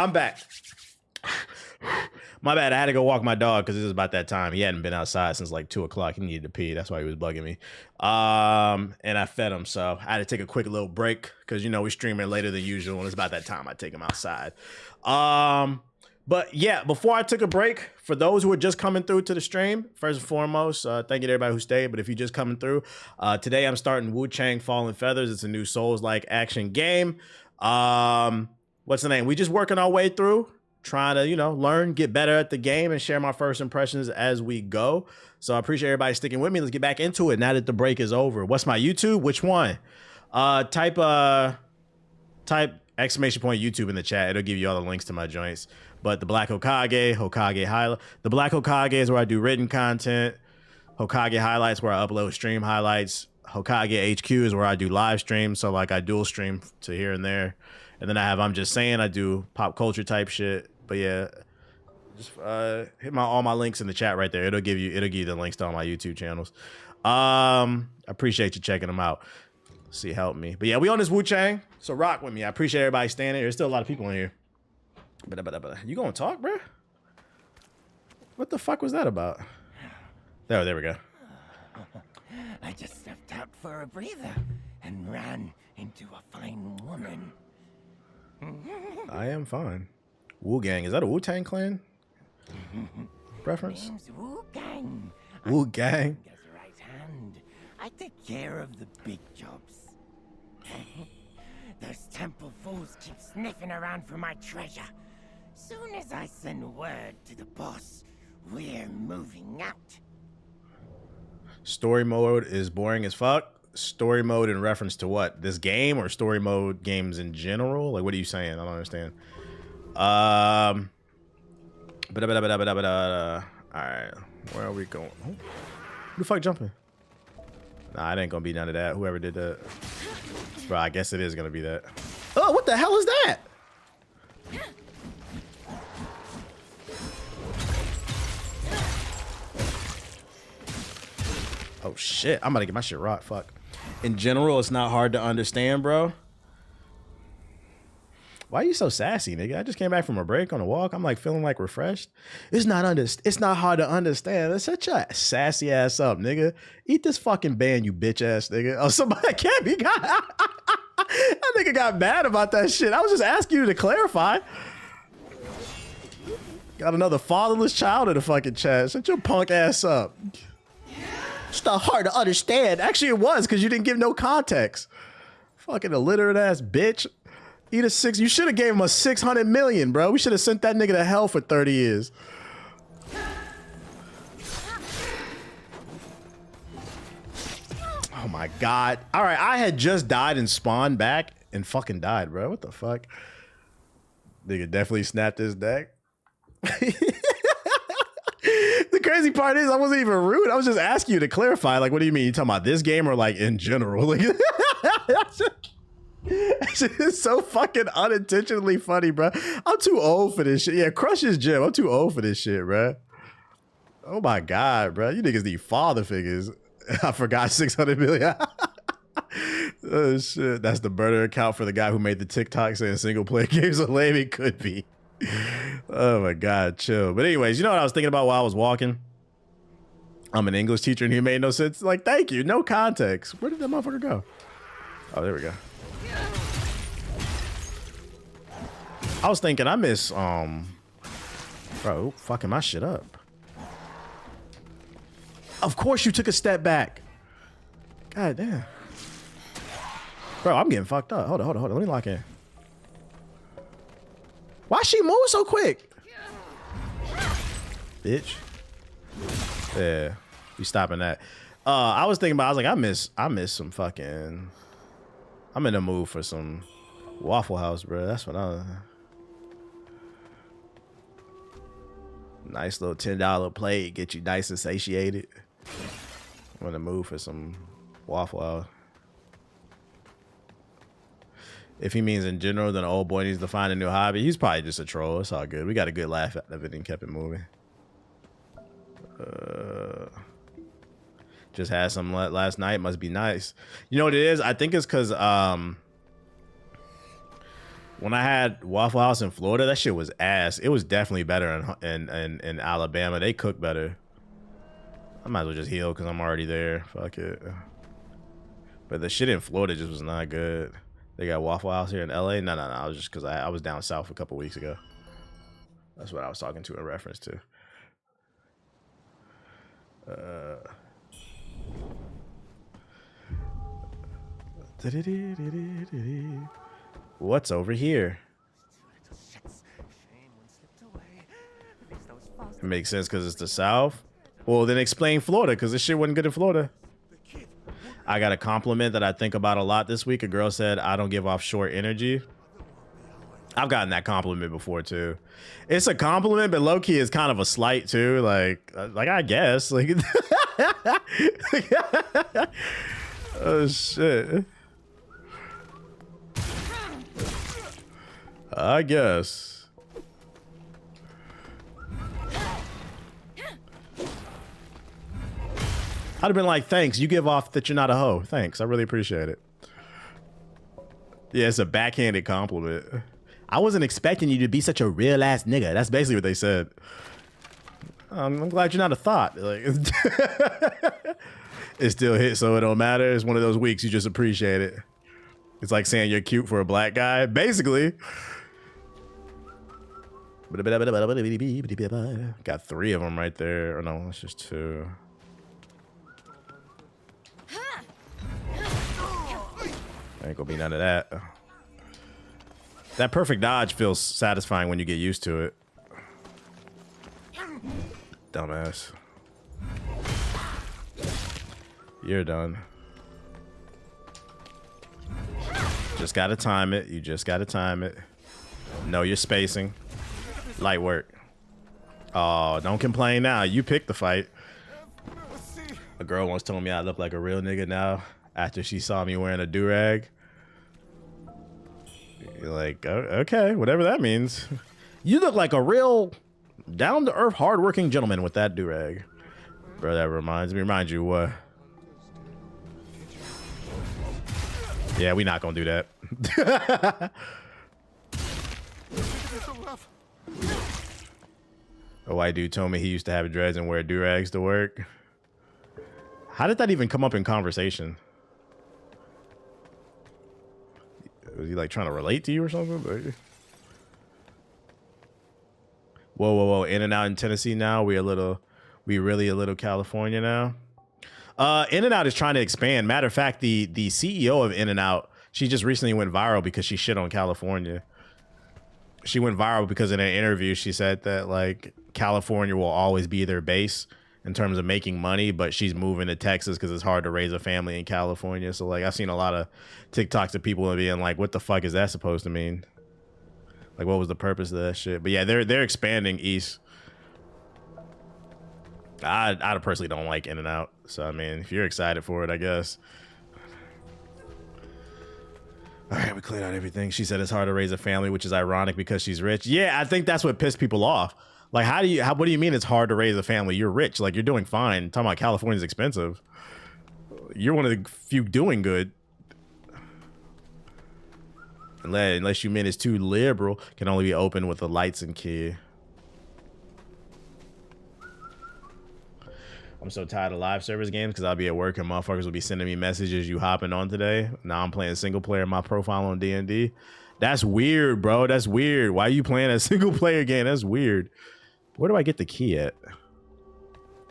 I'm back. My bad. I had to go walk my dog because it was about that time. He hadn't been outside since like 2 o'clock. He needed to pee. That's why he was bugging me. And I fed him. So I had to take a quick little break because, you know, we streaming later than usual. And it's about that time I take him outside. But yeah, before I took a break, for those who are just coming through to the stream, first and foremost, thank you to everybody who stayed. But if you're just coming through, today I'm starting Wuchang Fallen Feathers. It's a new Souls-like action game. What's the name? We just working our way through, trying to, you know, learn, get better at the game, and share my first impressions as we go. So I appreciate everybody sticking with me. Let's get back into it now that the break is over. What's my YouTube? Which one? Type exclamation point YouTube in the chat. It'll give you all the links to my joints. But the Black Hokage highlight. The Black Hokage is where I do written content. Hokage highlights where I upload stream highlights. Hokage HQ is where I do live streams. So like I dual stream to here and there. And then I have I'm Just Saying, I do pop culture type shit. But yeah, just hit all my links in the chat right there. It'll give you the links to all my YouTube channels. I appreciate you checking them out. See, help me. But yeah, we on this Wuchang, so rock with me. I appreciate everybody standing. There's still a lot of people in here. You gonna talk, bro? What the fuck was that about? There we go. I just stepped out for a breather and ran into a fine woman. I am fine. Wuchang, is that a Wu-Tang Clan reference? Name's Wuchang. Wuchang. As a right hand, I take care of the big jobs. Those temple fools keep sniffing around for my treasure. Soon as I send word to the boss, we're moving out. Story mode is boring as fuck. Story mode in reference to what? This game or story mode games in general? Like, what are you saying? I don't understand. All right, where are we going? Who the fuck jumping? Nah, it ain't gonna be none of that. Whoever did that. Bro, I guess it is gonna be that. Oh, what the hell is that? Oh shit, I'm about to get my shit rocked. Fuck. In general, it's not hard to understand, bro. Why are you so sassy, nigga? I just came back from a break on a walk. I'm like feeling like refreshed. It's not hard to understand. It's such a sassy ass up, nigga. Eat this fucking band, you bitch ass nigga. Oh, somebody can't be got. That nigga got mad about that shit. I was just asking you to clarify. Got another fatherless child in the fucking chat. Shut your punk ass up. It's not hard to understand. Actually, it was because you didn't give no context. Fucking illiterate ass bitch. Eat a six. You should have gave him a 600 million, bro. We should have sent that nigga to hell for 30 years. Oh my God. All right, I had just died and spawned back and fucking died, bro. What the fuck? Nigga definitely snapped his neck. The crazy part is I wasn't even rude. I was just asking you to clarify. Like, what do you mean? You talking about this game or like in general? Like, it's so fucking unintentionally funny, bro. I'm too old for this shit. Yeah, crush his gym. I'm too old for this shit, bro. Oh my God, bro. You niggas need father figures. I forgot 600 million. Oh shit. That's the burner account for the guy who made the TikTok saying single player games are lame. It could be. Oh my God, chill. But anyways, you know what I was thinking about while I was walking? I'm an English teacher and he made no sense. Like, thank you. No context. Where did that motherfucker go? Oh, there we go. I was thinking I miss, bro, fucking my shit up. Of course you took a step back. God damn. Bro, I'm getting fucked up. Hold on. Let me lock in. Why she move so quick? Bitch. Yeah, we stopping that. I was thinking about, I was like, I miss some fucking, I'm in the mood for some Waffle House, bro. That's what nice little $10 plate, get you nice and satiated. I'm in the mood for some Waffle House. If he means in general, then the old boy needs to find a new hobby. He's probably just a troll. It's all good. We got a good laugh out of it and kept it moving. Just had some last night. Must be nice. You know what it is? I think it's because When I had Waffle House in Florida, that shit was ass. It was definitely better in Alabama. They cook better. I might as well just heal because I'm already there. Fuck it. But the shit in Florida just was not good. They got Waffle House here in LA. No. I was just because I was down south a couple weeks ago. That's what I was talking to in reference to. What's over here? It makes sense because it's the South. Well, then explain Florida, because this shit wasn't good in Florida. I got a compliment that I think about a lot this week. A girl said, I don't give off short energy. I've gotten that compliment before, too. It's a compliment, but low-key is kind of a slight, too. Like I guess. Like, oh, shit. I guess. I'd have been like, thanks. You give off that you're not a hoe. Thanks. I really appreciate it. Yeah, it's a backhanded compliment. I wasn't expecting you to be such a real ass nigga. That's basically what they said. I'm glad you're not a thought. Like, it still hits, so it don't matter. It's one of those weeks you just appreciate it. It's like saying you're cute for a black guy, basically. Got 3 of them right there. Or no, it's just 2. Ain't gonna be none of that. That perfect dodge feels satisfying when you get used to it. Dumbass. You're done. Just gotta time it. You just gotta time it. Know your spacing. Light work. Oh, don't complain now. You picked the fight. A girl once told me I look like a real nigga now after she saw me wearing a do-rag. You're like, oh, okay, whatever that means. You look like a real down-to-earth, hard-working gentleman with that do-rag. Bro, that reminds you what? Yeah, we not gonna do that. A white dude told me he used to have dreads and wear do-rags to work. How did that even come up in conversation? Was he like trying to relate to you or something? Like... Whoa. In and out in Tennessee now. We really a little California now. In and Out is trying to expand. Matter of fact, the CEO of In and Out, she just recently went viral because she shit on California. She went viral because in an interview she said that like California will always be their base in terms of making money, but she's moving to Texas because it's hard to raise a family in California. So like I've seen a lot of TikToks of people being like, what the fuck is that supposed to mean? Like what was the purpose of that shit? But yeah, they're expanding east. I personally don't like In and Out. So I mean, if you're excited for it, I guess. All right, we cleared out everything. She said it's hard to raise a family, which is ironic because she's rich. Yeah, I think that's what pissed people off. Like, what do you mean it's hard to raise a family? You're rich. Like, you're doing fine. Talking about California's expensive. You're one of the few doing good. Unless you mean it's too liberal, can only be open with the lights and key. I'm so tired of live service games because I'll be at work and motherfuckers will be sending me messages. You hopping on today? Now I'm playing single player. My profile on D&D. That's weird, bro. That's weird. Why are you playing a single player game? That's weird. Where do I get the key at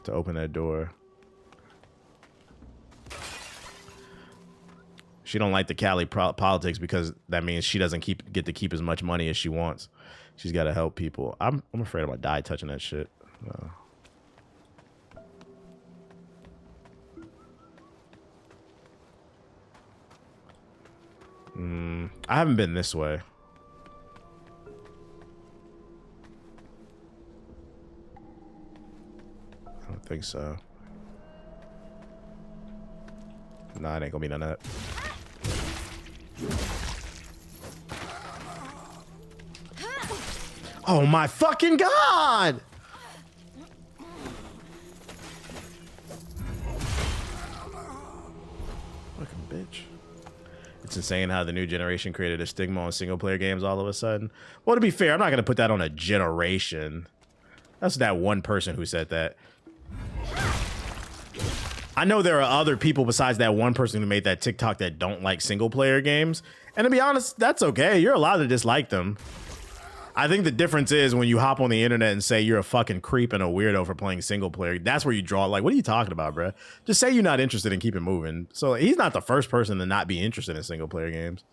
to open that door? She don't like the Cali politics because that means she doesn't get to keep as much money as she wants. She's got to help people. I'm afraid I'm gonna die touching that shit. I haven't been this way. I don't think so. Nah, it ain't gonna be none of that. Oh my fucking god! Fucking bitch. It's insane how the new generation created a stigma on single player games all of a sudden. Well, to be fair, I'm not going to put that on a generation. That's that one person who said that. I know there are other people besides that one person who made that TikTok that don't like single player games. And to be honest, that's okay. You're allowed to dislike them. I think the difference is when you hop on the internet and say you're a fucking creep and a weirdo for playing single player, that's where you draw, like, what are you talking about, bro? Just say you're not interested and keep it moving. So he's not the first person to not be interested in single player games.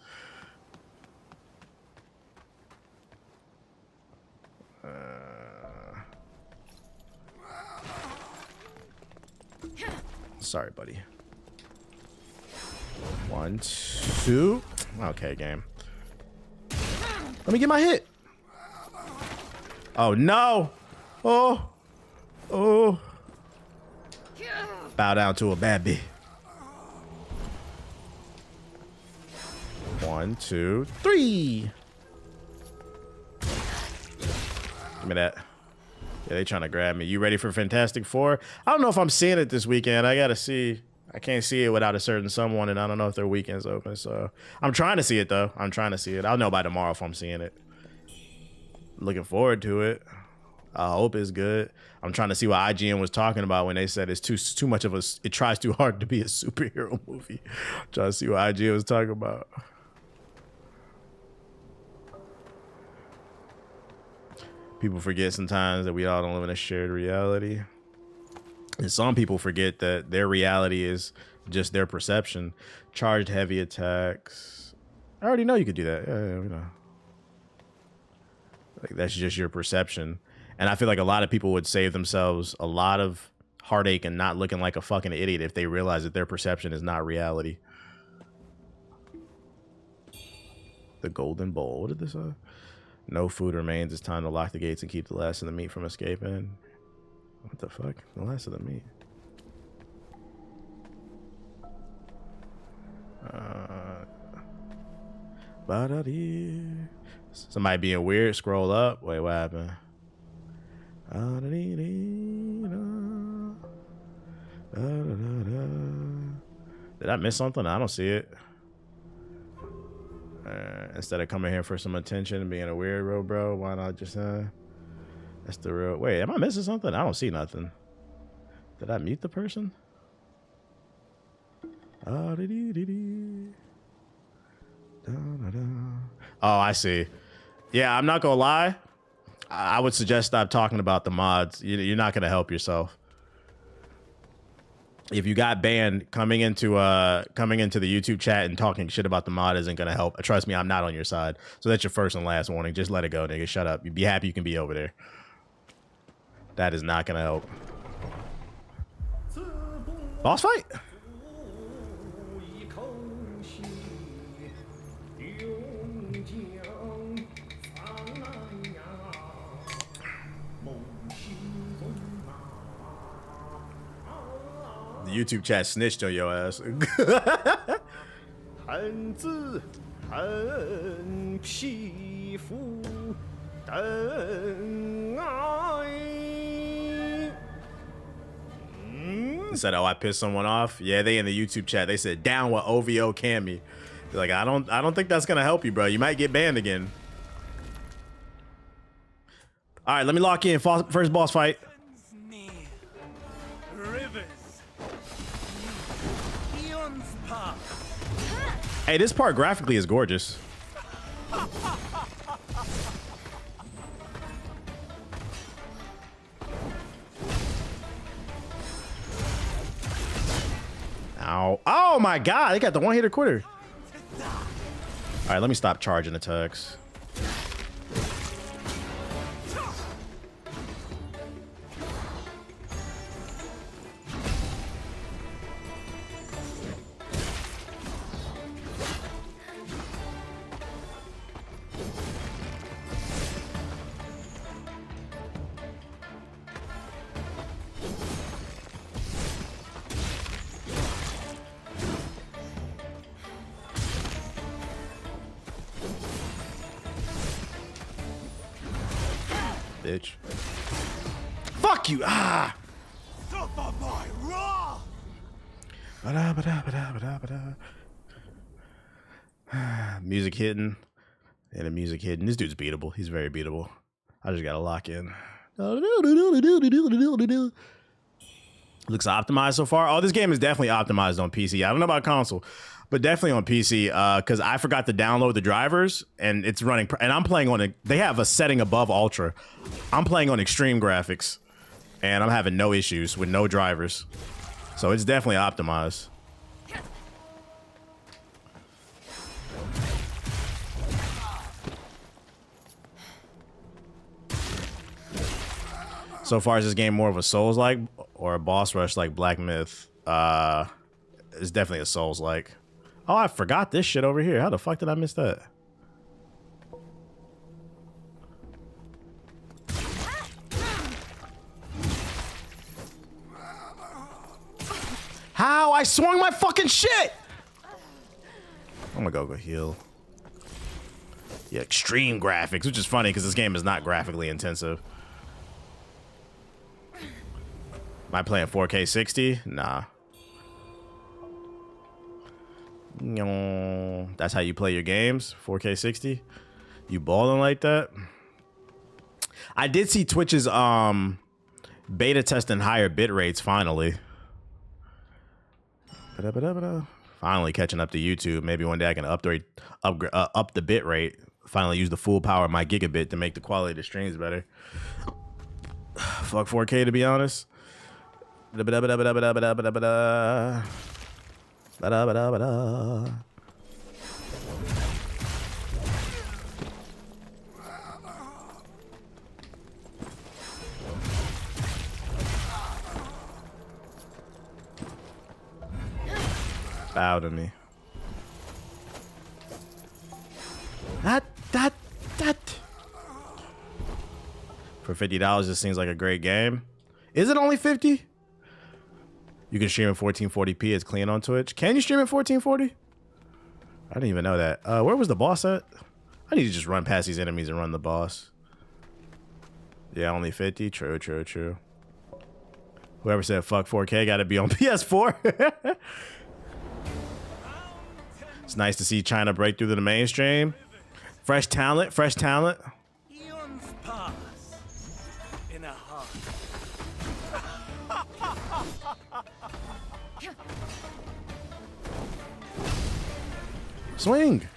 Sorry, buddy. 1, 2. Okay, game. Let me get my hit. Oh, no. Oh. Oh. Bow down to a bad bitch. 1, 2, 3. Give me that. Yeah, they trying to grab me. You ready for Fantastic Four? I don't know if I'm seeing it this weekend. I gotta see. I can't see it without a certain someone, and I don't know if their weekend's open. So I'm trying to see it, though. I'm trying to see it. I'll know by tomorrow if I'm seeing it. Looking forward to it. I hope it's good. I'm trying to see what IGN was talking about when they said it's too much of a. It tries too hard to be a superhero movie. I'm trying to see what IGN was talking about. People forget sometimes that we all don't live in a shared reality. And some people forget that their reality is just their perception. Charged heavy attacks. I already know you could do that. Yeah, we know. Like, that's just your perception. And I feel like a lot of people would save themselves a lot of heartache and not looking like a fucking idiot if they realize that their perception is not reality. The Golden Bowl. What did this say? No food remains. It's time to lock the gates and keep the last of the meat from escaping. What the fuck? The last of the meat. Somebody being weird. Scroll up. Wait, what happened? Did I miss something? I don't see it. Instead of coming here for some attention and being a weirdo, bro, why not just that's the real. Wait, am I missing something? I don't see nothing. Did I mute the person? Oh, I see. Yeah, I'm not gonna lie. I would suggest stop talking about the mods. You're not gonna help yourself. If you got banned, coming into the YouTube chat and talking shit about the mod isn't gonna help. Trust me, I'm not on your side. So that's your first and last warning. Just let it go, nigga. Shut up. You be happy you can be over there. That is not gonna help. Boss fight. The YouTube chat snitched on your ass. Said, oh, I pissed someone off. Yeah, they in the YouTube chat. They said down with OVO Cammy. They're like, I don't think that's gonna help you, bro. You might get banned again. All right, let me lock in. First boss fight. Hey, this part graphically is gorgeous. Ow. Oh my god, they got the one-hitter quitter. All right, let me stop charging attacks. Bitch. Fuck you! Ah! Suffer my wrath! Music hidden. And the music hidden. This dude's beatable. He's very beatable. I just gotta lock in. Looks optimized so far. Oh, this game is definitely optimized on PC. I don't know about console, but definitely on PC. Because I forgot to download the drivers, and it's running. And I'm playing on they have a setting above ultra. I'm playing on extreme graphics, and I'm having no issues with no drivers. So it's definitely optimized. So far, is this game more of a Souls-like or a boss rush like Black Myth? It's definitely a Souls-like. Oh, I forgot this shit over here. How the fuck did I miss that? How? I swung my fucking shit! I'm gonna go heal. Yeah, extreme graphics, which is funny because this game is not graphically intensive. Am I playing 4K 60? Nah. No, that's how you play your games? 4K 60? You balling like that? I did see Twitch's beta testing higher bit rates finally. Finally catching up to YouTube. Maybe one day I can up the bit rate. Finally use the full power of my gigabit to make the quality of the streams better. Fuck 4K, to be honest. Bow to me. That. For $50, this seems like a great game. Is it only 50? You can stream in 1440p. It's clean on Twitch. Can you stream in 1440? I didn't even know that. Where was the boss at? I need to just run past these enemies and run the boss. Yeah, only 50. True. Whoever said fuck 4K got to be on PS4. It's nice to see China break through to the mainstream. Fresh talent. Eons pass in a heart. Swing.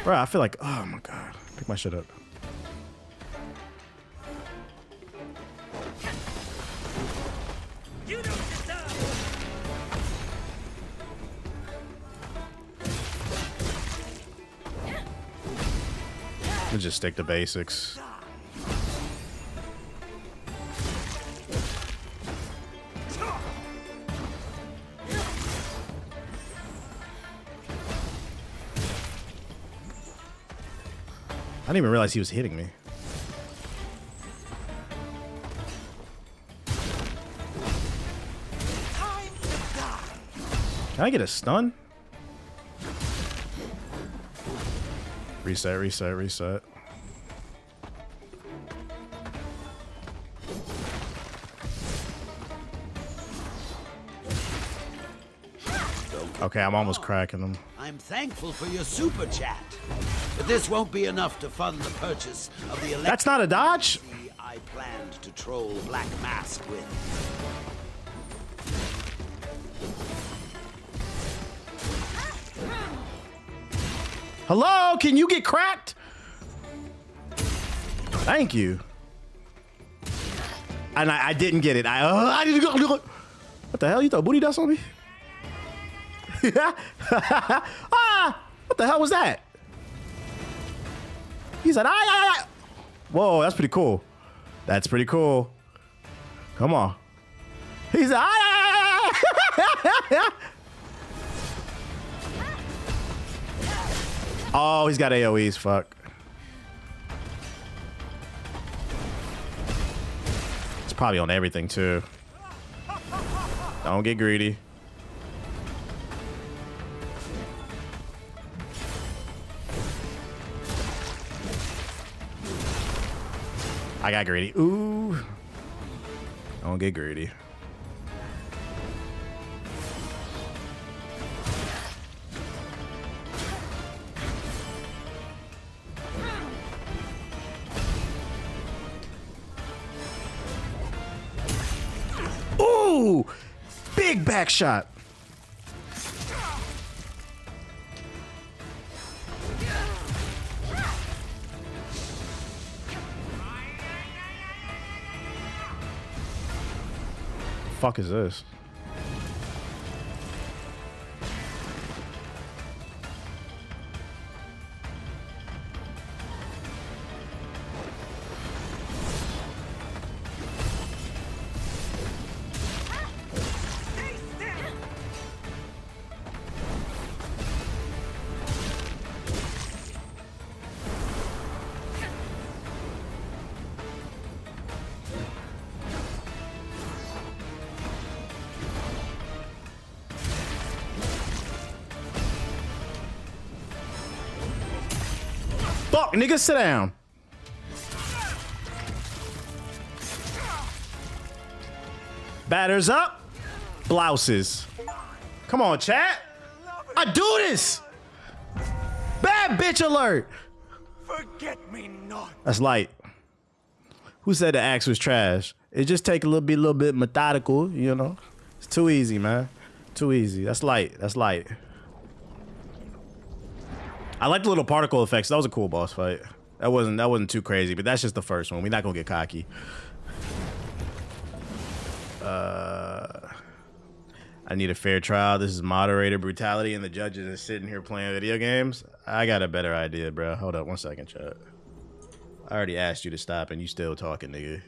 Bro, I feel like, oh my God. Pick my shit up. You don't deserve. Let's just stick to basics. I didn't even realize he was hitting me. Can I get a stun? Reset. Okay, I'm almost cracking them. I'm thankful for your super chat, but this won't be enough to fund the purchase of the That's not a dodge? I planned to troll Black Mask with. Hello, can you get cracked? Thank you. And I didn't get it. I didn't go. What the hell? You throw booty dust on me? What the hell was that? He said, ah. Whoa, that's pretty cool. That's pretty cool. Come on. He said, ah. Oh, he's got AoEs. Fuck. It's probably on everything too. Don't get greedy. I got greedy. Ooh. Don't get greedy. Big back shot. Fuck is this? Fuck, nigga, sit down. Batters up. Blouses. Come on, chat. I do this. Bad bitch alert. Forget me not. That's light. Who said the axe was trash? It just take a little bit methodical, you know. It's too easy, man. Too easy. That's light. That's light. I like the little particle effects. That was a cool boss fight. That wasn't too crazy, but that's just the first one. We're not gonna get cocky. I need a fair trial. This is moderator brutality, and the judges are sitting here playing video games. I got a better idea, bro. Hold up 1 second, chat. I already asked you to stop, and you still talking, nigga.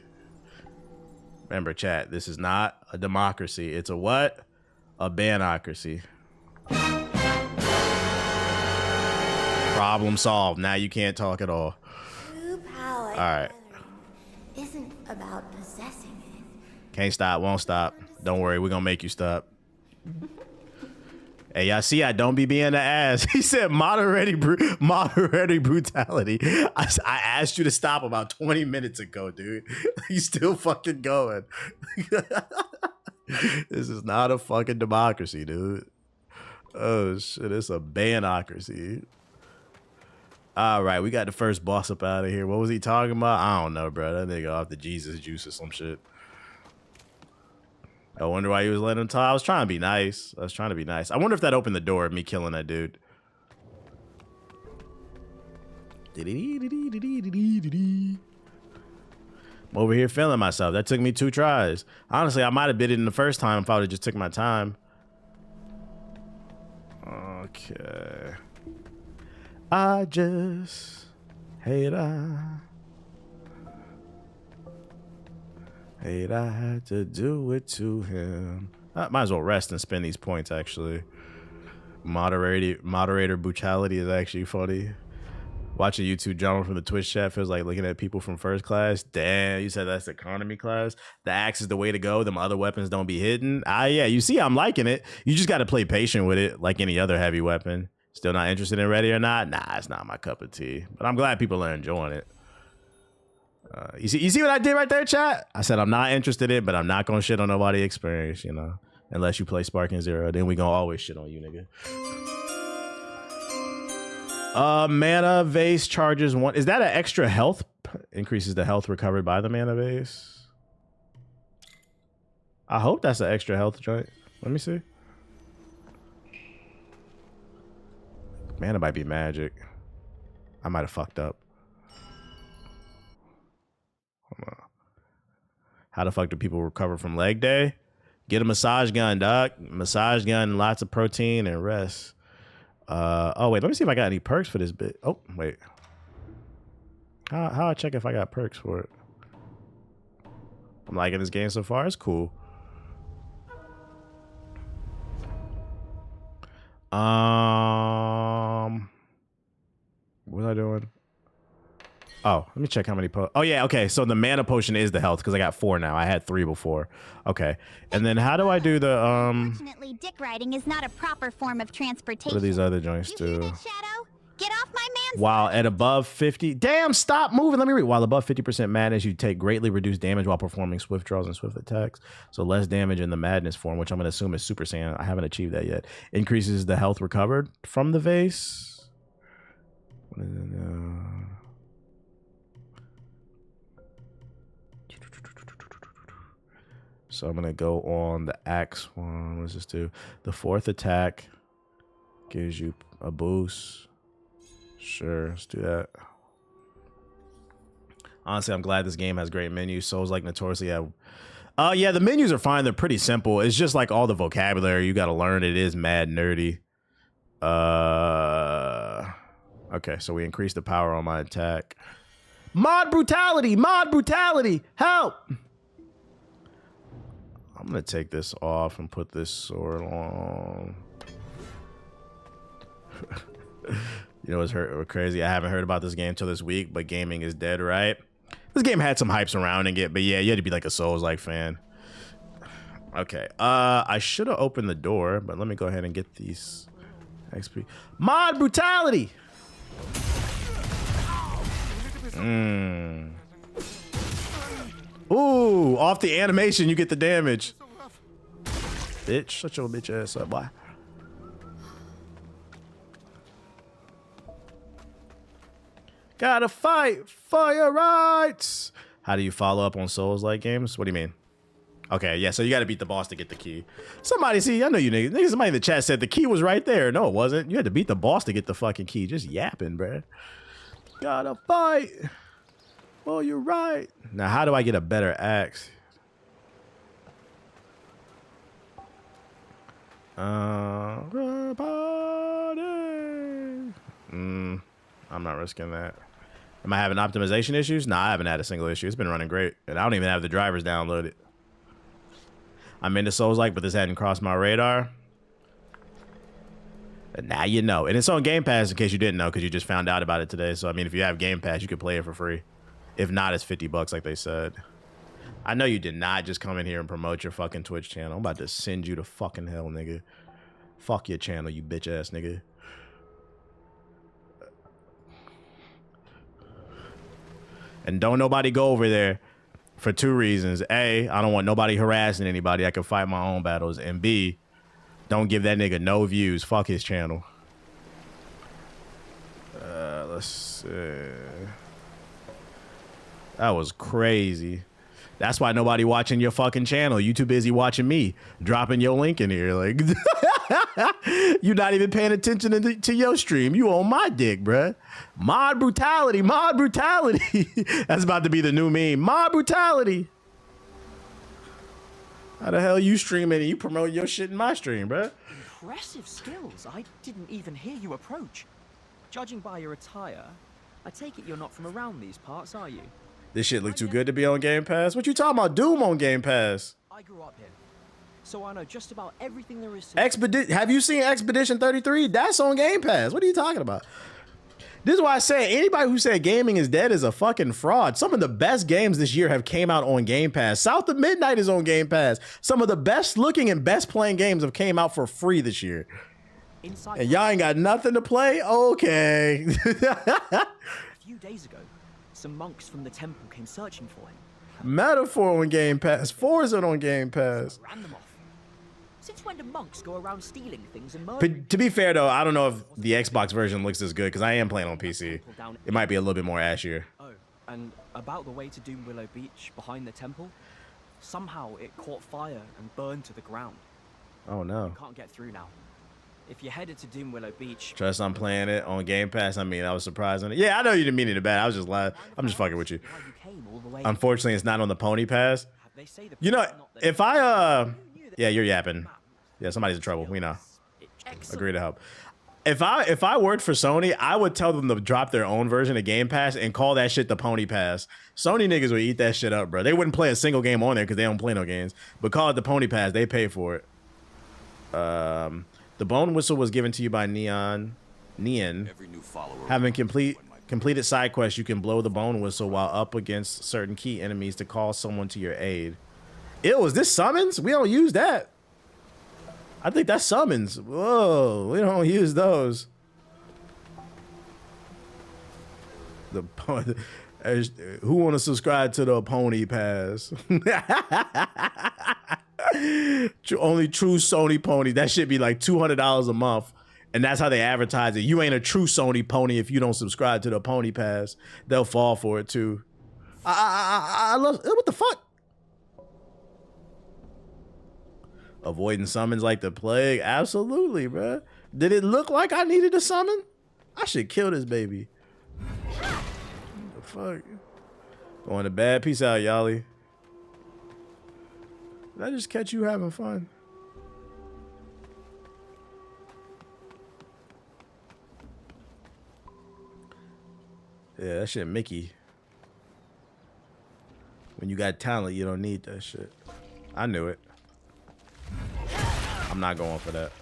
Remember, chat, this is not a democracy. It's a what? A banocracy. Problem solved. Now you can't talk at all. True power. All right. Isn't about possessing it. Can't stop. Won't stop. Don't worry. We're gonna make you stop. Hey, y'all see I don't be being the ass. He said moderating brutality. I asked you to stop about 20 minutes ago, dude. You still fucking going. This is not a fucking democracy, dude. Oh shit, it's a banocracy. All right, we got the first boss up out of here. What was he talking about? I don't know, bro. That nigga off the Jesus juice or some shit. I wonder why he was letting him talk. I was trying to be nice. I wonder if that opened the door of me killing that dude. I'm over here feeling myself. That took me 2 tries. Honestly, I might have bit it in the first time if I would have just took my time. Okay. I just hate I had to do it to him. I might as well rest and spend these points, actually. Moderator brutality is actually funny. Watching YouTube drama from the Twitch chat feels like looking at people from first class. Damn, you said that's economy class? The axe is the way to go. Them other weapons don't be hidden. Yeah, you see I'm liking it. You just got to play patient with it like any other heavy weapon. Still not interested in Ready or Not? Nah, it's not my cup of tea. But I'm glad people are enjoying it. You see what I did right there, chat? I said I'm not interested in it, but I'm not going to shit on nobody experience, you know. Unless you play Sparking Zero, then we going to always shit on you, nigga. Mana vase charges 1. Is that an extra health? Increases the health recovered by the mana vase. I hope that's an extra health joint. Let me see. Mana might be magic. I might have fucked up. Hold on. How the fuck do people recover from leg day? Get a massage gun, dog. Massage gun, lots of protein and rest. Oh wait, let me see if I got any perks for this bit. Oh wait, how I check if I got perks for it? I'm liking this game so far. It's cool. What was I doing? Oh, let me check how many oh yeah, okay. So the mana potion is the health because I got 4 now. I had 3 before. Okay, and then how do I do the Unfortunately, dick riding is not a proper form of transportation. What do these other joints You hear do? that, Shadow? Get off my man's While at above 50, damn, stop moving. Let me read. While above 50% madness, you take greatly reduced damage while performing swift draws and swift attacks. So less damage in the madness form, which I'm going to assume is Super Saiyan. I haven't achieved that yet. Increases the health recovered from the vase. What is it? So I'm gonna go on the axe one. What does this do? The 4th attack gives you a boost. Sure, let's do that. Honestly, I'm glad this game has great menus. Souls like notoriously have. Yeah, the menus are fine. They're pretty simple. It's just like all the vocabulary you got to learn. It is mad nerdy. Okay, so we increase the power on my attack. Mod brutality! Mod brutality! Help! I'm gonna take this off and put this sword on. You know what's crazy? I haven't heard about this game till this week, but gaming is dead, right? This game had some hype surrounding it, but yeah, you had to be like a Souls-like fan. Okay, I should have opened the door, but let me go ahead and get these XP. Mod brutality! Ooh, off the animation, you get the damage. Bitch, shut your bitch ass up, boy. Gotta fight for your rights. How do you follow up on Souls-like games? What do you mean? Okay, yeah, so you gotta beat the boss to get the key. Somebody, see, I know you niggas. Somebody in the chat said the key was right there. No, it wasn't. You had to beat the boss to get the fucking key. Just yapping, bruh. Gotta fight. Oh, you're right. Now, how do I get a better axe? I'm not risking that. Am I having optimization issues? Nah, I haven't had a single issue. It's been running great. And I don't even have the drivers downloaded. I'm into Souls-like, but this hadn't crossed my radar. And now you know. And it's on Game Pass in case you didn't know, because you just found out about it today. So, I mean, if you have Game Pass, you could play it for free. If not, it's $50 like they said. I know you did not just come in here and promote your fucking Twitch channel. I'm about to send you to fucking hell, nigga. Fuck your channel, you bitch ass nigga. And don't nobody go over there for 2 reasons. A, I don't want nobody harassing anybody. I can fight my own battles. And B, don't give that nigga no views. Fuck his channel. Let's see. That was crazy. That's why nobody watching your fucking channel. You too busy watching me dropping your link in here. Like, you're not even paying attention to your stream. You on my dick, bruh. Mod brutality, mod brutality. That's about to be the new meme. Mod brutality. How the hell you streaming and you promote your shit in my stream, bruh? Impressive skills. I didn't even hear you approach. Judging by your attire, I take it you're not from around these parts, are you? This shit look too good to be on Game Pass. What you talking about? Doom on Game Pass. I grew up here, so I know just about everything there is to Have you seen Expedition 33? That's on Game Pass. What are you talking about? This is why I say anybody who said gaming is dead is a fucking fraud. Some of the best games this year have came out on Game Pass. South of Midnight is on Game Pass. Some of the best looking and best playing games have came out for free this year. And y'all ain't got nothing to play? Okay. A few days ago, some monks from the temple came searching for him. Metaphor on Game Pass. Forza on Game Pass. Ran them off. Since when do monks go around stealing things and murdering? But to be fair though, I don't know if the Xbox version looks as good because I am playing on PC. It might be a little bit more ashier. Oh, and about the way to Doom Willow Beach behind the temple, somehow it caught fire and burned to the ground. Oh no. You can't get through now. If you're headed to Doom Willow Beach, Trust I'm playing it on Game Pass. I mean, I was surprised on it. Yeah, I know you didn't mean it bad. I was just lying. I'm just fucking with you. Unfortunately, it's not on the Pony Pass. You know, if I yeah, you're yapping. Yeah, somebody's in trouble. We know. Agree to help. If I worked for Sony, I would tell them to drop their own version of Game Pass and call that shit the Pony Pass. Sony niggas would eat that shit up, bro. They wouldn't play a single game on there because they don't play no games. But call it the Pony Pass. They pay for it. The bone whistle was given to you by Neon. Having completed side quests, you can blow the bone whistle while up against certain key enemies to call someone to your aid. Ew, is this summons? We don't use that. I think that's summons. Whoa, we don't use those. Who want to subscribe to the Pony Pass? Only true Sony pony. That should be like $200 a month. And that's how they advertise it. You ain't a true Sony pony if you don't subscribe to the Pony Pass. They'll fall for it too. I love, what the fuck? Avoiding summons like the plague? Absolutely, bro. Did it look like I needed a summon? I should kill this baby. What the fuck? Going to bed. Peace out, Yali. Did I just catch you having fun? Yeah, that shit Mickey. When you got talent, you don't need that shit. I knew it. I'm not going for that.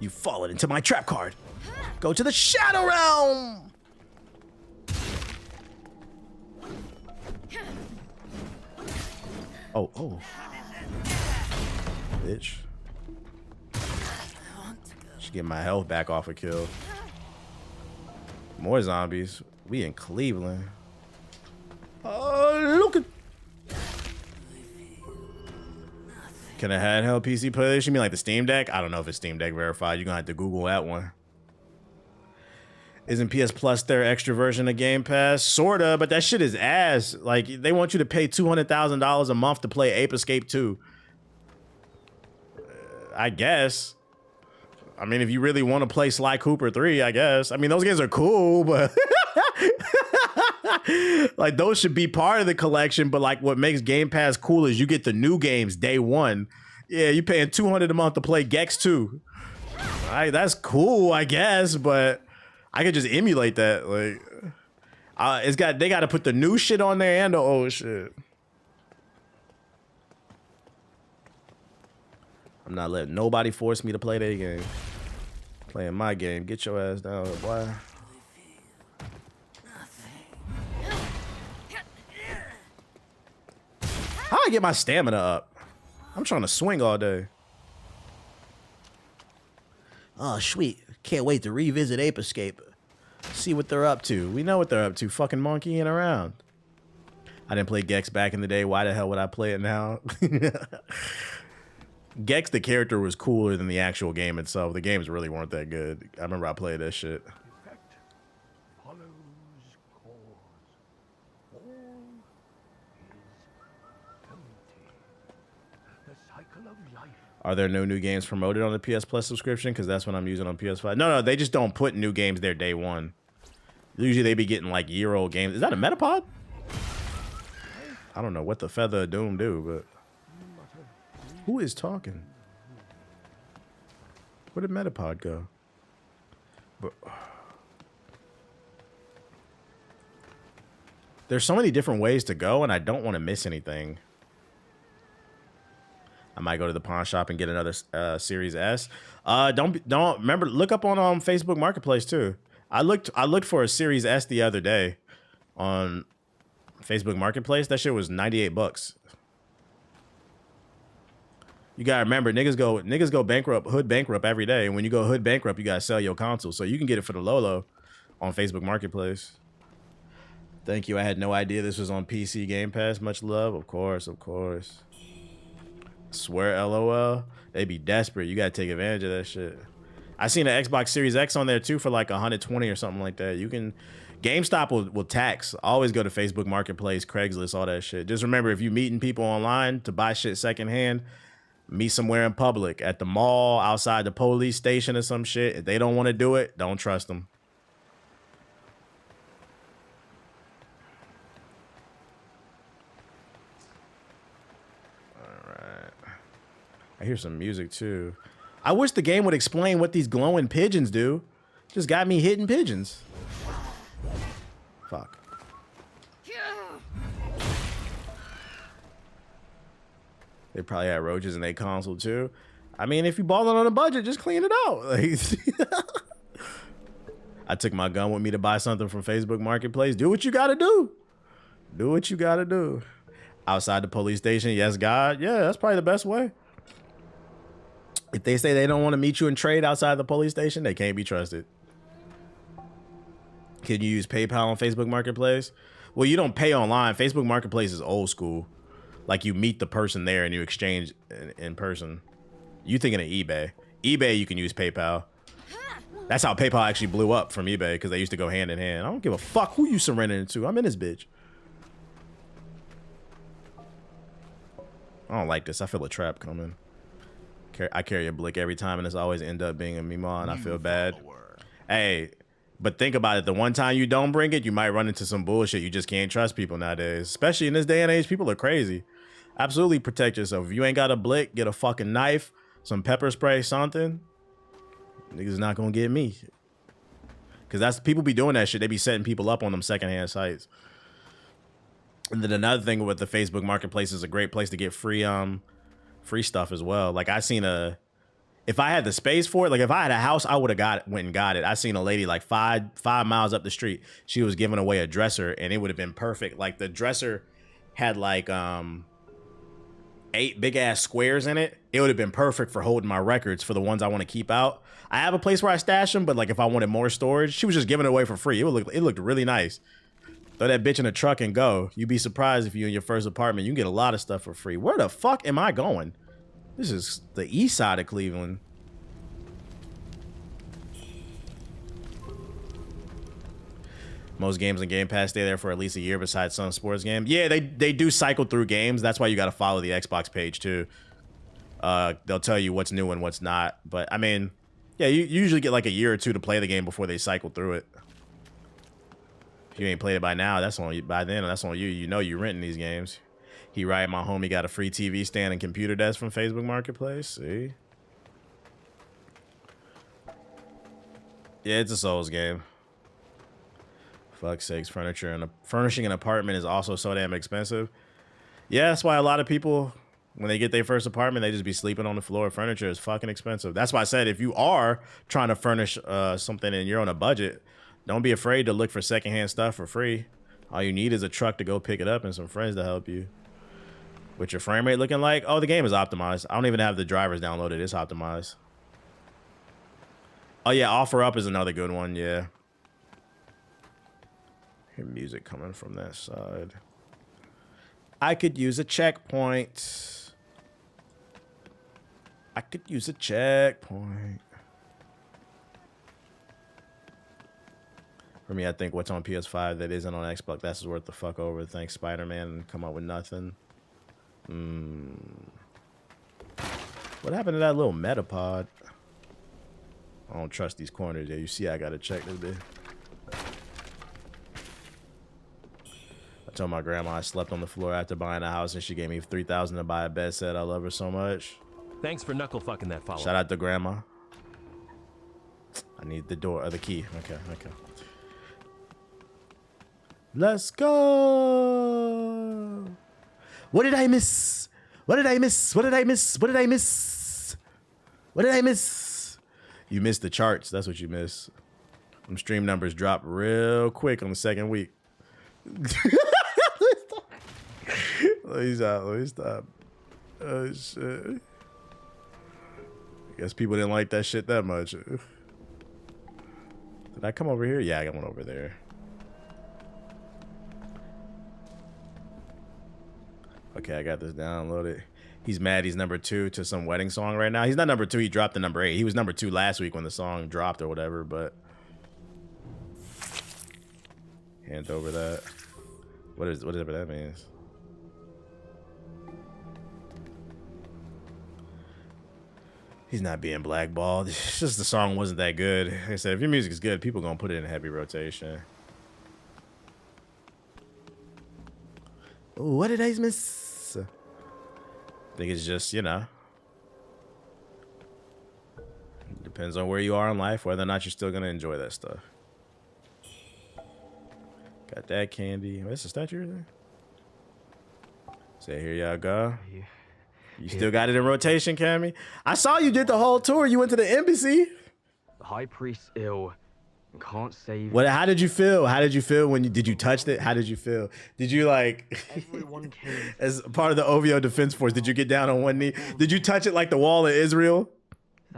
You've fallen into my trap card. Go to the Shadow Realm. Oh. Bitch. Should get my health back off a kill. More zombies. We in Cleveland. Oh, look at. Can a handheld PC play this? You mean like the Steam Deck? I don't know if it's Steam Deck verified. You're gonna have to Google that one. Isn't PS Plus their extra version of Game Pass? Sorta, but that shit is ass. Like, they want you to pay $200,000 a month to play Ape Escape 2. I guess. I mean, if you really want to play Sly Cooper 3, I guess. I mean, those games are cool, but like, those should be part of the collection. But like, what makes Game Pass cool is you get the new games day one. Yeah, you're paying $200 a month to play Gex 2. All right, that's cool, I guess, but I could just emulate that. Like, they got to put the new shit on there and the old shit. I'm not letting nobody force me to play their game. Playing my game. Get your ass down, boy. How I get my stamina up? I'm trying to swing all day. Oh, sweet. Can't wait to revisit Ape Escape. See what they're up to. We know what they're up to. Fucking monkeying around. I didn't play Gex back in the day. Why the hell would I play it now? Gex, the character, was cooler than the actual game itself. The games really weren't that good. I remember I played that shit. Are there no new games promoted on the PS Plus subscription? Because that's what I'm using on PS5. No, they just don't put new games there day one. Usually they be getting like year-old games. Is that a Metapod? I don't know what the Feather of Doom do, but... Who is talking? Where did Metapod go? But... There's so many different ways to go, and I don't want to miss anything. I might go to the pawn shop and get another Series S. Don't remember. Look up on Facebook Marketplace too. I looked for a Series S the other day on Facebook Marketplace. That shit was $98. You gotta remember, niggas go bankrupt, hood bankrupt every day. And when you go hood bankrupt, you gotta sell your console. So you can get it for the low on Facebook Marketplace. Thank you. I had no idea this was on PC Game Pass. Much love. Of course. Swear LOL. They be desperate. You gotta take advantage of that shit. I seen an Xbox Series X on there too for like 120 or something like that. You can... GameStop will tax. Always go to Facebook Marketplace, Craigslist, all that shit. Just remember, if you meeting people online to buy shit secondhand, meet somewhere in public, at the mall, outside the police station or some shit. If they don't want to do it, don't trust them. All right. I hear some music too. I wish the game would explain what these glowing pigeons do. Just got me hitting pigeons. Fuck. They probably had roaches in their console too. I mean, if you balling on a budget, just clean it out. Like, I took my gun with me to buy something from Facebook Marketplace. Do what you gotta do. Do what you gotta do. Outside the police station, yes, God. Yeah, that's probably the best way. If they say they don't want to meet you and trade outside the police station, they can't be trusted. Can you use PayPal on Facebook Marketplace? Well, you don't pay online. Facebook Marketplace is old school. Like, you meet the person there and you exchange in person. You thinking of eBay. eBay, you can use PayPal. That's how PayPal actually blew up from eBay, because they used to go hand in hand. I don't give a fuck who you surrendering to. I'm in this bitch. I don't like this. I feel a trap coming. I carry a blick every time, and it's always end up being a Mima, and I feel bad. Hey, but think about it. The one time you don't bring it, you might run into some bullshit. You just can't trust people nowadays. Especially in this day and age, people are crazy. Absolutely protect yourself. If you ain't got a blick, get a fucking knife, some pepper spray, something. Niggas not gonna get me. Because that's people be doing that shit. They be setting people up on them secondhand sites. And then another thing with the Facebook Marketplace is a great place to get free stuff as well. Like I seen if I had the space for it, like if I had a house, I would have went and got it. I seen a lady like five miles up the street. She was giving away a dresser, and it would have been perfect. Like the dresser had like 8 big ass squares in it. It would have been perfect for holding my records for the ones I want to keep out. I have a place where I stash them, but like if I wanted more storage, she was just giving it away for free. It looked really nice. Throw that bitch in a truck and go. You'd be surprised if you're in your first apartment, you can get a lot of stuff for free. Where the fuck am I going? This is the east side of Cleveland. Most games in Game Pass stay there for at least a year besides some sports games. Yeah, they do cycle through games. That's why you got to follow the Xbox page too. They'll tell you what's new and what's not. But I mean, yeah, you usually get like a year or two to play the game before they cycle through it. If you ain't played it by now, that's on you. By then, that's on you. You know you're renting these games. He right, my homie got a free TV stand and computer desk from Facebook Marketplace. See? Yeah, it's a Souls game. Fuck's sakes, furnishing an apartment is also so damn expensive. Yeah, that's why a lot of people, when they get their first apartment, they just be sleeping on the floor. Furniture is fucking expensive. That's why I said if you are trying to furnish something and you're on a budget, don't be afraid to look for secondhand stuff for free. All you need is a truck to go pick it up and some friends to help you. What's your frame rate looking like? Oh, the game is optimized. I don't even have the drivers downloaded. It's optimized. Oh, yeah, Offer Up is another good one, yeah. Hear music coming from that side. I could use a checkpoint. I could use a checkpoint. For me, I think what's on PS5 that isn't on Xbox, that's worth the fuck over. Thanks, Spider-Man, and come up with nothing. What happened to that little Metapod? I don't trust these corners. Yeah, you see I gotta check this bit. I told my grandma I slept on the floor after buying a house, and she gave me $3,000 to buy a bed set. I love her so much. Thanks for knuckle fucking that follow. Shout out to grandma. I need the door or the key. Okay. Let's go. What did I miss? What did I miss? What did I miss? What did I miss? What did I miss? You missed the charts. That's what you miss. Them stream numbers drop real quick on the second week. Let me stop. Oh, shit. I guess people didn't like that shit that much. Did I come over here? Yeah, I went over there. Okay, I got this downloaded. He's mad he's number 2 to some wedding song right now. He's not number 2. He dropped the number 8. He was number 2 last week when the song dropped or whatever, but... Hand over that. Whatever that means. He's not being blackballed. It's just the song wasn't that good. Like I said, if your music is good, people gonna put it in heavy rotation. Ooh, what did I miss? I think it's just, you know, depends on where you are in life, whether or not you're still gonna enjoy that stuff. Got that candy. What's the statue there? Say, here y'all go. You still got it in rotation, Cammy? I saw you did the whole tour. You went to the embassy. The high priest's ill and can't save. What? How did you feel? How did you feel when did you touch it? How did you feel? Did you like, Everyone came. as part of the OVO Defense Force, did you get down on one knee? Did you touch it like the wall of Israel?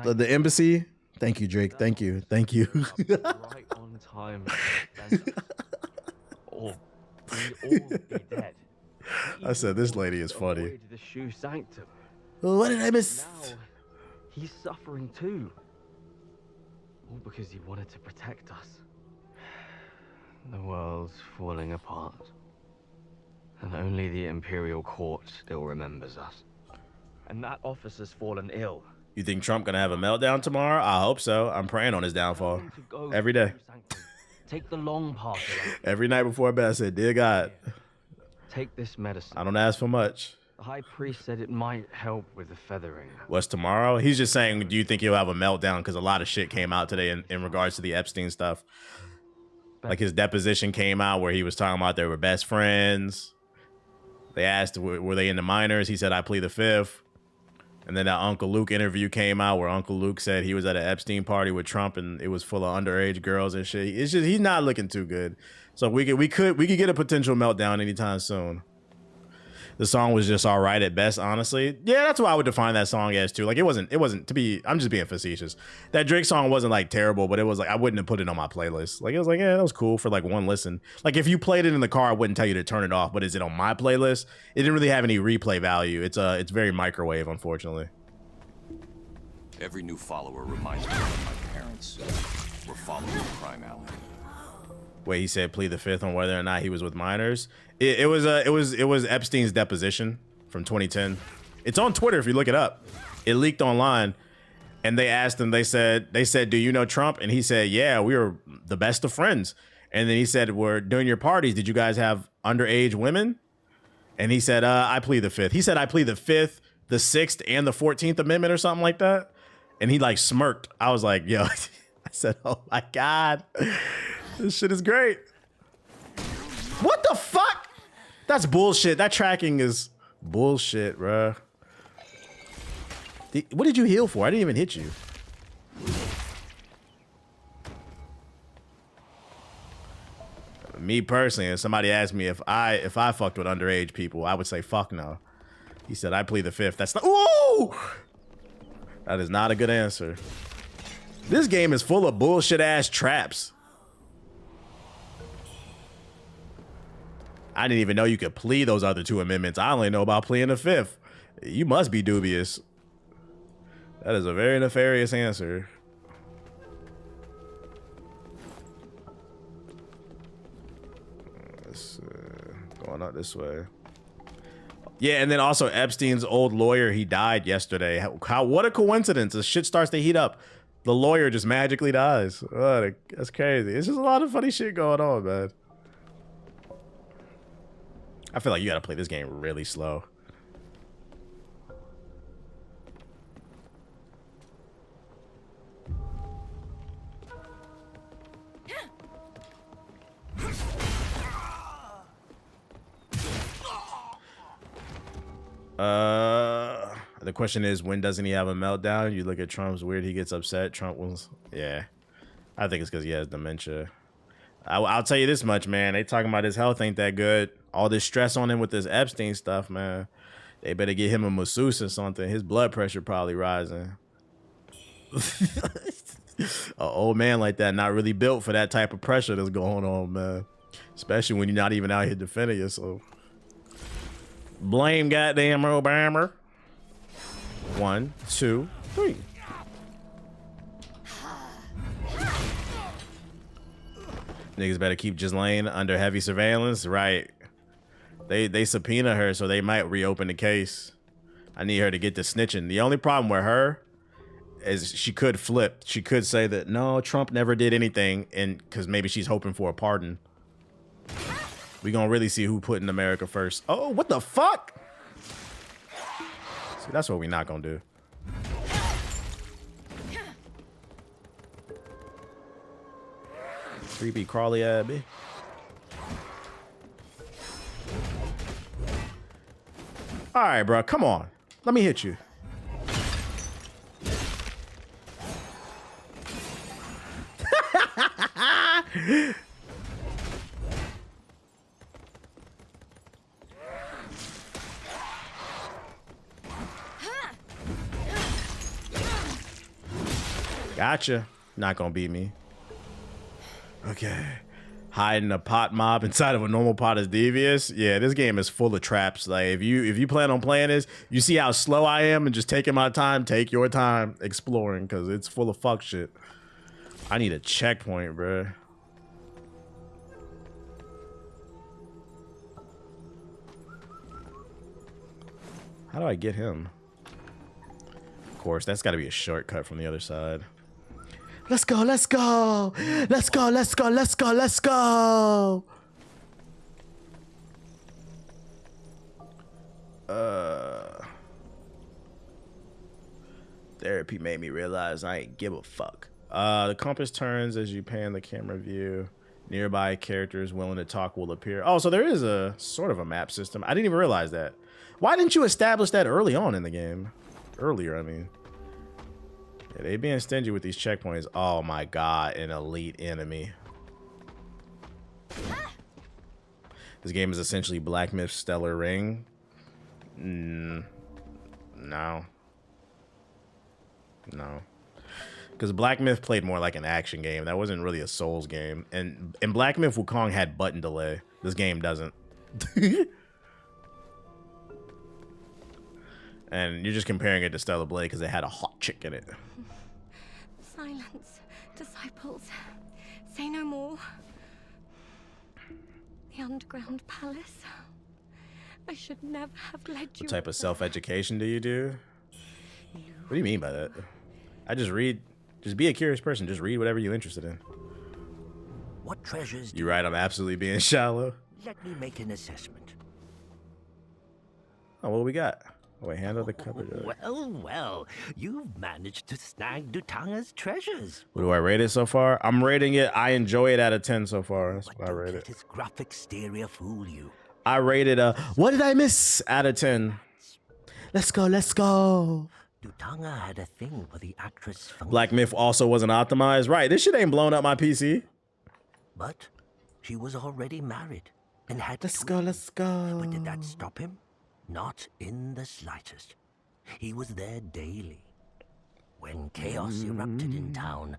The embassy? Thank you, Drake. Thank you. Thank you. Right on time. Or we all be dead. I said, this lady is funny. Avoid the shoe sanctum. What did I miss? Now he's suffering too. All because he wanted to protect us. The world's falling apart. And only the Imperial Court still remembers us. And that officer's fallen ill. You think Trump gonna have a meltdown tomorrow? I hope so. I'm praying on his downfall. Every day. Take the long path. Every night before bed, I said, dear God. Take this medicine. I don't ask for much. The High Priest said it might help with the feathering. What's tomorrow? He's just saying, do you think he'll have a meltdown? Because a lot of shit came out today in regards to the Epstein stuff. Like his deposition came out where he was talking about they were best friends. They asked, were they into minors? He said, I plead the fifth. And then that Uncle Luke interview came out where Uncle Luke said he was at an Epstein party with Trump and it was full of underage girls and shit. It's just, he's not looking too good. So we could get a potential meltdown anytime soon. The song was just all right at best, honestly. Yeah, that's what I would define that song as too. Like it wasn't to be, I'm just being facetious. That Drake song wasn't like terrible, but it was like, I wouldn't have put it on my playlist. Like it was like, yeah, that was cool for like one listen. Like if you played it in the car, I wouldn't tell you to turn it off, but is it on my playlist? It didn't really have any replay value. It's very microwave, unfortunately. Every new follower reminds me of my parents. We're following the crime alley. Wait, he said plead the fifth on whether or not he was with minors. It was Epstein's deposition from 2010. It's on Twitter if you look it up. It leaked online, and they asked him. They said, "Do you know Trump?" And he said, "Yeah, we were the best of friends." And then he said, "Well, during your parties, did you guys have underage women?" And he said, "I plead the fifth." He said, "I plead the fifth, the sixth, and the 14th Amendment or something like that." And he like smirked. I was like, "Yo," I said, "Oh my God, this shit is great." What the fuck? That's bullshit. That tracking is bullshit, bruh. What did you heal for? I didn't even hit you. Me personally, if somebody asked me if I fucked with underage people, I would say fuck no. He said, I plead the fifth. That's not, ooh! That is not a good answer. This game is full of bullshit ass traps. I didn't even know you could plead those other two amendments. I only know about pleading the fifth. You must be dubious. That is a very nefarious answer. Let's, going up this way. Yeah, and then also Epstein's old lawyer, he died yesterday. What a coincidence. The shit starts to heat up. The lawyer just magically dies. Oh, that's crazy. It's just a lot of funny shit going on, man. I feel like you gotta play this game really slow. The question is, when doesn't he have a meltdown? You look at Trump's weird, he gets upset. Trump was, yeah. I think it's because he has dementia. I'll tell you this much, man. They talking about his health ain't that good. All this stress on him with this Epstein stuff, man. They better get him a masseuse or something. His blood pressure probably rising. An old man like that, not really built for that type of pressure that's going on, man. Especially when you're not even out here defending yourself. Blame goddamn Obama. 1, 2, 3. Niggas better keep Ghislaine under heavy surveillance, right? They subpoena her, so they might reopen the case. I need her to get to snitching. The only problem with her is she could flip. She could say that no, Trump never did anything, and because maybe she's hoping for a pardon. We gonna really see who put in America first. Oh, what the fuck? See, that's what we not gonna do. Creepy crawly Abby. All right, bro, come on. Let me hit you. Gotcha. Not gonna beat me. Okay. Hiding a pot mob inside of a normal pot is devious. Yeah, this game is full of traps. Like if you plan on playing this, you see how slow I am and just taking my time. Take your time exploring because it's full of fuck shit. I need a checkpoint, bruh. How do I get him? Of course, that's got to be a shortcut from the other side. Let's go, let's go. Let's go, let's go, let's go, let's go. Therapy made me realize I ain't give a fuck. The compass turns as you pan the camera view. Nearby characters willing to talk will appear. Oh, so there is a sort of a map system. I didn't even realize that. Why didn't you establish that early on in the game? Earlier, I mean. Yeah, they being stingy with these checkpoints. Oh my god, an elite enemy. This game is essentially Black Myth's Stellar Ring. No. No. Because Black Myth played more like an action game. That wasn't really a Souls game. And Black Myth Wuchang had button delay. This game doesn't. And you're just comparing it to Stellar Blade because it had a hot chick in it. Silence, disciples. Say no more. The underground palace. I should never have led you. What type of self-education do you do? What do you mean by that? I just read. Just be a curious person. Just read whatever you're interested in. What treasures? You're right. I'm absolutely being shallow. Let me make an assessment. Oh, what do we got? Oh, wait, handle the cupboard. Well, well, you've managed to snag Dutanga's treasures. What do I rate it so far? I'm rating it. I enjoy it out of 10 so far. That's what I rate it. His graphic exterior fool you. I rated what did I miss out of 10? Let's go, let's go. Dutanga had a thing for the actress. Black Myth also wasn't optimized. Right, this shit ain't blown up my PC. But she was already married and had Let's go, let's go. But did that stop him? Not in the slightest. He was there daily. When chaos erupted in town,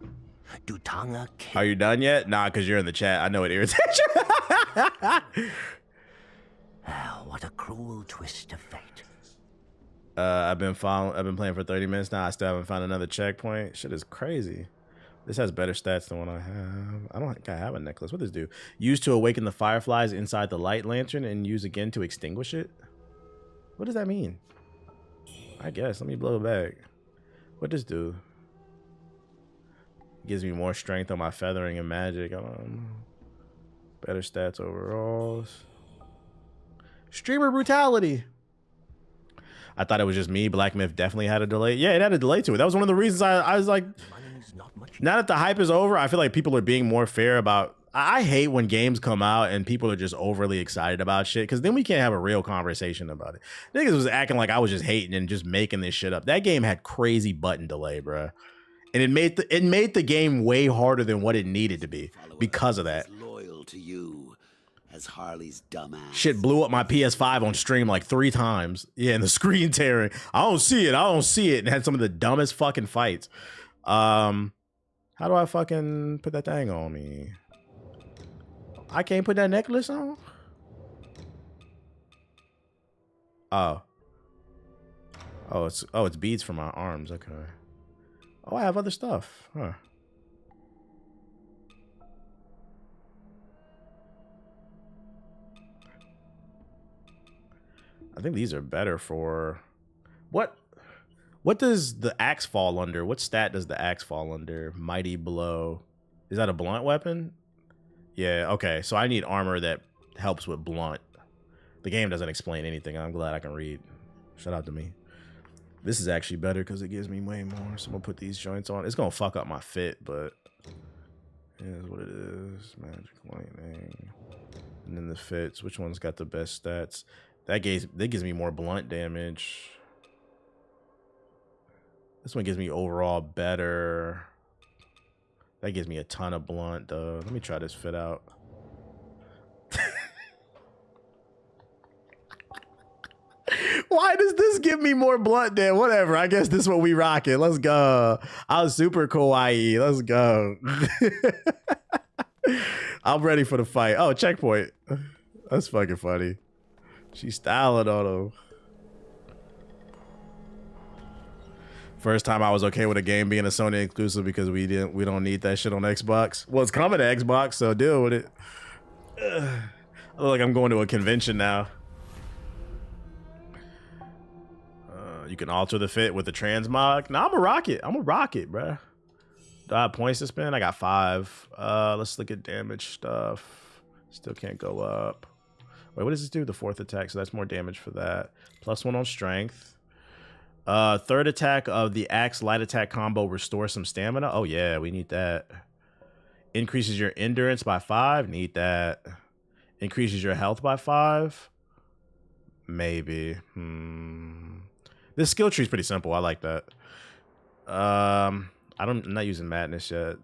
Dutanga killed... Are you done yet? Nah, because you're in the chat. I know it irritates you. What a cruel twist of fate. I've been playing for 30 minutes now. I still haven't found another checkpoint. Shit is crazy. This has better stats than what I have. I don't think I have a necklace. What does this do? Use to awaken the fireflies inside the light lantern and use again to extinguish it? What does that mean? I guess. Let me blow it back. What does this do? Gives me more strength on my feathering and magic. Better stats overall. Streamer brutality. I thought it was just me. Black Myth definitely had a delay. Yeah, it had a delay to it. That was one of the reasons I was like, now that the hype is over, I feel like people are being more fair about... I hate when games come out and people are just overly excited about shit, because then we can't have a real conversation about it. Niggas was acting like I was just hating and just making this shit up. That game had crazy button delay, bruh. And it made the game way harder than what it needed to be because of that. Loyal to you as Harley's dumbass. Shit blew up my PS5 on stream like 3 times. Yeah, and the screen tearing. I don't see it. And had some of the dumbest fucking fights. How do I fucking put that thing on me? I can't put that necklace on? Oh, it's beads for my arms. Okay. Oh, I have other stuff. Huh. I think these are better for... What does the axe fall under? What stat does the axe fall under? Mighty blow. Is that a blunt weapon? Yeah, okay. So I need armor that helps with blunt. The game doesn't explain anything. I'm glad I can read. Shout out to me. This is actually better because it gives me way more. So I'm going to put these joints on. It's going to fuck up my fit, but it is what it is. Magic lightning. And then the fits. Which one's got the best stats? That gives me more blunt damage. This one gives me overall better. That gives me a ton of blunt, though. Let me try this fit out. Why does this give me more blunt than whatever? I guess this is what we rocking. Let's go. I was super kawaii. Let's go. I'm ready for the fight. Oh, checkpoint. That's fucking funny. She's styling on him. First time I was okay with a game being a Sony exclusive because we don't need that shit on Xbox. Well, it's coming to Xbox, so deal with it. I look like I'm going to a convention now. You can alter the fit with the transmog. No, I'm a rocket. I'm a rocket, bruh. Do I have points to spend? I got 5. Let's look at damage stuff. Still can't go up. Wait, what does this do? The 4th attack, so that's more damage for that. +1 on strength. 3rd attack of the axe light attack combo restores some stamina. Oh yeah, we need that. Increases your endurance by 5. Need that. Increases your health by 5. Maybe. This skill tree is pretty simple. I like that. I'm not using madness yet.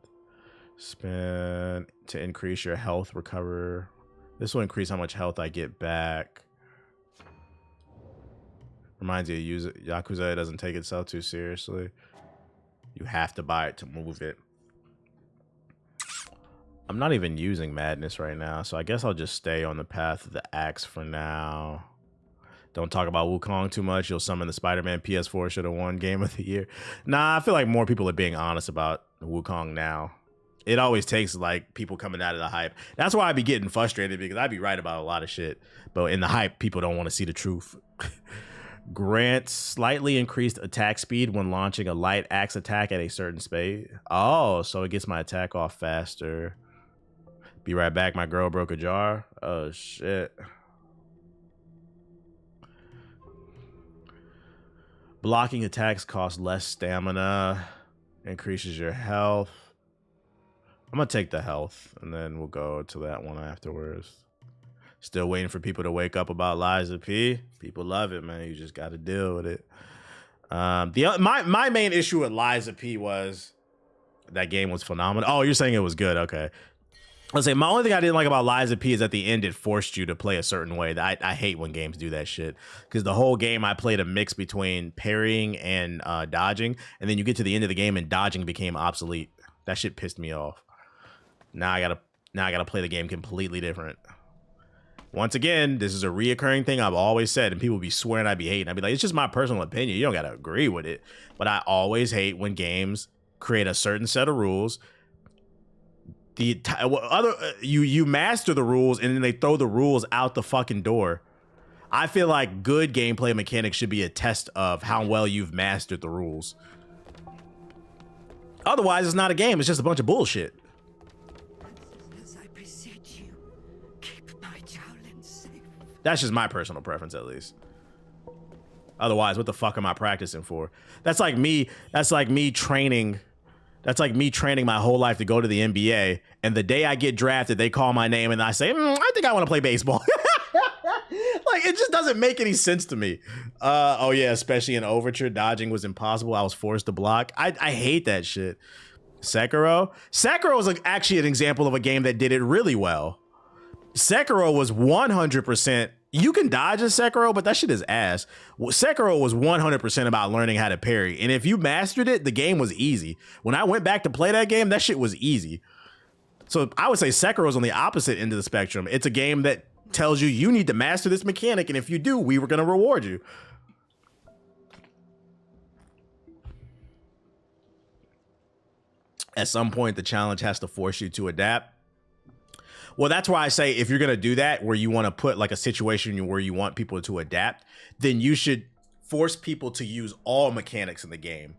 Spend to increase your health recover. This will increase how much health I get back. Reminds you to use it. Yakuza doesn't take itself too seriously. You have to buy it to move it. I'm not even using madness right now, so I guess I'll just stay on the path of the axe for now. Don't talk about Wuchang too much. You'll summon the Spider-Man. PS4 should have won Game of the Year. Nah, I feel like more people are being honest about Wuchang now. It always takes like people coming out of the hype. That's why I be getting frustrated, because I be right about a lot of shit. But in the hype, people don't want to see the truth. Grants slightly increased attack speed when launching a light axe attack at a certain speed. Oh, so it gets my attack off faster. Be right back. My girl broke a jar. Oh, shit. Blocking attacks cost less stamina. Increases your health. I'm going to take the health, and then we'll go to that one afterwards. Still waiting for people to wake up about Liza P. People love it, man. You just got to deal with it. My main issue with Liza P was that game was phenomenal. Oh, you're saying it was good. Okay. Let's say my only thing I didn't like about Liza P is at the end it forced you to play a certain way. I hate when games do that shit, because the whole game I played a mix between parrying and dodging, and then you get to the end of the game and dodging became obsolete. That shit pissed me off. Now I gotta play the game completely different. Once again, this is a reoccurring thing I've always said, and people be swearing I be hating. I'd be like, it's just my personal opinion. You don't gotta agree with it. But I always hate when games create a certain set of rules. You master the rules, and then they throw the rules out the fucking door. I feel like good gameplay mechanics should be a test of how well you've mastered the rules. Otherwise, it's not a game. It's just a bunch of bullshit. As I beseech you, keep my Shaolin safe. That's just my personal preference, at least. Otherwise, what the fuck am I practicing for? That's like me training. That's like me training my whole life to go to the NBA, and the day I get drafted, they call my name and I say, I think I want to play baseball. Like, it just doesn't make any sense to me. Oh yeah, especially in Overture, dodging was impossible. I was forced to block. I hate that shit. Sekiro is actually an example of a game that did it really well. Sekiro was 100%. You can dodge in Sekiro, but that shit is ass. Sekiro was 100% about learning how to parry. And if you mastered it, the game was easy. When I went back to play that game, that shit was easy. So I would say Sekiro is on the opposite end of the spectrum. It's a game that tells you need to master this mechanic, and if you do, we were going to reward you. At some point, the challenge has to force you to adapt. Well, that's why I say if you're going to do that, where you want to put like a situation where you want people to adapt, then you should force people to use all mechanics in the game.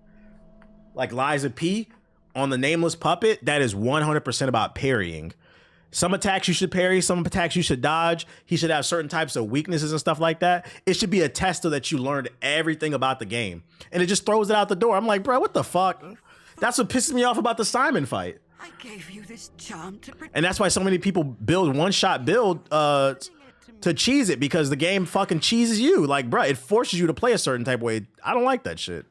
Like Liza P on the Nameless Puppet, that is 100% about parrying. Some attacks you should parry, some attacks you should dodge. He should have certain types of weaknesses and stuff like that. It should be a test so that you learned everything about the game. And it just throws it out the door. I'm like, bro, what the fuck? That's what pisses me off about the Simon fight. I gave you this charm to protect. And that's why so many people build one-shot build to cheese it, because the game fucking cheeses you. Like, bro, it forces you to play a certain type of way. I don't like that shit.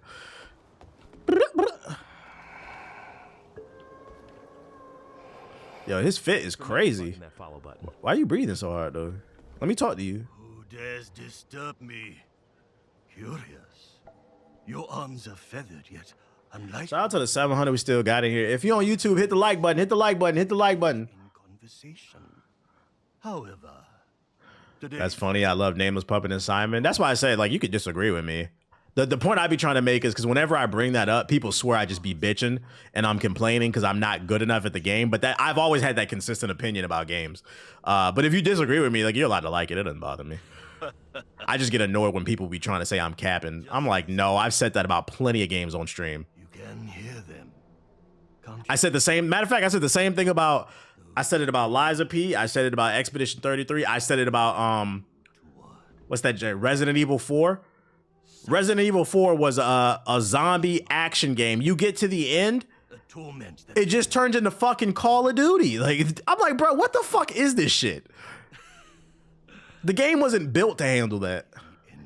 Yo, his fit is crazy. Why are you breathing so hard, though? Let me talk to you. Who dares disturb me? Curious. Your arms are feathered, yet unlike. Shout out to the 700 we still got in here. If you're on YouTube, hit the like button, hit the like button, hit the like button. In conversation. However, today. That's funny. I love Nameless Puppet and Simon. That's why I said, like, you could disagree with me. The point I be trying to make is because whenever I bring that up, people swear I just be bitching and I'm complaining because I'm not good enough at the game. But that I've always had that consistent opinion about games. But if you disagree with me, like, you're allowed to like it. It doesn't bother me. I just get annoyed when people be trying to say I'm capping. I'm like, no, I've said that about plenty of games on stream. You can hear them. I said the same. Matter of fact, I said the same thing about. I said it about Liza P. I said it about Expedition 33. I said it about what's that? Resident Evil 4. Resident Evil 4 was a zombie action game. You get to the end, it just turns into fucking Call of Duty. Like, I'm like, bro, what the fuck is this shit? The game wasn't built to handle that.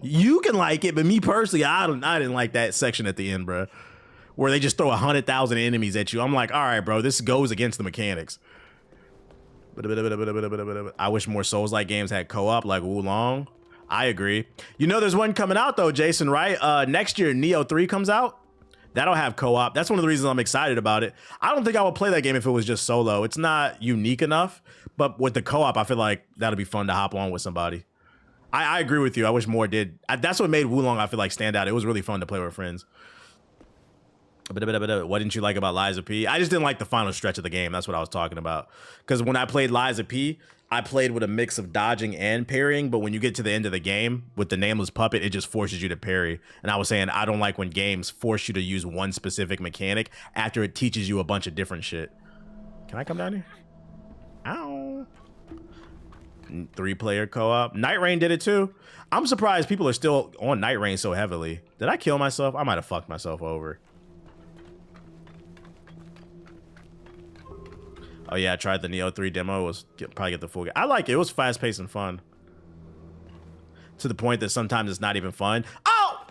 You can like it, but me personally, I didn't like that section at the end, bro, where they just throw 100,000 enemies at you. I'm like, all right, bro, this goes against the mechanics. I wish more Souls-like games had co-op like Wuchang. I agree. You know, there's one coming out though, Jason, right? Next year, Neo 3 comes out. That'll have co-op. That's one of the reasons I'm excited about it. I don't think I would play that game if it was just solo. It's not unique enough, but with the co-op, I feel like that'll be fun to hop on with somebody. I agree with you. I wish more did. That's what made Wuchang, I feel like, stand out. It was really fun to play with friends. What didn't you like about Liza P? I just didn't like the final stretch of the game. That's what I was talking about. Because when I played Liza P, I played with a mix of dodging and parrying, but when you get to the end of the game with the nameless puppet, it just forces you to parry. And I was saying, I don't like when games force you to use one specific mechanic after it teaches you a bunch of different shit. Can I come down here? Ow. 3-player co-op. Night Rain did it too. I'm surprised people are still on Night Rain so heavily. Did I kill myself? I might have fucked myself over. Oh yeah, I tried the Neo 3 demo. It was probably get the full game. I like it. It was fast paced and fun. To the point that sometimes it's not even fun. Oh,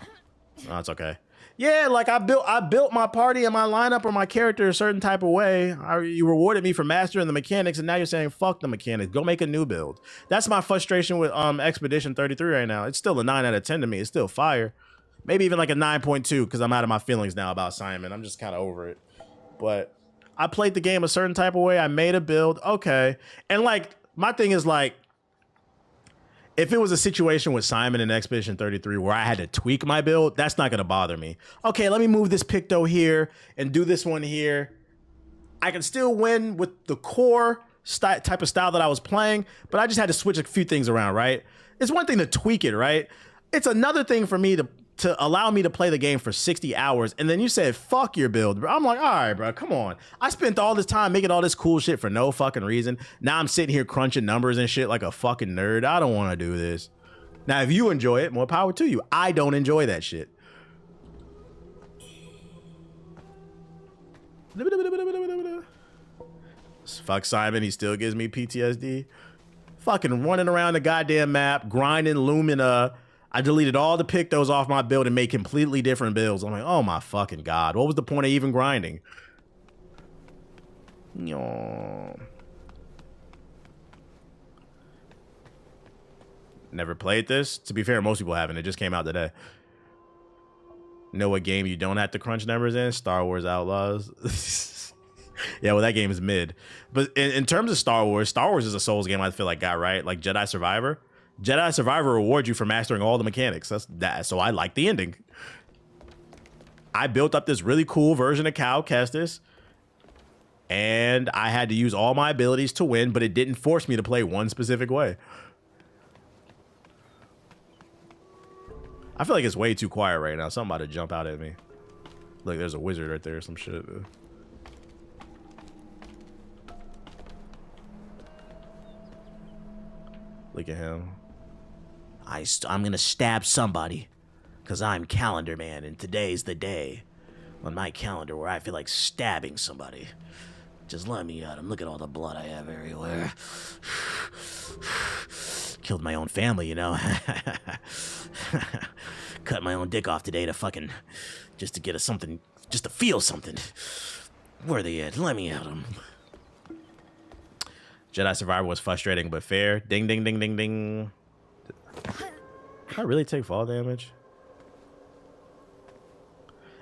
it's okay. Yeah, like I built my party and my lineup or my character a certain type of way. You rewarded me for mastering the mechanics, and now you're saying fuck the mechanics. Go make a new build. That's my frustration with Expedition 33 right now. It's still a 9 out of 10 to me. It's still fire. Maybe even like a 9.2 because I'm out of my feelings now about Simon. I'm just kind of over it. But I played the game a certain type of way. I made a build. Okay. And like, my thing is like, if it was a situation with Simon in Expedition 33 where I had to tweak my build, that's not going to bother me. Okay, let me move this Picto here and do this one here. I can still win with the core type of style that I was playing, but I just had to switch a few things around, right? It's one thing to tweak it, right? It's another thing for me to allow me to play the game for 60 hours, and then you said, fuck your build, bro. I'm like, all right, bro, come on. I spent all this time making all this cool shit for no fucking reason. Now I'm sitting here crunching numbers and shit like a fucking nerd. I don't want to do this. Now, if you enjoy it, more power to you. I don't enjoy that shit. Fuck Simon, he still gives me PTSD. Fucking running around the goddamn map, grinding Lumina. I deleted all the Pictos off my build and made completely different builds. I'm like, oh my fucking God. What was the point of even grinding? Never played this. To be fair, most people haven't. It just came out today. Know what game you don't have to crunch numbers in? Star Wars Outlaws. Yeah, well, that game is mid. But in terms of Star Wars is a Souls game I feel like got right. Like Jedi Survivor. Jedi Survivor rewards you for mastering all the mechanics. That's that. So I like the ending. I built up this really cool version of Cal Kestis, and I had to use all my abilities to win, but it didn't force me to play one specific way. I feel like it's way too quiet right now. Something about to jump out at me. Look, there's a wizard right there or some shit. Look at him. I'm gonna stab somebody, because I'm Calendar Man, and today's the day on my calendar where I feel like stabbing somebody. Just let me at him. Look at all the blood I have everywhere. Killed my own family, you know. Cut my own dick off today to fucking, just to get something, just to feel something. Where are they at? Let me at them. Jedi Survivor was frustrating but fair. Ding, ding, ding, ding, ding. Can I really take fall damage?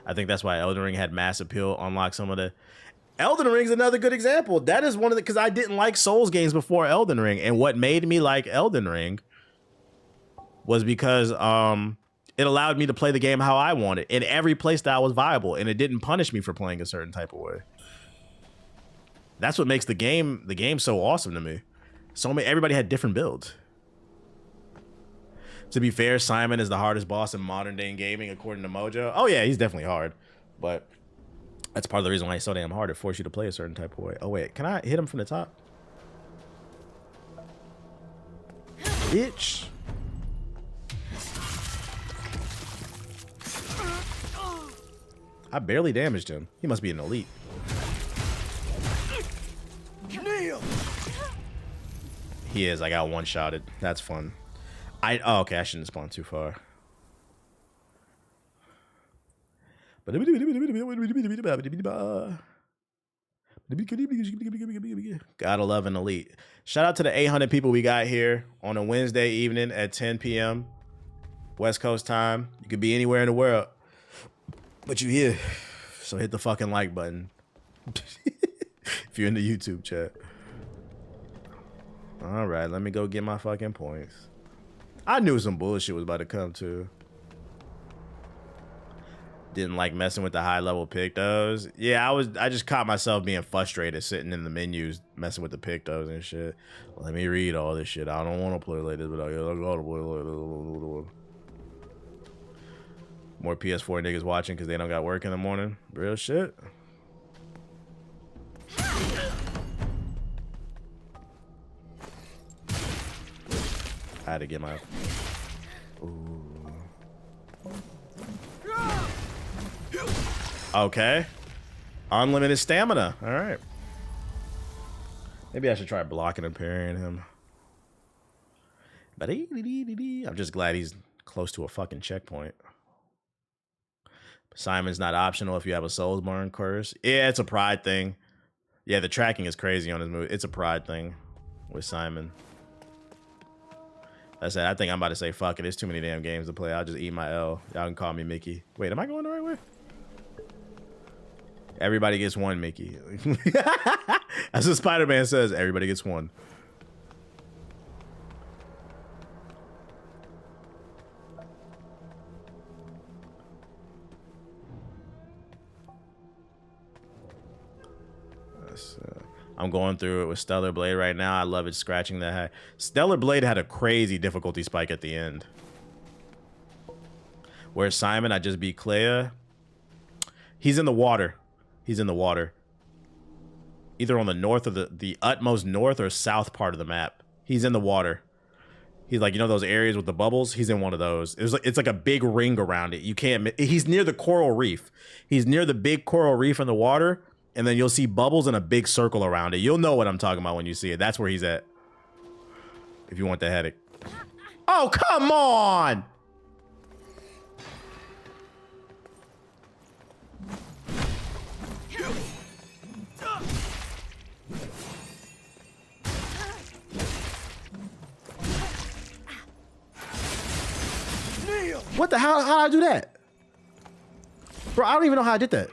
I think that's why Elden Ring had mass appeal, unlock some of the... Elden Ring's another good example. That is one of the... Because I didn't like Souls games before Elden Ring. And what made me like Elden Ring was because It allowed me to play the game how I wanted, and every playstyle was viable, and it didn't punish me for playing a certain type of way. That's what makes the game so awesome to me. Everybody had different builds. To be fair, Simon is the hardest boss in modern day gaming, according to Mojo. Oh yeah, he's definitely hard, but that's part of the reason why he's so damn hard. It forces you to play a certain type of way. Oh wait, can I hit him from the top? Bitch. I barely damaged him. He must be an elite. He is. I got one-shotted. That's fun. Oh, okay. I shouldn't spawn too far. Gotta love an elite. Shout out to the 800 people we got here on a Wednesday evening at 10 p.m. West Coast time. You could be anywhere in the world, but you here. So hit the fucking like button if you're in the YouTube chat. All right, let me go get my fucking points. I knew some bullshit was about to come too. Didn't like messing with the high level pictos. Yeah, I just caught myself being frustrated sitting in the menus messing with the pictos and shit. Let me read all this shit. I don't want to play like this, but I gotta play like this. More PS4 niggas watching because they don't got work in the morning. Real shit. I had to get my... Ooh. Okay. Unlimited stamina. All right. Maybe I should try blocking and parrying him. But I'm just glad he's close to a fucking checkpoint. Simon's not optional if you have a Soulsborne curse. Yeah, it's a pride thing. Yeah, the tracking is crazy on his move. It's a pride thing with Simon. I said, I think I'm about to say, fuck it. There's too many damn games to play. I'll just eat my L. Y'all can call me Mickey. Wait, am I going the right way? Everybody gets one, Mickey. That's what Spider-Man says. Everybody gets one. I'm going through it with Stellar Blade right now. I love it scratching that high. Stellar Blade had a crazy difficulty spike at the end. Whereas Simon, I just beat Clea. He's in the water. He's in the water. Either on the north or the utmost north or south part of the map. He's in the water. He's like, you know those areas with the bubbles? He's in one of those. It's like a big ring around it. You can't... He's near the coral reef. He's near the big coral reef in the water. And then you'll see bubbles in a big circle around it. You'll know what I'm talking about when you see it. That's where he's at. If you want the headache. Oh, come on! What the hell? How did I do that? Bro, I don't even know how I did that.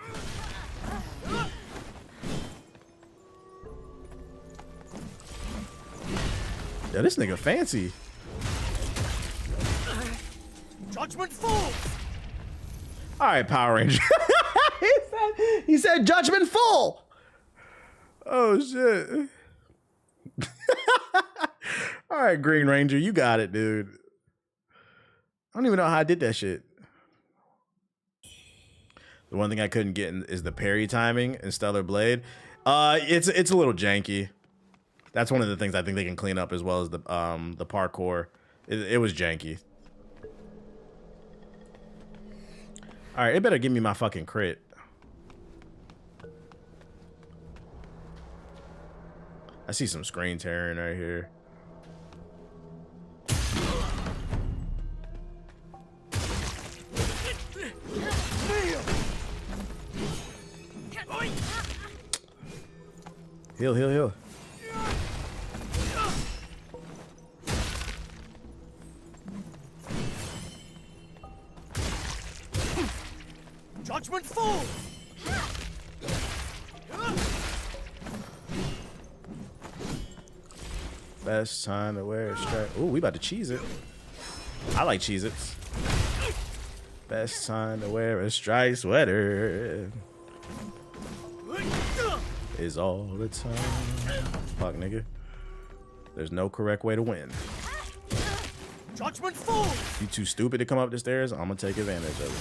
Yeah, this nigga fancy. Judgment full. All right, Power Ranger. he said judgment full. Oh shit. All right, Green Ranger, you got it, dude. I don't even know how I did that shit. The one thing I couldn't get is the parry timing in Stellar Blade. It's a little janky. That's one of the things I think they can clean up, as well as the parkour. It was janky. All right, it better give me my fucking crit. I see some screen tearing right here. Heal, heal, heal. Judgment full. Best time to wear a strap. Ooh, we about to cheese it. I like Cheez-Its. Best time to wear a striped sweater is all the time. Fuck, nigga. There's no correct way to win. Judgment falls. You too stupid to come up the stairs? I'm gonna take advantage of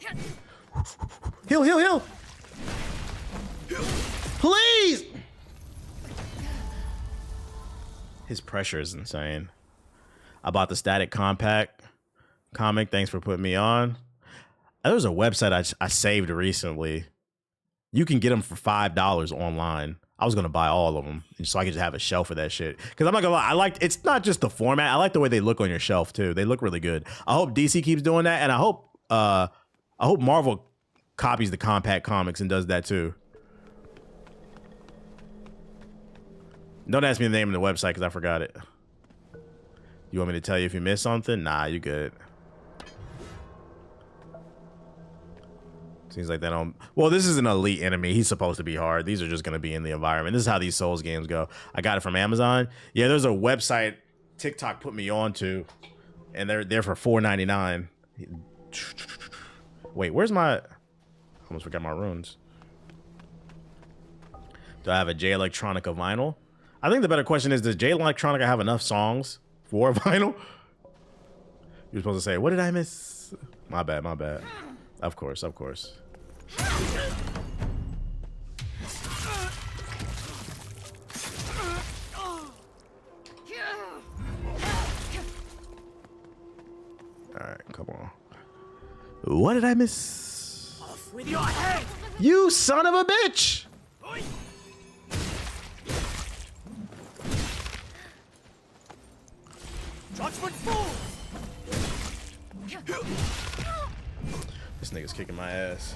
it. Heal, heal, heal! Please! His pressure is insane. I bought the Static Compact comic. Thanks for putting me on. There was a website I saved recently. You can get them for $5 online. I was gonna buy all of them so I could just have a shelf of that shit. Because I'm not gonna lie, it's not just the format. I like the way they look on your shelf too. They look really good. I hope DC keeps doing that, and I hope Marvel copies the compact comics and does that too. Don't ask me the name of the website because I forgot it. You want me to tell you if you missed something? Nah, you good. Seems like they don't. Well, this is an elite enemy. He's supposed to be hard. These are just going to be in the environment. This is how these Souls games go. I got it from Amazon. Yeah, there's a website TikTok put me on to, and they're for $4.99. Wait, where's my? I almost forgot my runes. Do I have a J Electronica vinyl? I think the better question is, does J Electronica have enough songs for vinyl? You're supposed to say, what did I miss? My bad, my bad. Of course, of course. Alright, come on. What did I miss? Off with your head! You son of a bitch! Judgment falls! This nigga's kicking my ass.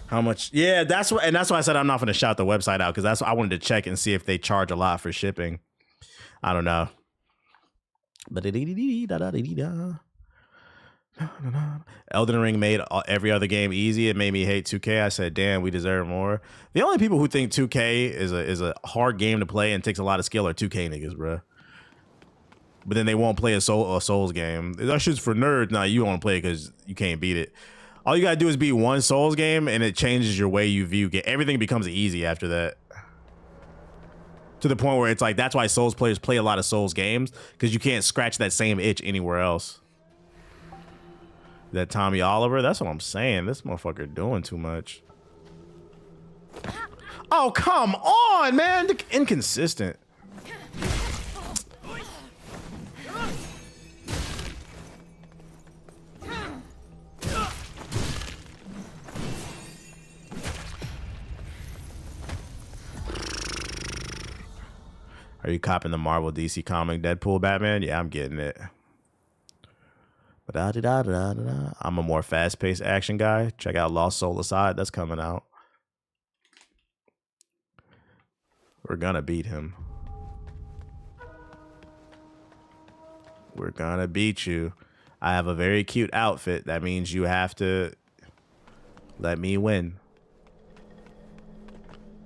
How much? Yeah, that's what, and that's why I said I'm not gonna shout the website out, because that's what I wanted to check and see if they charge a lot for shipping. I don't know. Elden Ring made every other game easy. It made me hate 2K. I said, damn, we deserve more. The only people who think 2K is a hard game to play and takes a lot of skill are 2K niggas, bro. But then they won't play a Souls game. That shit's for nerds. Nah, you won't play it because you can't beat it. All you gotta do is beat one Souls game, and it changes your way you view game. Everything becomes easy after that. To the point where it's like, that's why Souls players play a lot of Souls games, because you can't scratch that same itch anywhere else. That Tommy Oliver, that's what I'm saying. This motherfucker doing too much. Oh, come on, man. Inconsistent. Are you copping the Marvel DC comic Deadpool Batman? Yeah, I'm getting it. I'm a more fast-paced action guy. Check out Lost Soul Aside. That's coming out. We're gonna beat him. We're gonna beat you. I have a very cute outfit. That means you have to let me win.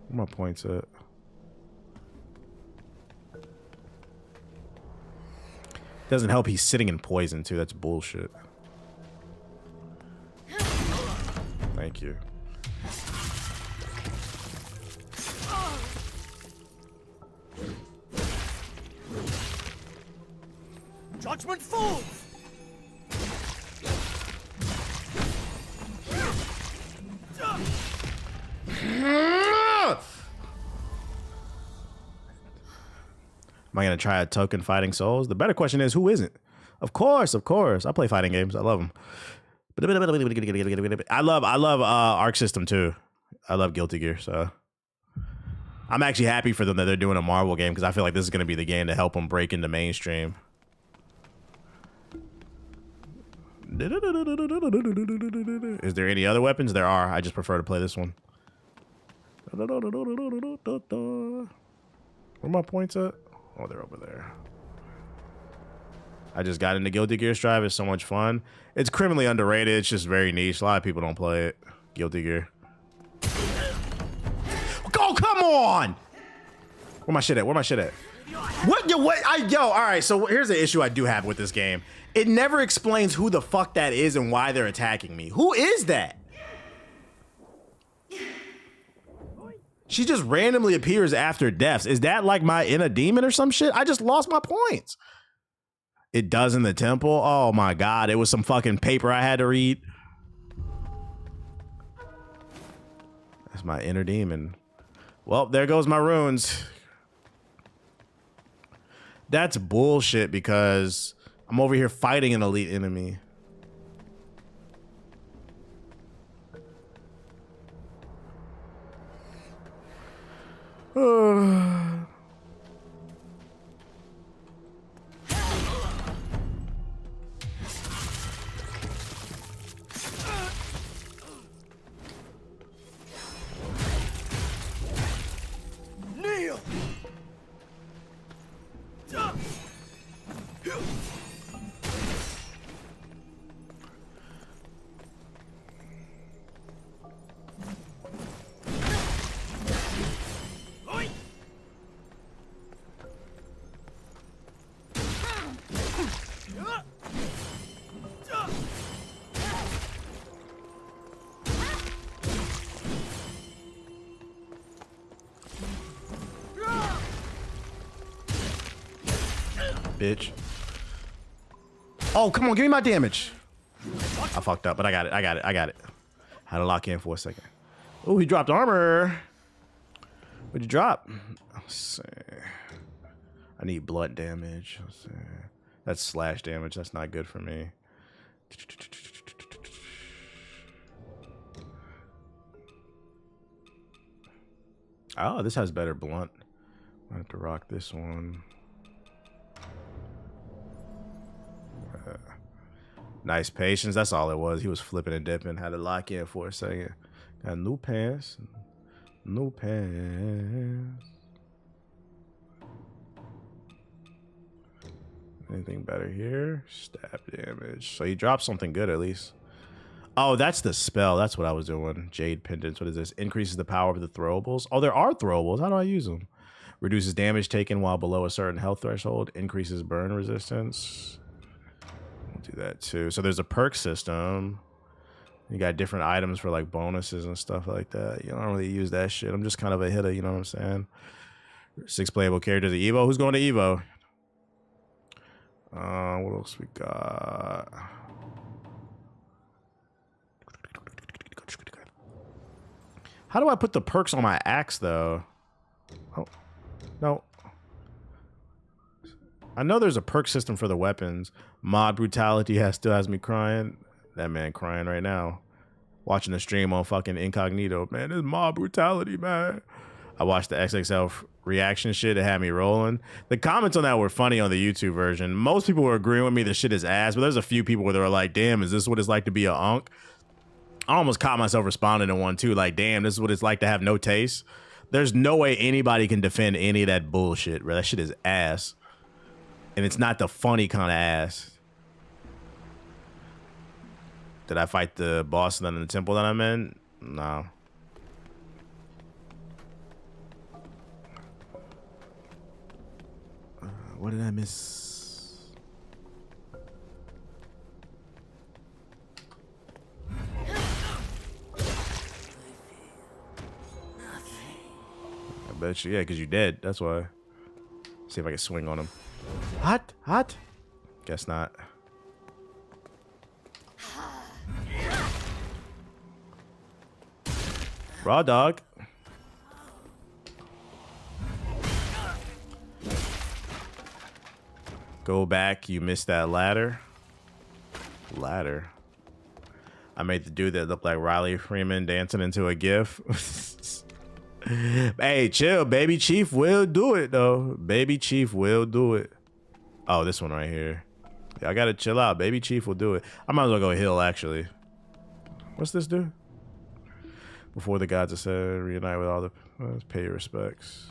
Where my points at? Doesn't help he's sitting in poison too. That's bullshit. Thank you. Judgment falls! Am I gonna try a token fighting Souls? The better question is, who isn't? Of course, of course. I play fighting games. I love them. I love Arc System too. I love Guilty Gear, so I'm actually happy for them that they're doing a Marvel game, because I feel like this is gonna be the game to help them break into mainstream. Is there any other weapons? There are. I just prefer to play this one. Where my points at? Oh, they're over there. I just got into Guilty Gear Strive. It's so much fun. It's criminally underrated. It's just very niche. A lot of people don't play it. Guilty Gear. Oh, come on! Where my shit at? Where my shit at? What? Yo, what? All right. So here's the issue I do have with this game. It never explains who the fuck that is and why they're attacking me. Who is that? She just randomly appears after deaths. Is that like my inner demon or some shit? I just lost my points. It does in the temple. Oh my God. It was some fucking paper I had to read. That's my inner demon. Well, there goes my runes. That's bullshit because I'm over here fighting an elite enemy. Kneel! Bitch. Oh, come on, give me my damage. I fucked up, but I got it. I got it. Had to lock in for a second. Oh, he dropped armor. What'd you drop? Let's see. I need blood damage. Let's see. That's slash damage. That's not good for me. Oh, this has better blunt. I have to rock this one. Nice patience. That's all it was. He was flipping and dipping. Had to lock in for a second. Got new pants. New pants. Anything better here? Stab damage. So he dropped something good at least. Oh, that's the spell. That's what I was doing. Jade pendants. What is this? Increases the power of the throwables. Oh, there are throwables. How do I use them? Reduces damage taken while below a certain health threshold. Increases burn resistance. Do that too. So there's a perk system. You got different items for like bonuses and stuff like that. You don't really use that shit. I'm just kind of a hitter, you know what I'm saying? 6 playable characters at Evo. Who's going to Evo? What else we got? How do I put the perks on my axe though? Oh, no. I know there's a perk system for the weapons. Mod brutality still has me crying. That man crying right now. Watching the stream on fucking incognito. Man, this mod brutality, man. I watched the XXL reaction shit. It had me rolling. The comments on that were funny on the YouTube version. Most people were agreeing with me the shit is ass, but there's a few people where they were like, damn, is this what it's like to be a unk? I almost caught myself responding to one too. Like, damn, this is what it's like to have no taste. There's no way anybody can defend any of that bullshit, bro. That shit is ass. And it's not the funny kind of ass. Did I fight the boss then in the temple that I'm in? No. What did I miss? I bet you, yeah, because you're dead. That's why. See if I can swing on him. Hot, hot. Guess not. Raw dog. Go back. You missed that ladder. Ladder. I made the dude that looked like Riley Freeman dancing into a GIF. Hey, chill. Baby Chief will do it, though. Baby Chief will do it. Oh, this one right here. Yeah, I gotta chill out. Baby Chief will do it. I might as well go heal, actually. What's this do? Before the gods are said, reunite with all the... Let's pay your respects.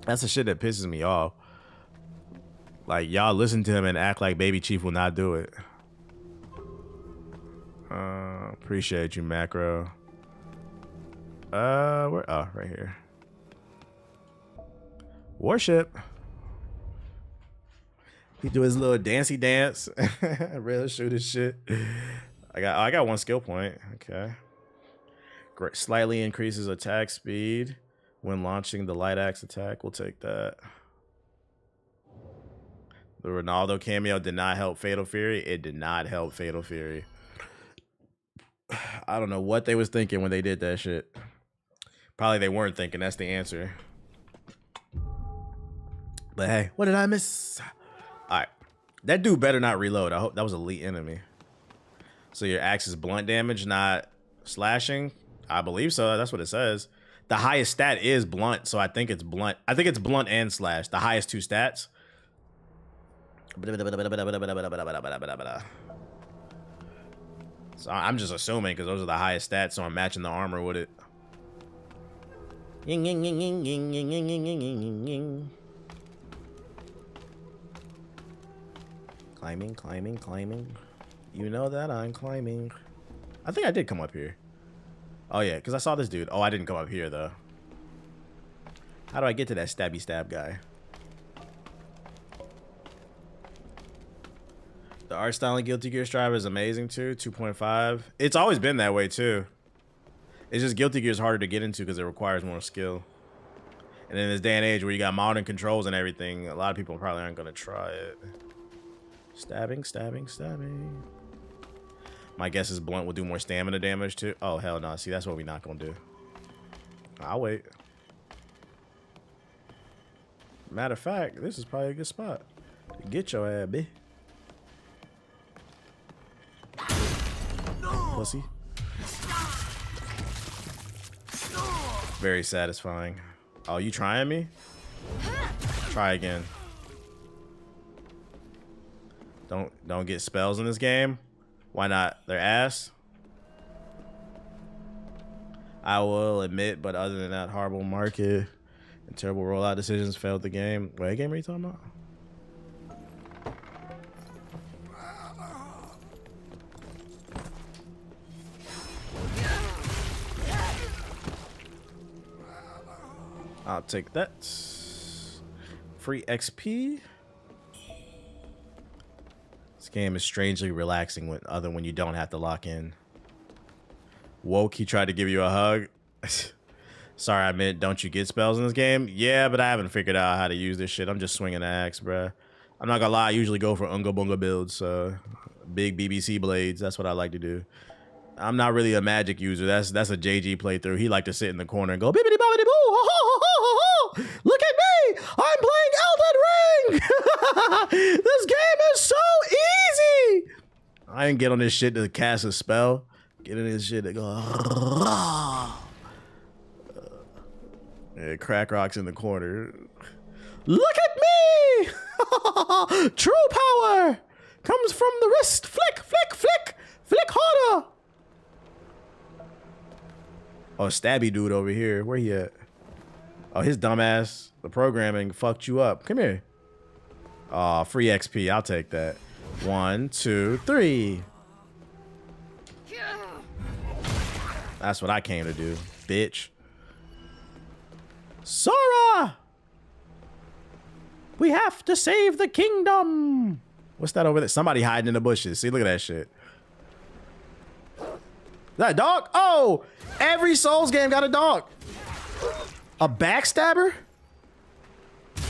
That's the shit that pisses me off. Like, y'all listen to him and act like Baby Chief will not do it. Appreciate you, Macro. Where? Oh, right here. Warship. He do his little dancey dance. Real shooter shit. I got 1 skill point. Okay. Great. Slightly increases attack speed when launching the light axe attack. We'll take that. The Ronaldo cameo did not help Fatal Fury. It did not help Fatal Fury. I don't know what they was thinking when they did that shit. Probably they weren't thinking. That's the answer. But hey, what did I miss? All right. That dude better not reload. I hope that was elite enemy. So your axe is blunt damage, not slashing. I believe so. That's what it says. The highest stat is blunt, so I think it's blunt. I think it's blunt and slash. The highest 2 stats. So I'm just assuming because those are the highest stats, so I'm matching the armor with it. Climbing, climbing, climbing. You know that I'm climbing. I think I did come up here. Oh yeah, because I saw this dude. Oh, I didn't come up here though. How do I get to that stabby stab guy? The art style in Guilty Gear Strive is amazing too. 2.5. It's always been that way too. It's just Guilty Gear is harder to get into because it requires more skill. And in this day and age where you got modern controls and everything, a lot of people probably aren't going to try it. Stabbing, stabbing, stabbing. My guess is blunt will do more stamina damage too. Oh, hell no. See, that's what we're not going to do. I'll wait. Matter of fact, this is probably a good spot. Get your ass, bitch. Pussy. Very satisfying. Oh, you trying me? Try again. Don't get spells in this game. Why not? They're ass. I will admit, but other than that, horrible market and terrible rollout decisions failed the game. What game are you talking about? I'll take that. Free XP. This game is strangely relaxing when you don't have to lock in. Woke, he tried to give you a hug. Sorry, I meant don't you get spells in this game? Yeah, but I haven't figured out how to use this shit. I'm just swinging the axe, bruh. I'm not gonna lie, I usually go for Unga Bunga builds. Big BBC blades, that's what I like to do. I'm not really a magic user. That's a JG playthrough. He like to sit in the corner and go bibbidi bobbidi boo. Ho, ho, ho, ho, ho. Look at me. I'm playing Elden Ring. This game is so easy. I didn't get on this shit to cast a spell. Get in this shit to go. Yeah, crack rocks in the corner. Look at me. True power comes from the wrist. Flick, flick, flick. Flick harder. Oh, stabby dude over here. Where he at? Oh, his dumbass. The programming fucked you up. Come here. Oh, free XP. I'll take that. 1, 2, 3. That's what I came to do, bitch. Sora! We have to save the kingdom. What's that over there? Somebody hiding in the bushes. See, look at that shit. That dog? Oh, every Souls game got a dog. A backstabber?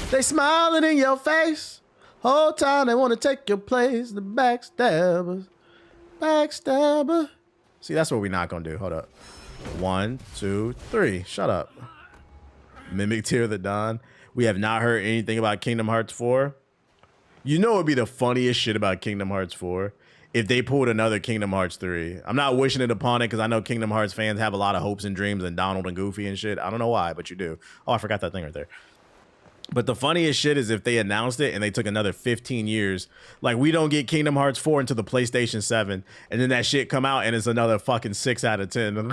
They smiling in your face. Whole time they want to take your place. The backstabbers. Backstabber. See, that's what we're not going to do. Hold up. 1, 2, 3. Shut up. Mimic Tear of the Dawn. We have not heard anything about Kingdom Hearts 4. You know it would be the funniest shit about Kingdom Hearts 4 if they pulled another Kingdom Hearts 3. I'm not wishing it upon it because I know Kingdom Hearts fans have a lot of hopes and dreams and Donald and Goofy and shit. I don't know why, but you do. Oh, I forgot that thing right there. But the funniest shit is if they announced it and they took another 15 years. Like, we don't get Kingdom Hearts 4 until the PlayStation 7. And then that shit come out and it's another fucking 6 out of 10.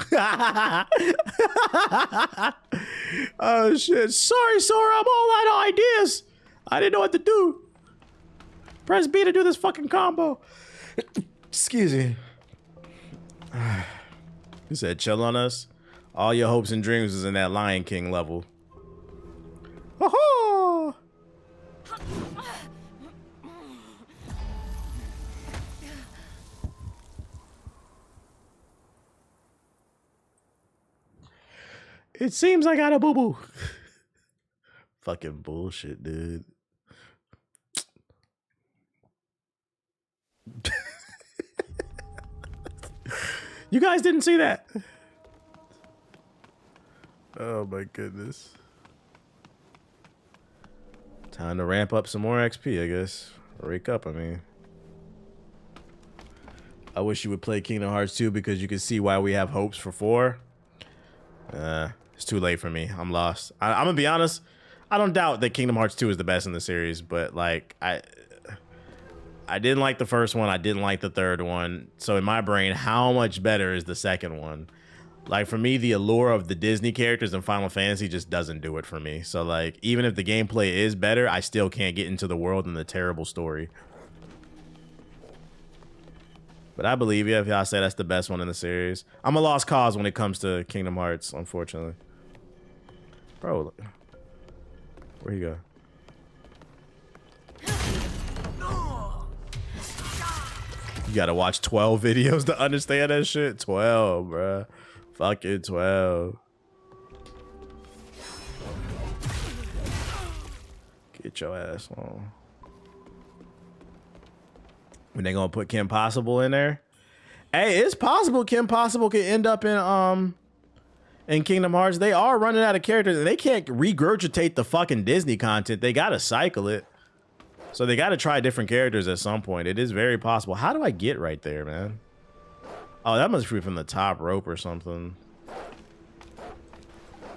Oh, shit. Sorry, Sora. I'm all out of ideas. I didn't know what to do. Press B to do this fucking combo. Excuse me. He said, chill on us. All your hopes and dreams is in that Lion King level. Oh-ho! It seems I got a boo-boo. Fucking bullshit, dude. You guys didn't see that? Oh my goodness. Time to ramp up some more XP, I guess. Rake up, I mean. I wish you would play Kingdom Hearts 2 because you can see why we have hopes for 4. It's too late for me. I'm lost. I'm gonna be honest. I don't doubt that Kingdom Hearts 2 is the best in the series, but like I didn't like the first one. I didn't like the third one. So in my brain, how much better is the second one? Like for me, the allure of the Disney characters in Final Fantasy just doesn't do it for me. So like even if the gameplay is better, I still can't get into the world and the terrible story. But I believe you if y'all say that's the best one in the series. I'm a lost cause when it comes to Kingdom Hearts, unfortunately. Bro, where'd he go? You gotta watch 12 videos to understand that shit? 12, bruh. Fucking 12. Get your ass on. When they gonna put Kim Possible in there? Hey, it's possible Kim Possible could end up in Kingdom Hearts. They are running out of characters and they can't regurgitate the fucking Disney content. They gotta cycle it. So they gotta try different characters at some point. It is very possible. How do I get right there, man? Oh, that must be from the top rope or something.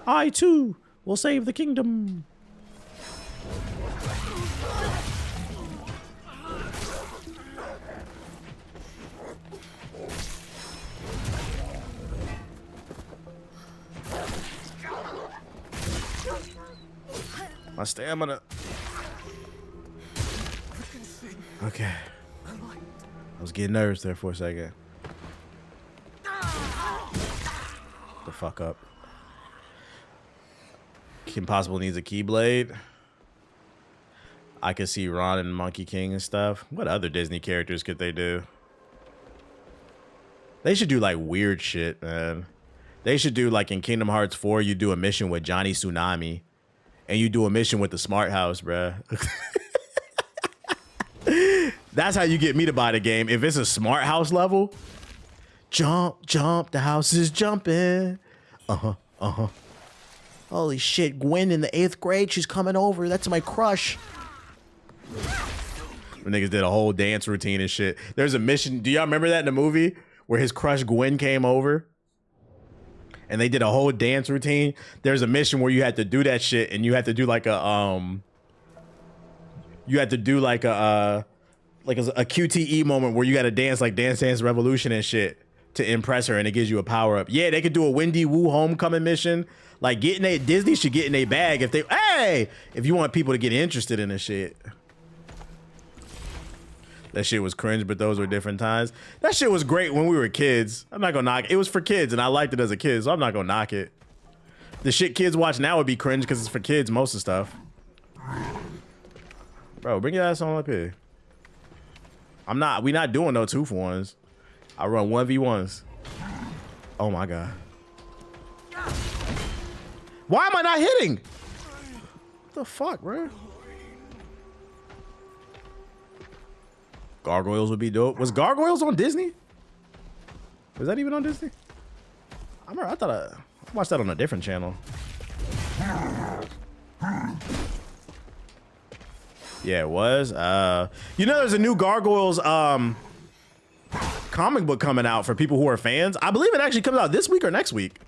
I too will save the kingdom. My stamina. Okay. I was getting nervous there for a second. The fuck up. Kim Possible needs a Keyblade. I could see Ron and Monkey King and stuff. What other Disney characters could they do? They should do like weird shit, man. They should do like in Kingdom Hearts 4, you do a mission with Johnny Tsunami. And you do a mission with the Smart House, bruh. That's how you get me to buy the game. If it's a Smart House level, jump, jump, the house is jumping. Holy shit, Gwen in the 8th grade, she's coming over. That's my crush. The niggas did a whole dance routine and shit. There's a mission, do y'all remember that in the movie? Where his crush Gwen came over? And they did a whole dance routine. There's a mission where you had to do that shit and you had to do like a QTE moment where you got to dance like Dance Dance Revolution and shit to impress her, and it gives you a power up. Yeah, they could do a Wendy Wu homecoming mission. Like Disney should get in a bag if you want people to get interested in this shit. That shit was cringe, but those were different times. That shit was great when we were kids. I'm not gonna knock it. It was for kids, and I liked it as a kid, so I'm not gonna knock it. The shit kids watch now would be cringe because it's for kids, most of the stuff. Bro, bring your ass on up here. We not doing no 2-for-1s. I run 1v1s. Oh my God. Why am I not hitting? What the fuck, bro? Gargoyles would be dope. Was Gargoyles on Disney? Was that even on Disney? I thought I watched that on a different channel. Yeah, it was. You know, there's a new Gargoyles comic book coming out for people who are fans. I believe it actually comes out this week or next week.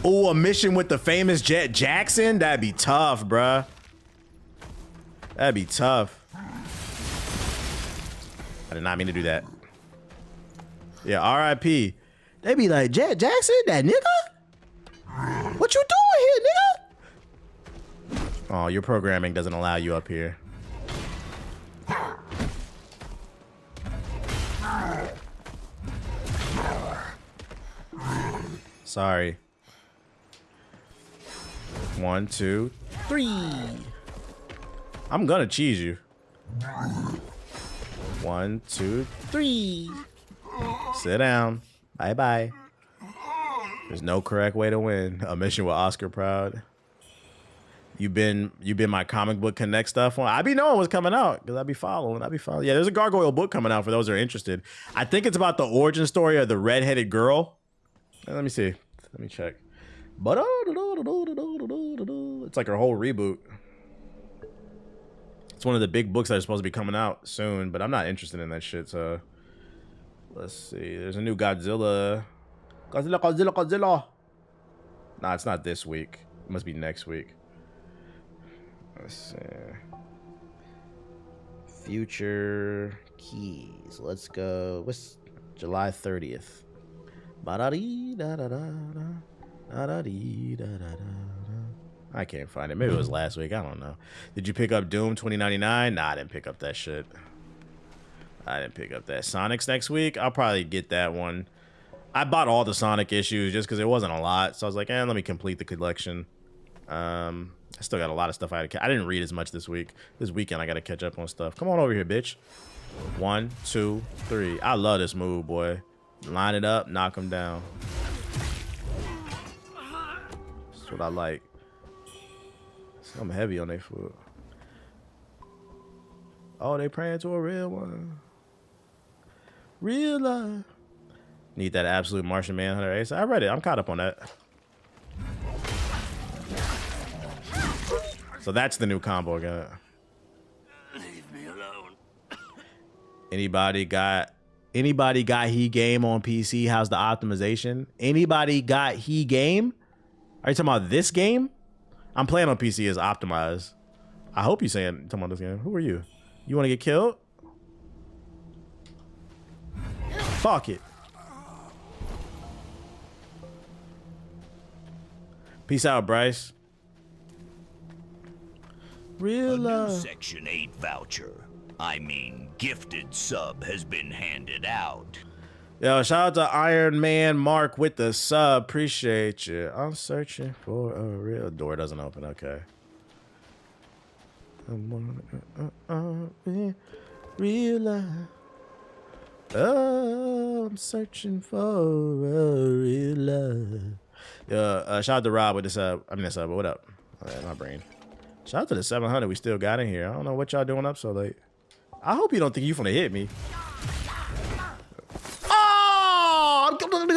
Oh, a mission with the famous Jet Jackson? That'd be tough, bruh. That'd be tough. I did not mean to do that. Yeah, R.I.P. They be like, Jet Jackson, that nigga? What you doing here, nigga? Oh, your programming doesn't allow you up here. Sorry. 1, 2, 3. I'm gonna cheese you. 1, 2, 3. Sit down. Bye-bye. There's no correct way to win. A mission with Oscar Proud. You been my comic book connect stuff on. I be knowing what's coming out because I be following. Yeah, there's a Gargoyle book coming out for those who are interested. I think it's about the origin story of the redheaded girl. Let me see. Let me check. But it's like her whole reboot. It's one of the big books that are supposed to be coming out soon, but I'm not interested in that shit. So let's see. There's a new Godzilla. Godzilla. Nah, it's not this week. It must be next week. Let's see. Future keys. Let's go. What's July 30th? I can't find it. Maybe it was last week. I don't know. Did you pick up Doom 2099? Nah, I didn't pick up that shit. I didn't pick up that. Sonic's next week? I'll probably get that one. I bought all the Sonic issues just because it wasn't a lot. So I was like, let me complete the collection. I still got a lot of stuff I didn't read as much this week. This weekend, I got to catch up on stuff. Come on over here, bitch. 1, 2, 3. I love this move, boy. Line it up, knock him down. That's what I like. I'm heavy on their foot. Oh, they praying to a real one. Real life. Need that absolute Martian Manhunter ace. I read it. I'm caught up on that. So that's the new combo again. Leave me alone. Anybody got He Game on PC? How's the optimization? Anybody got He Game? Are you talking about this game? I'm playing on PC as optimized. I hope you're talking about this game. Who are you? You want to get killed? Fuck it. Peace out, Bryce. Real love. A new Section 8 voucher. I mean, gifted sub has been handed out. Yo, shout out to Iron Man Mark with the sub. Appreciate you. I'm searching for a real... Door doesn't open. Okay. Real life. Oh, I'm searching for a real love. Yo, shout out to Rob with the sub. I mean, the sub, but what up? My brain. Shout out to the 700 we still got in here. I don't know what y'all doing up so late. I hope you don't think you finna hit me. Oh! Come on,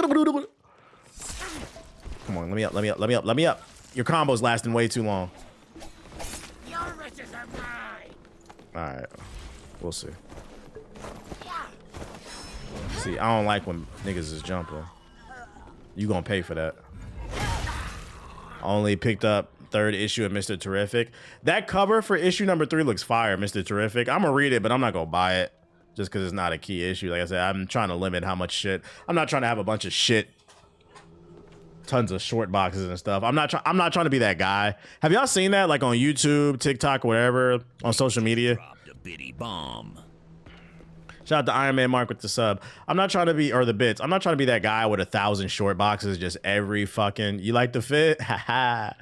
let me up. Your combo's lasting way too long. Your riches are mine. Alright. We'll see. See, I don't like when niggas is jumping. You gonna pay for that. Only picked up 3rd issue of Mr. Terrific. That cover for issue number 3 looks fire, Mr. Terrific. I'm gonna read it, but I'm not gonna buy it just because it's not a key issue. Like I said, I'm trying to limit how much shit. I'm not trying to have a bunch of shit, tons of short boxes and stuff. I'm not trying to be that guy. Have y'all seen that like on YouTube, TikTok, whatever, on social media? Dropped a bitty bomb. Shout out to Iron Man Mark with the sub. I'm not trying to be, or the bits. I'm not trying to be that guy with 1,000 short boxes, just every fucking, you like the fit? Haha.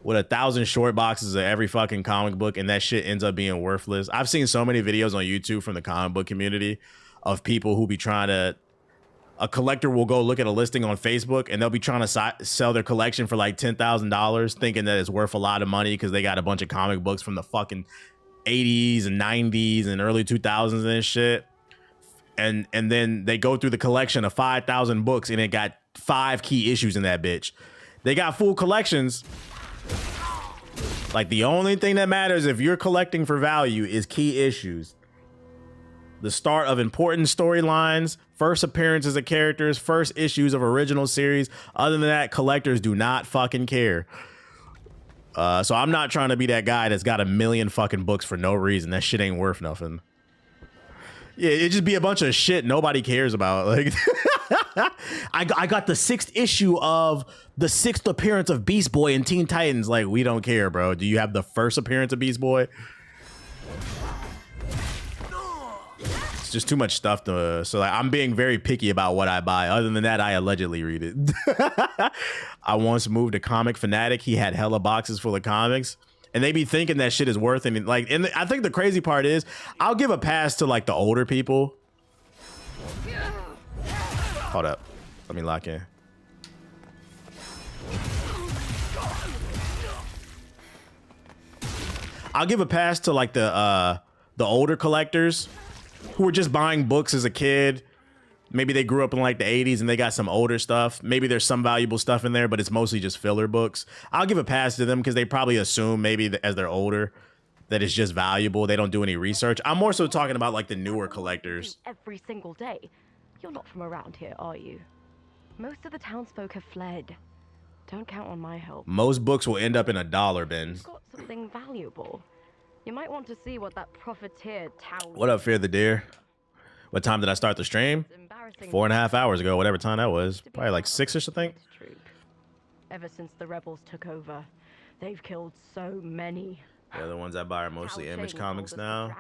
With 1,000 short boxes of every fucking comic book, and that shit ends up being worthless. I've seen so many videos on YouTube from the comic book community of people who be trying to, a collector will go look at a listing on Facebook and they'll be trying to sell their collection for like $10,000, thinking that it's worth a lot of money because they got a bunch of comic books from the fucking 80s and 90s and early 2000s and shit. And then they go through the collection of 5,000 books and it got 5 key issues in that bitch. They got full collections. Like the only thing that matters if you're collecting for value is key issues. The start of important storylines, first appearances of characters, first issues of original series. Other than that, collectors do not fucking care. So I'm not trying to be that guy that's got 1 million fucking books for no reason. That shit ain't worth nothing. Yeah, it just be a bunch of shit nobody cares about. Like, I got the 6th issue of the 6th appearance of Beast Boy in Teen Titans. Like, we don't care, bro. Do you have the first appearance of Beast Boy? It's just too much stuff to. So like, I'm being very picky about what I buy. Other than that, I allegedly read it. I once moved to Comic Fanatic. He had hella boxes full of comics. and they be thinking that shit is worth it. Like, and I think the crazy part is, I'll give a pass to like the older people. Hold up, let me lock in. I'll give a pass to like the older collectors who were just buying books as a kid. Maybe they grew up in like the 80s and they got some older stuff. Maybe there's some valuable stuff in there, but it's mostly just filler books. I'll give a pass to them because they probably assume maybe that as they're older that it's just valuable. They don't do any research. I'm more so talking about like the newer collectors. Every single day. You're not from around here, are you? Most of the townsfolk have fled. Don't count on my help. Most books will end up in a dollar bin. You've got something valuable. You might want to see what that profiteer town. What up, Fear the Deer? What time did I start the stream? 4.5 hours ago, whatever time that was. Probably like 6 or something. Ever since the rebels took over, they've killed so many. Yeah, the ones I buy are mostly Image Comics now.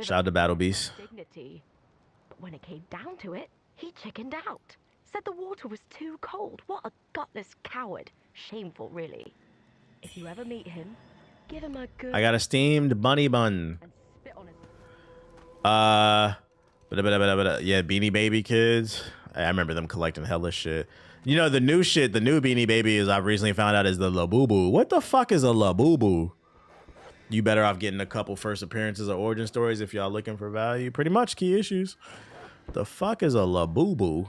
Shout out to Battle Beast. But when it came down to it, he chickened out. Said the water was too cold. What a gutless coward. Shameful, really. If you ever meet him, give him a good... I got a steamed bunny bun. Yeah, Beanie Baby kids. I remember them collecting hella shit. You know, the new shit, the new Beanie Baby is I've recently found out is the Labubu. What the fuck is a Labubu? You better off getting a couple first appearances or origin stories if y'all looking for value. Pretty much key issues. The fuck is a Labubu?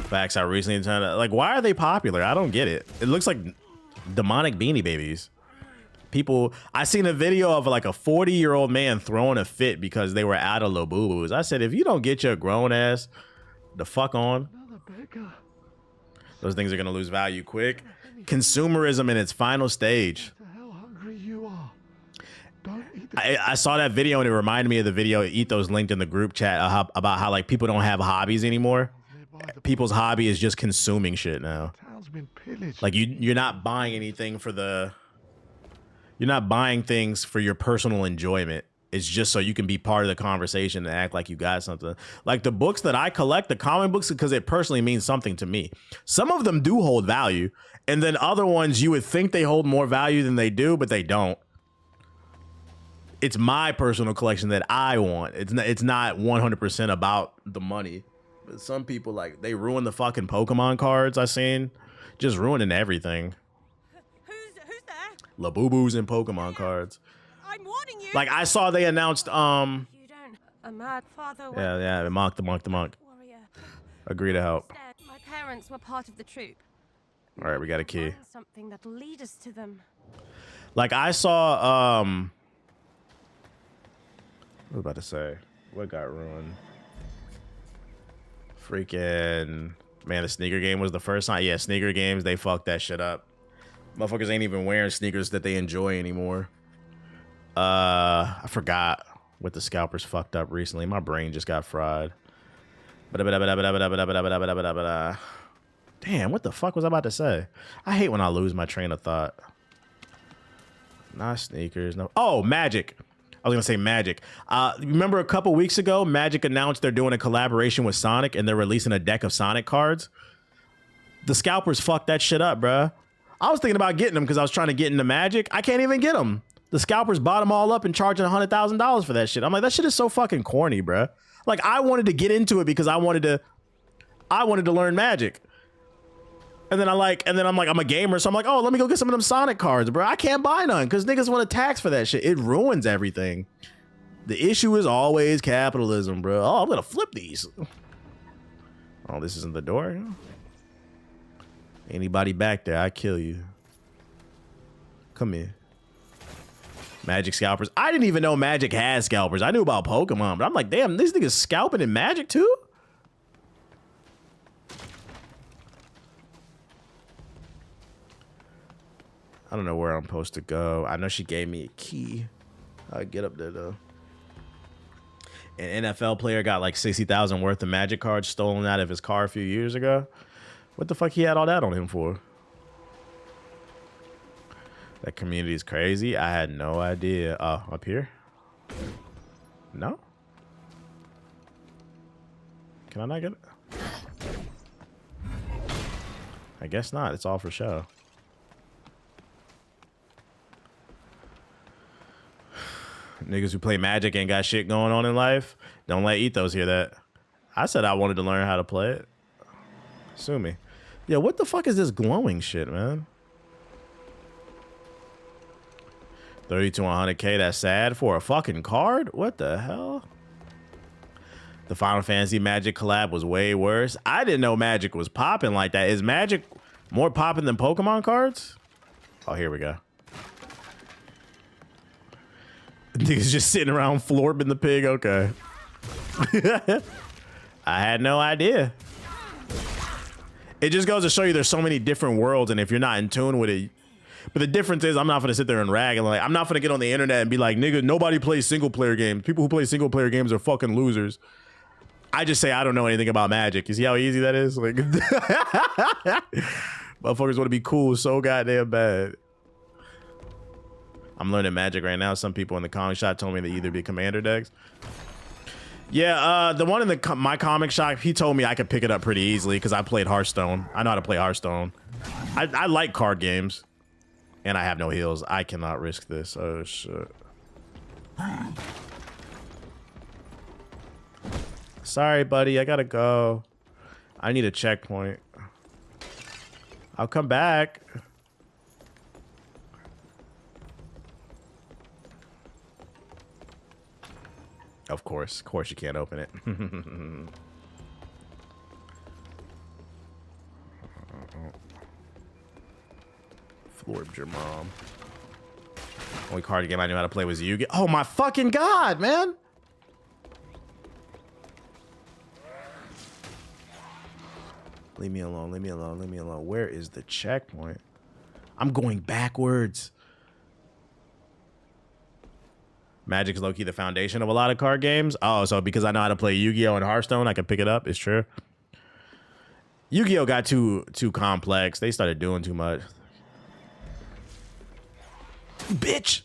Facts. I recently turned like, why are they popular? I don't get it. It looks like demonic Beanie Babies. People, I seen a video of like a 40-year-old man throwing a fit because they were out of Labubus. I said, if you don't get your grown ass the fuck on, those things are gonna lose value quick. Consumerism in its final stage. I saw that video and it reminded me of the video Ethos linked in the group chat about how like people don't have hobbies anymore. People's hobby is just consuming shit now. Like you're not buying anything for the... You're not buying things for your personal enjoyment. It's just so you can be part of the conversation and act like you got something. Like the books that I collect, the comic books, because it personally means something to me. Some of them do hold value. And then other ones, you would think they hold more value than they do, but they don't. It's my personal collection that I want. It's not 100% about the money. But some people, like, they ruin the fucking Pokemon cards I seen. Just ruining everything. Who's there? Labubus and Pokemon cards. I'm warning you. Like I saw they announced You don't. A mad father. Yeah, the monk. Warrior. Agree to help. Instead, my parents were part of the troop. All right, we got a key. Find something that'll lead us to them. Like I saw what was I about to say? What got ruined? Freaking man, the sneaker game was the first time. Yeah, sneaker games, they fucked that shit up. Motherfuckers ain't even wearing sneakers that they enjoy anymore. I forgot what the scalpers fucked up recently. My brain just got fried. Damn, what the fuck was I about to say? I hate when I lose my train of thought. Not sneakers, no. Oh, Magic. I was gonna say Magic. Remember a couple weeks ago, Magic announced they're doing a collaboration with Sonic and they're releasing a deck of Sonic cards. The scalpers fucked that shit up, bruh. I was thinking about getting them because I was trying to get into Magic. I can't even get them. The scalpers bought them all up and charging $100,000 for that shit. I'm like, that shit is so fucking corny, bruh. Like, I wanted to get into it because I wanted to learn Magic. And then I'm like, I'm a gamer, so I'm like, oh, let me go get some of them Sonic cards, bro. I can't buy none because niggas want to tax for that shit. It ruins everything. The issue is always capitalism, bro. Oh, I'm gonna flip these. Oh, this isn't the door. Anybody back there, I kill you. Come here. Magic scalpers. I didn't even know Magic had scalpers. I knew about Pokemon, but I'm like, damn, these niggas scalping in Magic too? I don't know where I'm supposed to go. I know she gave me a key. I'll get up there though. An NFL player got like 60,000 worth of Magic cards stolen out of his car a few years ago. What the fuck he had all that on him for? That community is crazy. I had no idea. Oh, up here? No? Can I not get it? I guess not. It's all for show. Niggas who play Magic ain't got shit going on in life. Don't let Ethos hear that. I said I wanted to learn how to play it. Sue me. Yeah, what the fuck is this glowing shit, man? 30 to 100K, that's sad for a fucking card? What the hell? The Final Fantasy Magic collab was way worse. I didn't know Magic was popping like that. Is Magic more popping than Pokemon cards? Oh, here we go. Niggas just sitting around florping the pig. Okay. I had no idea. It just goes to show you there's so many different worlds, and if you're not in tune with it. But the difference is I'm not gonna sit there and rag and like I'm not gonna get on the internet and be like, nigga, nobody plays single player games. People who play single player games are fucking losers. I just say I don't know anything about Magic. You see how easy that is? Like motherfuckers want to be cool so goddamn bad. I'm learning Magic right now. Some people in the comic shop told me to either be commander decks. Yeah, the one in the my comic shop, he told me I could pick it up pretty easily because I played Hearthstone. I know how to play Hearthstone. I like card games. And I have no heals. I cannot risk this. Oh, shit. Sorry, buddy. I gotta go. I need a checkpoint. I'll come back. Of course. Of course you can't open it. Floored your mom. Only card game I knew how to play was Yu-Gi. Oh my fucking god, man! Leave me alone, leave me alone, leave me alone. Where is the checkpoint? I'm going backwards. Magic's low-key the foundation of a lot of card games. Oh, so because I know how to play Yu-Gi-Oh! And Hearthstone, I can pick it up. It's true. Yu-Gi-Oh! Got too complex. They started doing too much. Bitch.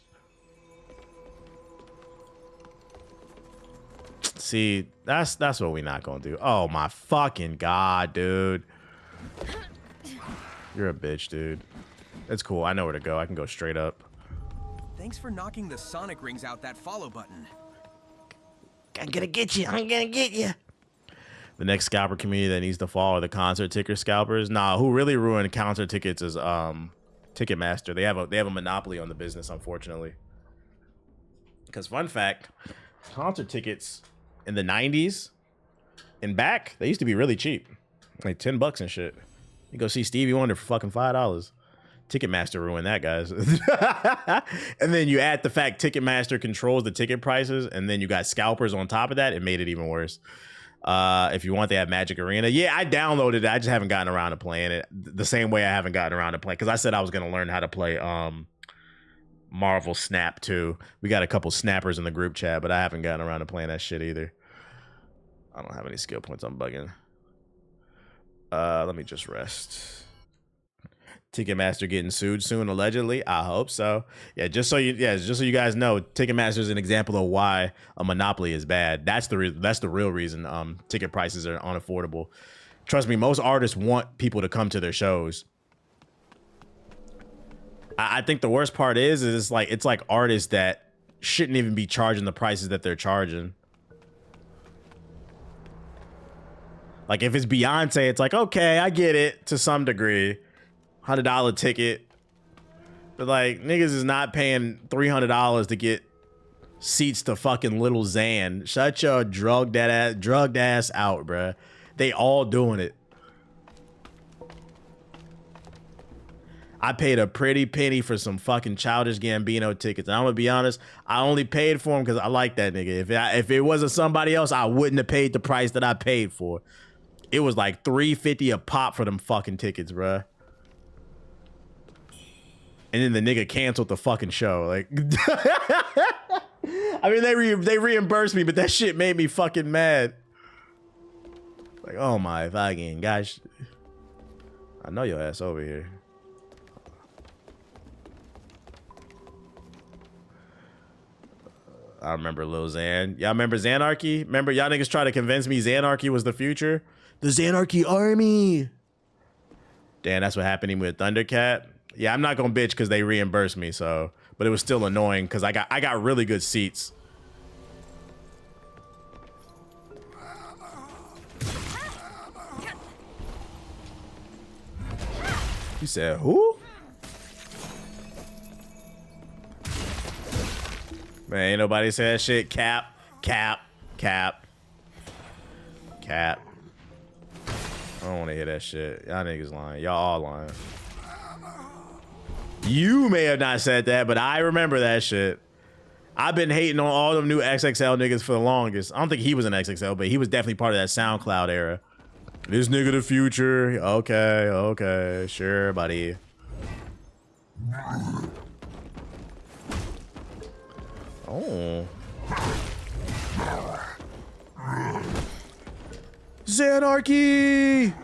See, that's what we not gonna do. Oh my fucking god, dude. You're a bitch, dude. It's cool. I know where to go. I can go straight up. Thanks for knocking the Sonic rings out that follow button. I'm gonna get you. I'm gonna get you. The next scalper community that needs to fall are the concert ticket scalpers. Nah, who really ruined concert tickets is Ticketmaster. They have a monopoly on the business, unfortunately. Because fun fact, concert tickets in the 90s and back, they used to be really cheap. Like $10 and shit. You go see Stevie Wonder for fucking $5. Ticketmaster ruined that, guys. And then you add the fact Ticketmaster controls the ticket prices, and then you got scalpers on top of that. It made it even worse. If you want, they have Magic Arena. Yeah, I downloaded it. I just haven't gotten around to playing it the same way I haven't gotten around to playing, because I said I was going to learn how to play Marvel Snap too. We got a couple snappers in the group chat, but I haven't gotten around to playing that shit either. I don't have any skill points. I'm bugging. Let me just rest. Ticketmaster getting sued soon, allegedly. I hope so. Yeah, just so you guys know, Ticketmaster is an example of why a monopoly is bad. That's the real reason ticket prices are unaffordable. Trust me, most artists want people to come to their shows. I think the worst part is it's like artists that shouldn't even be charging the prices that they're charging. Like if it's Beyonce, it's like, okay, I get it to some degree. $100 ticket. But like niggas is not paying $300 to get seats to fucking Little Xan. Shut your drugged ass out, bruh. They all doing it. I paid a pretty penny for some fucking Childish Gambino tickets. And I'm gonna be honest, I only paid for them because I like that nigga. If it wasn't somebody else, I wouldn't have paid the price that I paid for. It was like $3.50 a pop for them fucking tickets, bruh. And then the nigga canceled the fucking show. Like, I mean, they reimbursed me, but that shit made me fucking mad. Like, oh my fucking gosh. I know your ass over here. I remember Lil Xan. Y'all remember Xanarchy? Remember y'all niggas try to convince me Xanarchy was the future? The Xanarchy army. Damn, that's what happened with Thundercat. Yeah, I'm not gonna bitch because they reimbursed me, so but it was still annoying because I got really good seats. You said who? Man, ain't nobody say that shit. Cap. I don't want to hear that shit. Y'all niggas lying. Y'all all lying. You may have not said that, but I remember that shit. I've been hating on all them new XXL niggas for the longest. I don't think he was an XXL, but he was definitely part of that SoundCloud era. This nigga the future. Okay. Sure, buddy. Oh. Xanarchy!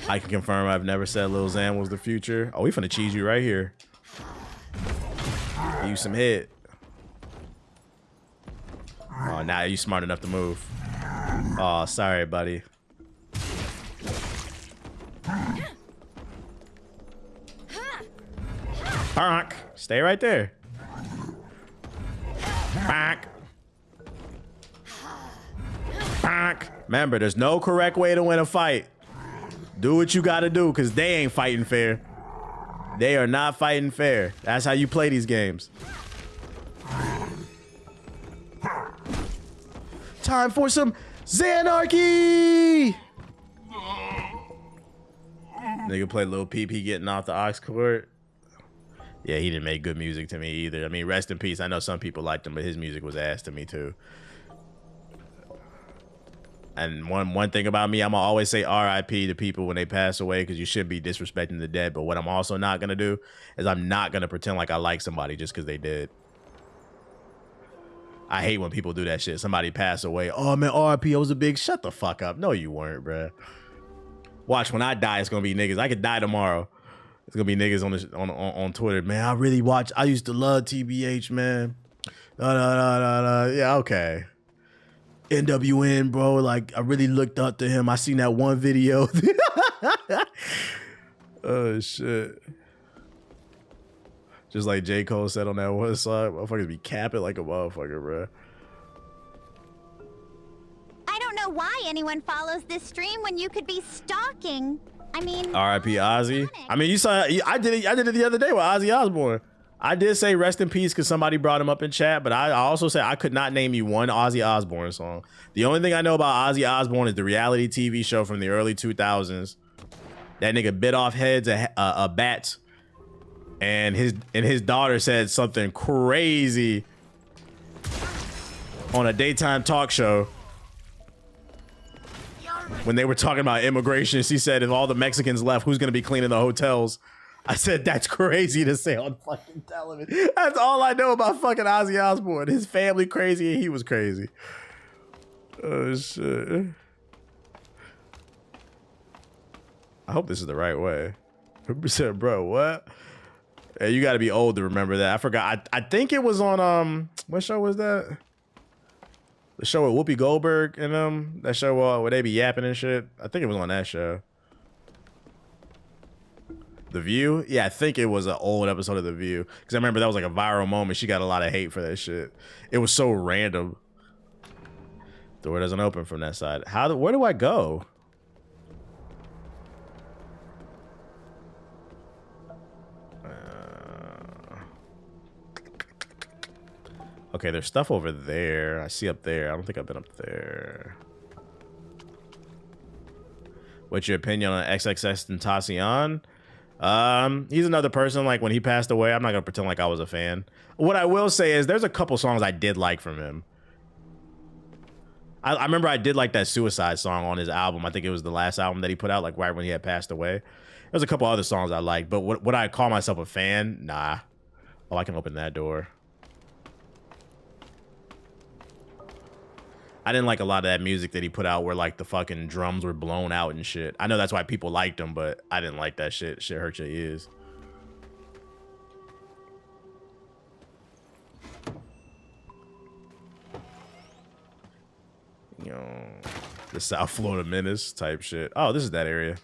I can confirm I've never said Lil Xan was the future. Oh, we finna cheese you right here. Give you some hit. Oh, now you smart enough to move. Oh, sorry, buddy. Bonk. Stay right there. Bonk. Bonk. Remember, there's no correct way to win a fight. Do what you gotta do, because they ain't fighting fair. They are not fighting fair. That's how you play these games. Time for some Xanarchy! Nigga play Lil PP getting off the aux cord. Yeah, he didn't make good music to me either. I mean, rest in peace. I know some people liked him, but his music was ass to me too. And one thing about me, I'm gonna always say R.I.P. to people when they pass away, because you should be disrespecting the dead. But what I'm also not gonna do is I'm not gonna pretend like I like somebody just because they did. I hate when people do that shit. Somebody pass away. Oh man, R.I.P. I was a big. Shut the fuck up. No, you weren't, bruh. Watch, when I die, it's gonna be niggas. I could die tomorrow. It's gonna be niggas on Twitter. Man, I used to love TBH, man. Yeah, okay. NWN, bro. Like, I really looked up to him. I seen that one video. Oh shit. Just like J. Cole said on that one song, motherfuckers be capping like a motherfucker, bro. I don't know why anyone follows this stream when you could be stalking. I mean, R.I.P. Ozzy. I mean, you saw. I did it the other day with Ozzy Osbourne. I did say rest in peace because somebody brought him up in chat, but I also said I could not name you one Ozzy Osbourne song. The only thing I know about Ozzy Osbourne is the reality TV show from the early 2000s. That nigga bit off heads a bat, and his daughter said something crazy on a daytime talk show. When they were talking about immigration, she said, if all the Mexicans left, who's going to be cleaning the hotels? I said, that's crazy to say on fucking television. That's all I know about fucking Ozzy Osbourne. His family crazy and he was crazy. Oh, shit. I hope this is the right way. Who said, bro, what? Hey, you got to be old to remember that. I forgot. I think it was on, what show was that? The show with Whoopi Goldberg and them. That show where they be yapping and shit. I think it was on that show. The View? Yeah, I think it was an old episode of The View. Because I remember that was like a viral moment. She got a lot of hate for that shit. It was so random. Door doesn't open from that side. Where do I go? Okay, there's stuff over there. I see up there. I don't think I've been up there. What's your opinion on XXXTentacion? He's another person. Like, when he passed away, I'm not gonna pretend like I was a fan. What I will say is there's a couple songs I did like from him. I remember I did like that Suicide song on his album. I think it was the last album that he put out, like right when he had passed away. There's a couple other songs I liked, but would I call myself a fan? Nah. Oh, I can open that door. I didn't like a lot of that music that he put out where like the fucking drums were blown out and shit. I know that's why people liked him, but I didn't like that shit. Shit hurt your ears. You know, the South Florida Menace type shit. Oh, this is that area.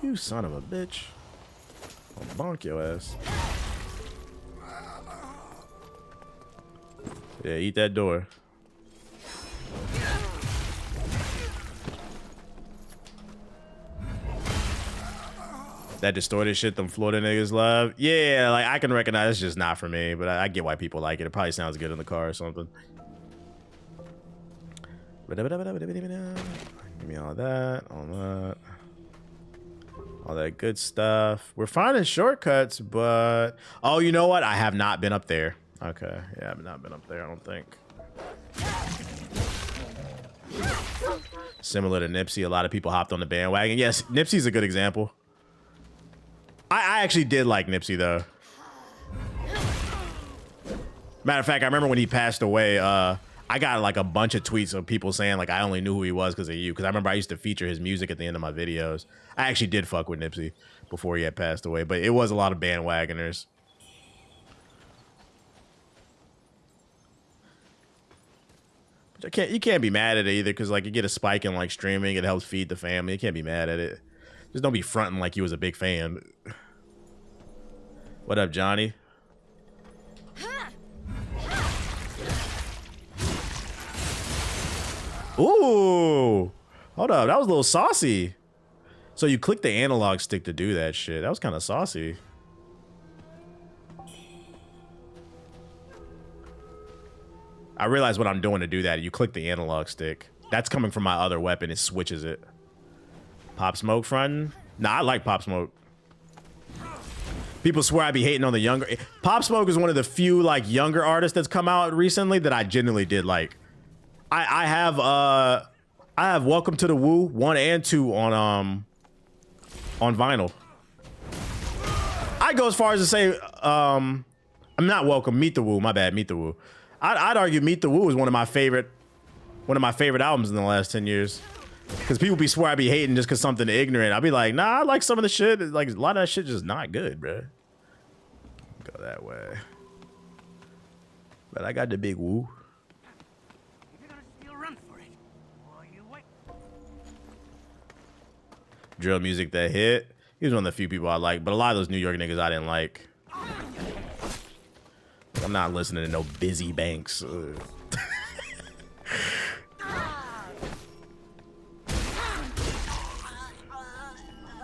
You son of a bitch. I'll bonk your ass. Yeah, eat that door. That distorted shit them Florida niggas love. Yeah, like I can recognize it's just not for me, but I get why people like it. It probably sounds good in the car or something. Give me all that, all that good stuff. We're finding shortcuts, but oh, you know what? I have not been up there. Okay, yeah, I've not been up there, I don't think. Similar to Nipsey, a lot of people hopped on the bandwagon. Yes, Nipsey's a good example. I actually did like Nipsey though. Matter of fact, I remember when he passed away, I got like a bunch of tweets of people saying like I only knew who he was because of you. Because I remember I used to feature his music at the end of my videos. I actually did fuck with Nipsey before he had passed away, but it was a lot of bandwagoners. But you can't be mad at it either, because like you get a spike in like streaming, it helps feed the family. You can't be mad at it. Just don't be fronting like you was a big fan. What up, Johnny? Ooh, hold up, that was a little saucy. So you click the analog stick to do that shit. That was kind of saucy. I realize what I'm doing to do that. You click the analog stick. That's coming from my other weapon. It switches it. Pop Smoke frontin'? Nah, I like Pop Smoke. People swear I be hating on the younger. Pop Smoke is one of the few like younger artists that's come out recently that I genuinely did like. I have Welcome to the Woo 1 and 2 on vinyl. I go as far as to say I'm not Welcome, Meet the Woo. My bad, Meet the Woo. I'd argue Meet the Woo is one of my favorite albums in the last 10 years. Because people be swear I be hating just because something ignorant. I'll be like, nah, I like some of the shit. Like a lot of that shit just not good, bro. Go that way. But I got the big woo. Drill music that hit. He was one of the few people I like, but a lot of those New York niggas I didn't like. I'm not listening to no Busy Banks.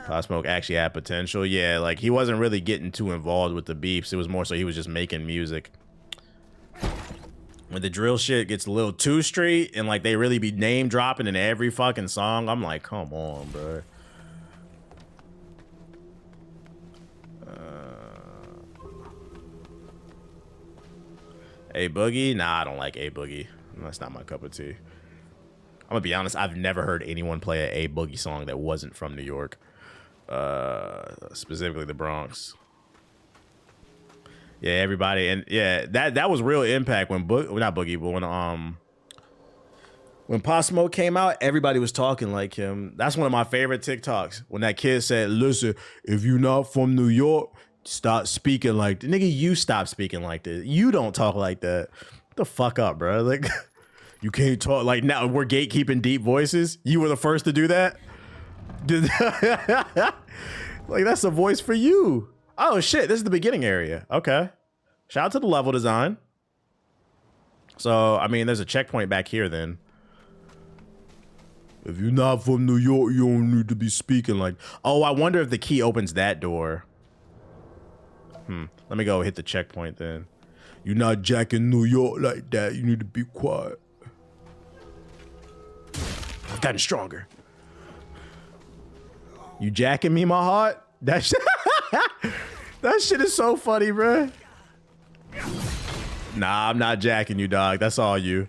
Pop Smoke actually had potential. Yeah, like he wasn't really getting too involved with the beefs. It was more so he was just making music. When the drill shit gets a little too straight and like they really be name dropping in every fucking song, I'm like, come on, bro. A Boogie? Nah, I don't like A Boogie. That's not my cup of tea. I'm gonna be honest, I've never heard anyone play a A Boogie song that wasn't from New York. Specifically the Bronx. Yeah, everybody, and yeah, that was real impact when not Boogie, but when Pop Smoke came out, everybody was talking like him. That's one of my favorite TikToks. When that kid said, "Listen, if you're not from New York, stop speaking like that." Nigga, you stop speaking like this. You don't talk like that. What the fuck up, bro? Like, you can't talk like now. We're gatekeeping deep voices. You were the first to do that. Like, that's a voice for you. Oh shit, this is the beginning area. Okay. Shout out to the level design. So, I mean, there's a checkpoint back here then. If you're not from New York, you don't need to be speaking like... Oh, I wonder if the key opens that door. Let me go hit the checkpoint then. You're not jacking New York like that. You need to be quiet. I've gotten stronger. You jacking me, my heart? That shit, that shit is so funny, bro. Nah, I'm not jacking you, dog. That's all you.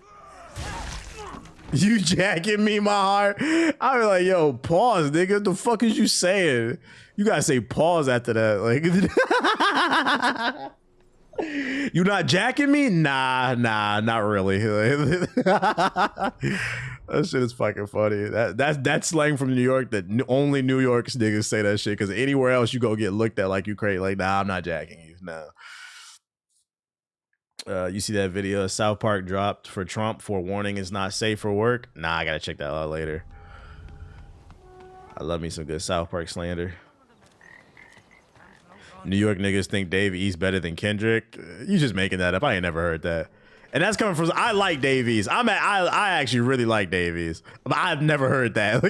You jacking me, my heart? I was like, yo, pause, nigga. What the fuck is you saying? You gotta say pause after that. Like, you not jacking me? Nah, not really. That shit is fucking funny. That's slang from New York that only New York niggas say that shit, because anywhere else you go get looked at like you crazy. Like, nah, I'm not jacking you. No. You see that video South Park dropped for Trump for warning it's not safe for work? Nah, I gotta check that out later. I love me some good South Park slander. New York niggas think Dave East better than Kendrick. You just making that up. I ain't never heard that. And that's coming from, I like Dave East. I actually really like Dave East, but I've never heard that.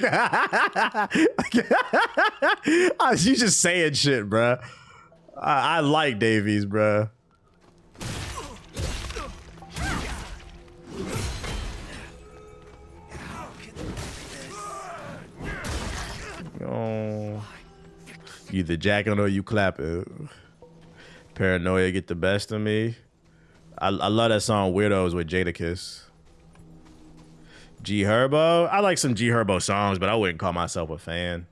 You just saying shit, bruh. I like Dave East, bruh. Oh, you either jacking or you clapping. Paranoia get the best of me. I love that song Weirdos with Jadakiss. G Herbo. I like some G Herbo songs, but I wouldn't call myself a fan.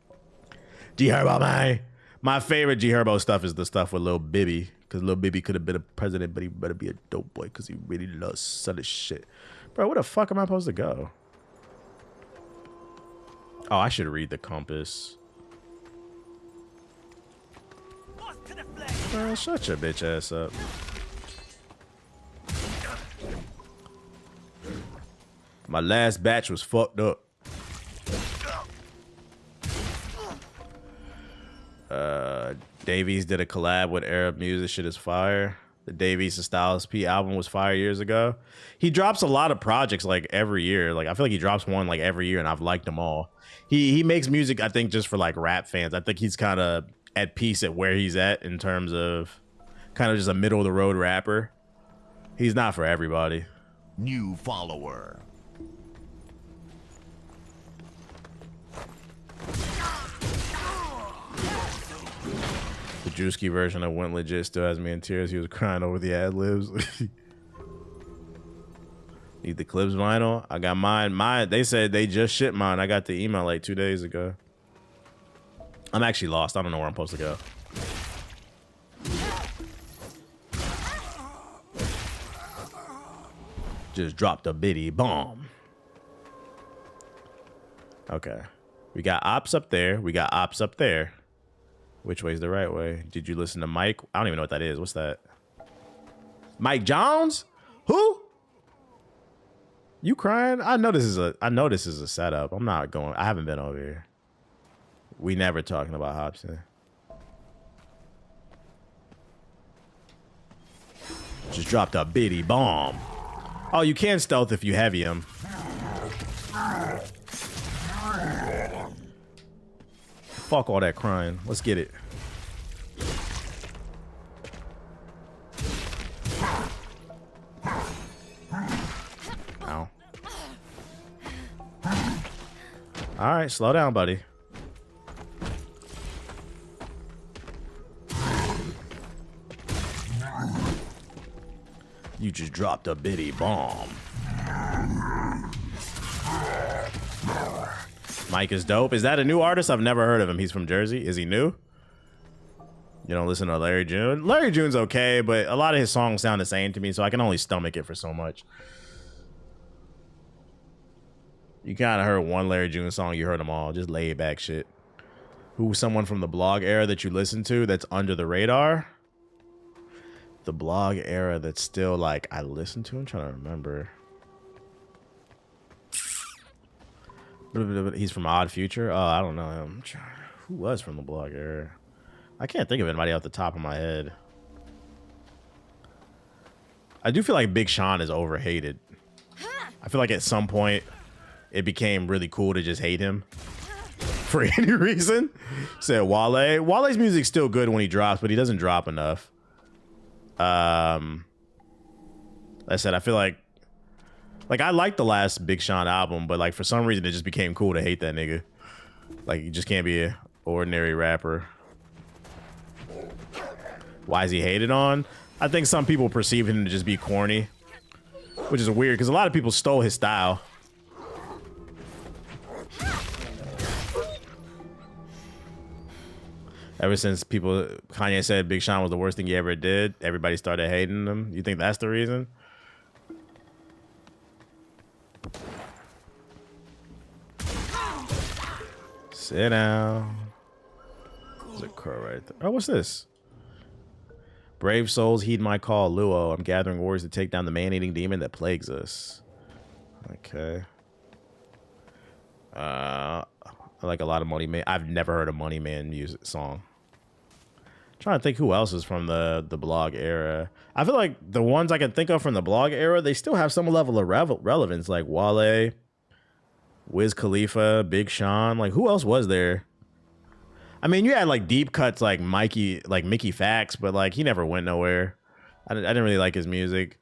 G Herbo, man. My favorite G Herbo stuff is the stuff with Lil Bibby, because Lil Bibby could have been a president, but he better be a dope boy because he really loves selling shit. Bro, where the fuck am I supposed to go? Oh, I should read the compass. Shut your bitch ass up. My last batch was fucked up. Davies did a collab with Arab Music. Shit is fire. The Davies and Styles P album was fire years ago. He drops a lot of projects like every year. Like I feel like he drops one like every year, and I've liked them all. He makes music, I think, just for like rap fans. I think he's kind of at peace at where he's at in terms of kind of just a middle of the road rapper. He's not for everybody. New follower. The Drewski version of Went Legit still has me in tears. He was crying over the ad-libs. Need the Clips vinyl? I got mine. They said they just shipped mine. I got the email like 2 days ago. I'm actually lost. I don't know where I'm supposed to go. Just dropped a bitty bomb. Okay. We got ops up there. We got ops up there. Which way's the right way? Did you listen to Mike? I don't even know what that is. What's that? Mike Jones? Who? You crying? I know this is a setup. I'm not going. I haven't been over here. We never talking about Hobson. Just dropped a bitty bomb. Oh, you can stealth if you heavy him. Fuck all that crying. Let's get it. Ow. All right, slow down, buddy. You just dropped a bitty bomb. Mike is dope. Is that a new artist? I've never heard of him. He's from Jersey. Is he new? You don't listen to Larry June? Larry June's okay, but a lot of his songs sound the same to me, so I can only stomach it for so much. You kind of heard one Larry June song, you heard them all. Just laid back shit. Who's someone from the blog era that you listen to that's under the radar? The blog era that's still like I listen to? I'm trying to remember. He's from Odd Future. Oh, I don't know him. Who was from the blog era? I can't think of anybody off the top of my head. I do feel like Big Sean is overhated. I feel like at some point it became really cool to just hate him for any reason. Said Wale. Wale's music's still good when he drops, but he doesn't drop enough. I said I feel like I liked the last Big Sean album, but like for some reason it just became cool to hate that nigga. Like you just can't be an ordinary rapper. Why is he hated on? I think some people perceive him to just be corny, which is weird because a lot of people stole his style. Ever since Kanye said Big Sean was the worst thing he ever did, everybody started hating him. You think that's the reason? Sit down. There's a car right there. Oh, what's this? Brave souls heed my call, Luo. I'm gathering warriors to take down the man-eating demon that plagues us. Okay. I like a lot of Money Man. I've never heard a Money Man music song. Trying to think who else is from the blog era. I feel like the ones I can think of from the blog era, they still have some level of relevance, like Wale, Wiz Khalifa, Big Sean. Like, who else was there? I mean, you had like deep cuts like Mickey Fax, but like he never went nowhere. I didn't really like his music.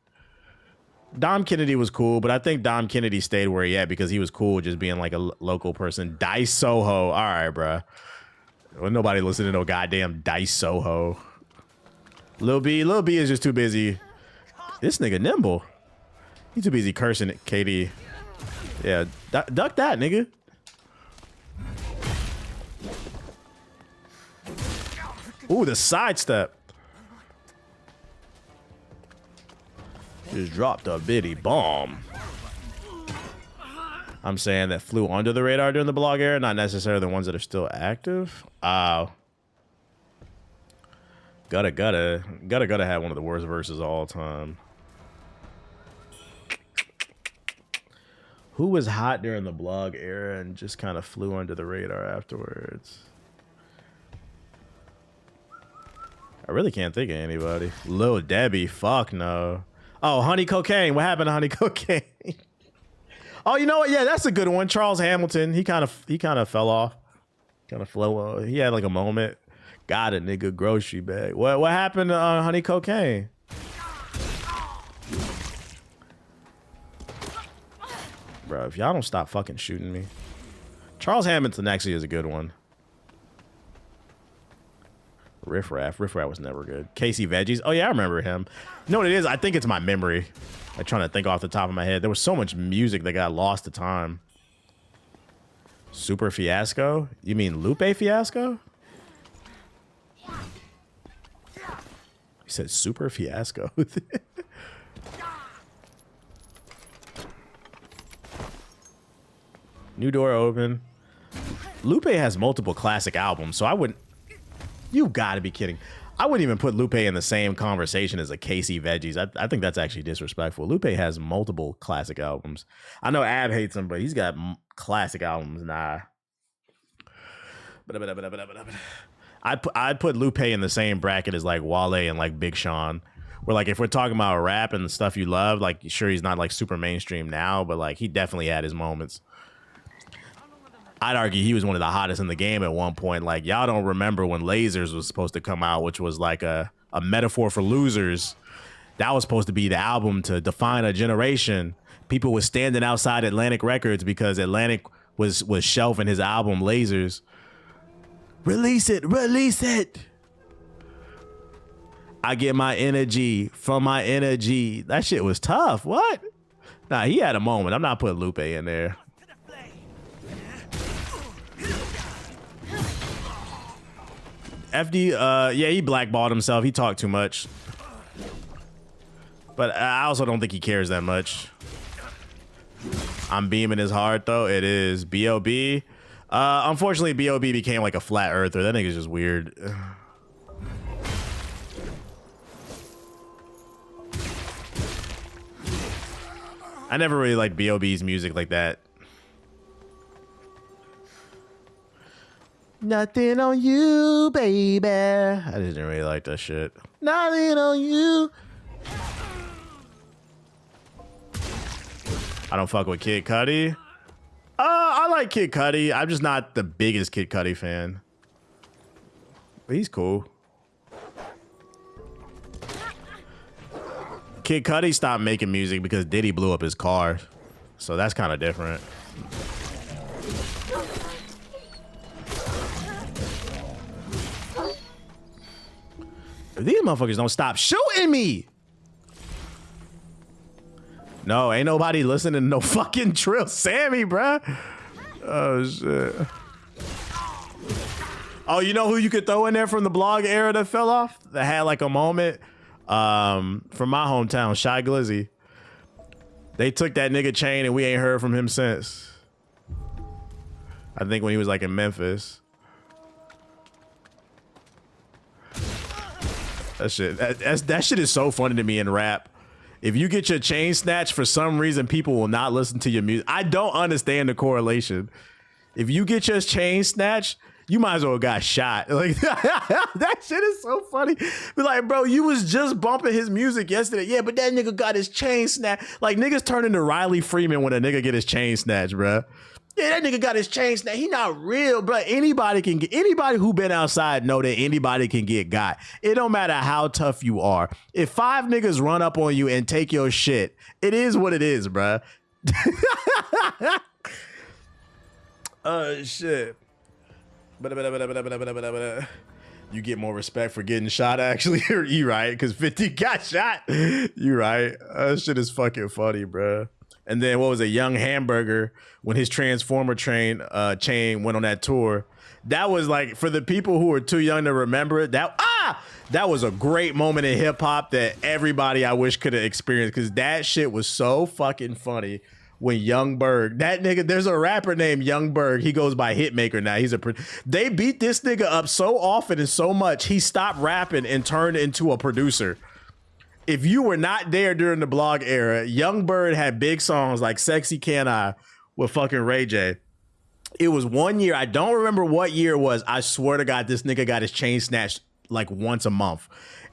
Dom Kennedy was cool, but I think Dom Kennedy stayed where he at because he was cool just being like a local person. Dice Soho. All right, bruh. Well, nobody listening to no goddamn Dice Soho. Lil B is just too busy. This nigga nimble. He's too busy cursing at KD. Yeah, duck that, nigga. Ooh, the sidestep. Just dropped a bitty bomb. I'm saying that flew under the radar during the blog era, not necessarily the ones that are still active. Gotta have one of the worst verses of all time. Who was hot during the blog era and just kind of flew under the radar afterwards? I really can't think of anybody. Lil Debbie, fuck no. Oh, Honey Cocaine. What happened to Honey Cocaine? Oh, you know what? Yeah, that's a good one. Charles Hamilton. He kind of fell off. Kind of flow. He had like a moment. Got a nigga grocery bag. What happened to Honey Cocaine? Bro, if y'all don't stop fucking shooting me. Charles Hamilton actually is a good one. Riff Raff was never good. Casey Veggies. Oh yeah, I remember him. You know what it is? I think it's my memory. I'm trying to think off the top of my head. There was so much music that got lost to time. Super Fiasco? You mean Lupe Fiasco? You said Super Fiasco. New door open. Lupe has multiple classic albums, so I wouldn't. You gotta be kidding. I wouldn't even put Lupe in the same conversation as a Casey Veggies. I think that's actually disrespectful. Lupe has multiple classic albums. I know Ab hates him, but he's got classic albums. Nah. I'd put Lupe in the same bracket as like Wale and like Big Sean. Where like if we're talking about rap and the stuff you love, like sure he's not like super mainstream now, but like he definitely had his moments. I'd argue he was one of the hottest in the game at one point. Like, y'all don't remember when Lasers was supposed to come out, which was like a metaphor for losers. That was supposed to be the album to define a generation. People were standing outside Atlantic Records because Atlantic was shelving his album Lasers. Release it, release it. I get my energy from my energy. That shit was tough. What? Nah, he had a moment. I'm not putting Lupe in there. FD, yeah, he blackballed himself. He talked too much. But I also don't think he cares that much. I'm beaming his heart, though. It is. B.O.B. Unfortunately, B.O.B. became like a flat earther. That nigga's just weird. I never really liked B.O.B.'s music like that. Nothing on you, baby. I didn't really like that shit. Nothing on you. I don't fuck with Kid Cudi. I like Kid Cudi. I'm just not the biggest Kid Cudi fan. But he's cool. Kid Cudi stopped making music because Diddy blew up his car. So that's kind of different. If these motherfuckers don't stop shooting me. No, ain't nobody listening to no fucking Trill Sammy, bruh. Oh, shit. Oh, you know who you could throw in there from the blog era that fell off? That had like a moment? From my hometown, Shy Glizzy. They took that nigga Chain and we ain't heard from him since. I think when he was like in Memphis. That shit is so funny to me in rap. If you get your chain snatched, for some reason, people will not listen to your music. I don't understand the correlation. If you get your chain snatched, you might as well got shot. Like that shit is so funny. Be like, bro, you was just bumping his music yesterday. Yeah, but that nigga got his chain snatched. Like niggas turn into Riley Freeman when a nigga get his chain snatched, bro. Yeah, that nigga got his chain snatched. He not real, bro. Anybody who been outside know that anybody can get got. It don't matter how tough you are. If 5 niggas run up on you and take your shit, it is what it is, bro. Oh shit. You get more respect for getting shot, actually. You right, because 50 got shot. You right. That shit is fucking funny, bro. And then what was it, Young Hamburger, when his Transformer chain went on that tour. That was like, for the people who are too young to remember it, that was a great moment in hip hop that everybody I wish could have experienced, because that shit was so fucking funny. When Young Berg, that nigga, there's a rapper named Young Berg. He goes by Hitmaker now. They beat this nigga up so often and so much, he stopped rapping and turned into a producer. If you were not there during the blog era, Young Bird had big songs like Sexy Can I with fucking Ray J. It was one year, I don't remember what year it was. I swear to God, this nigga got his chain snatched like once a month.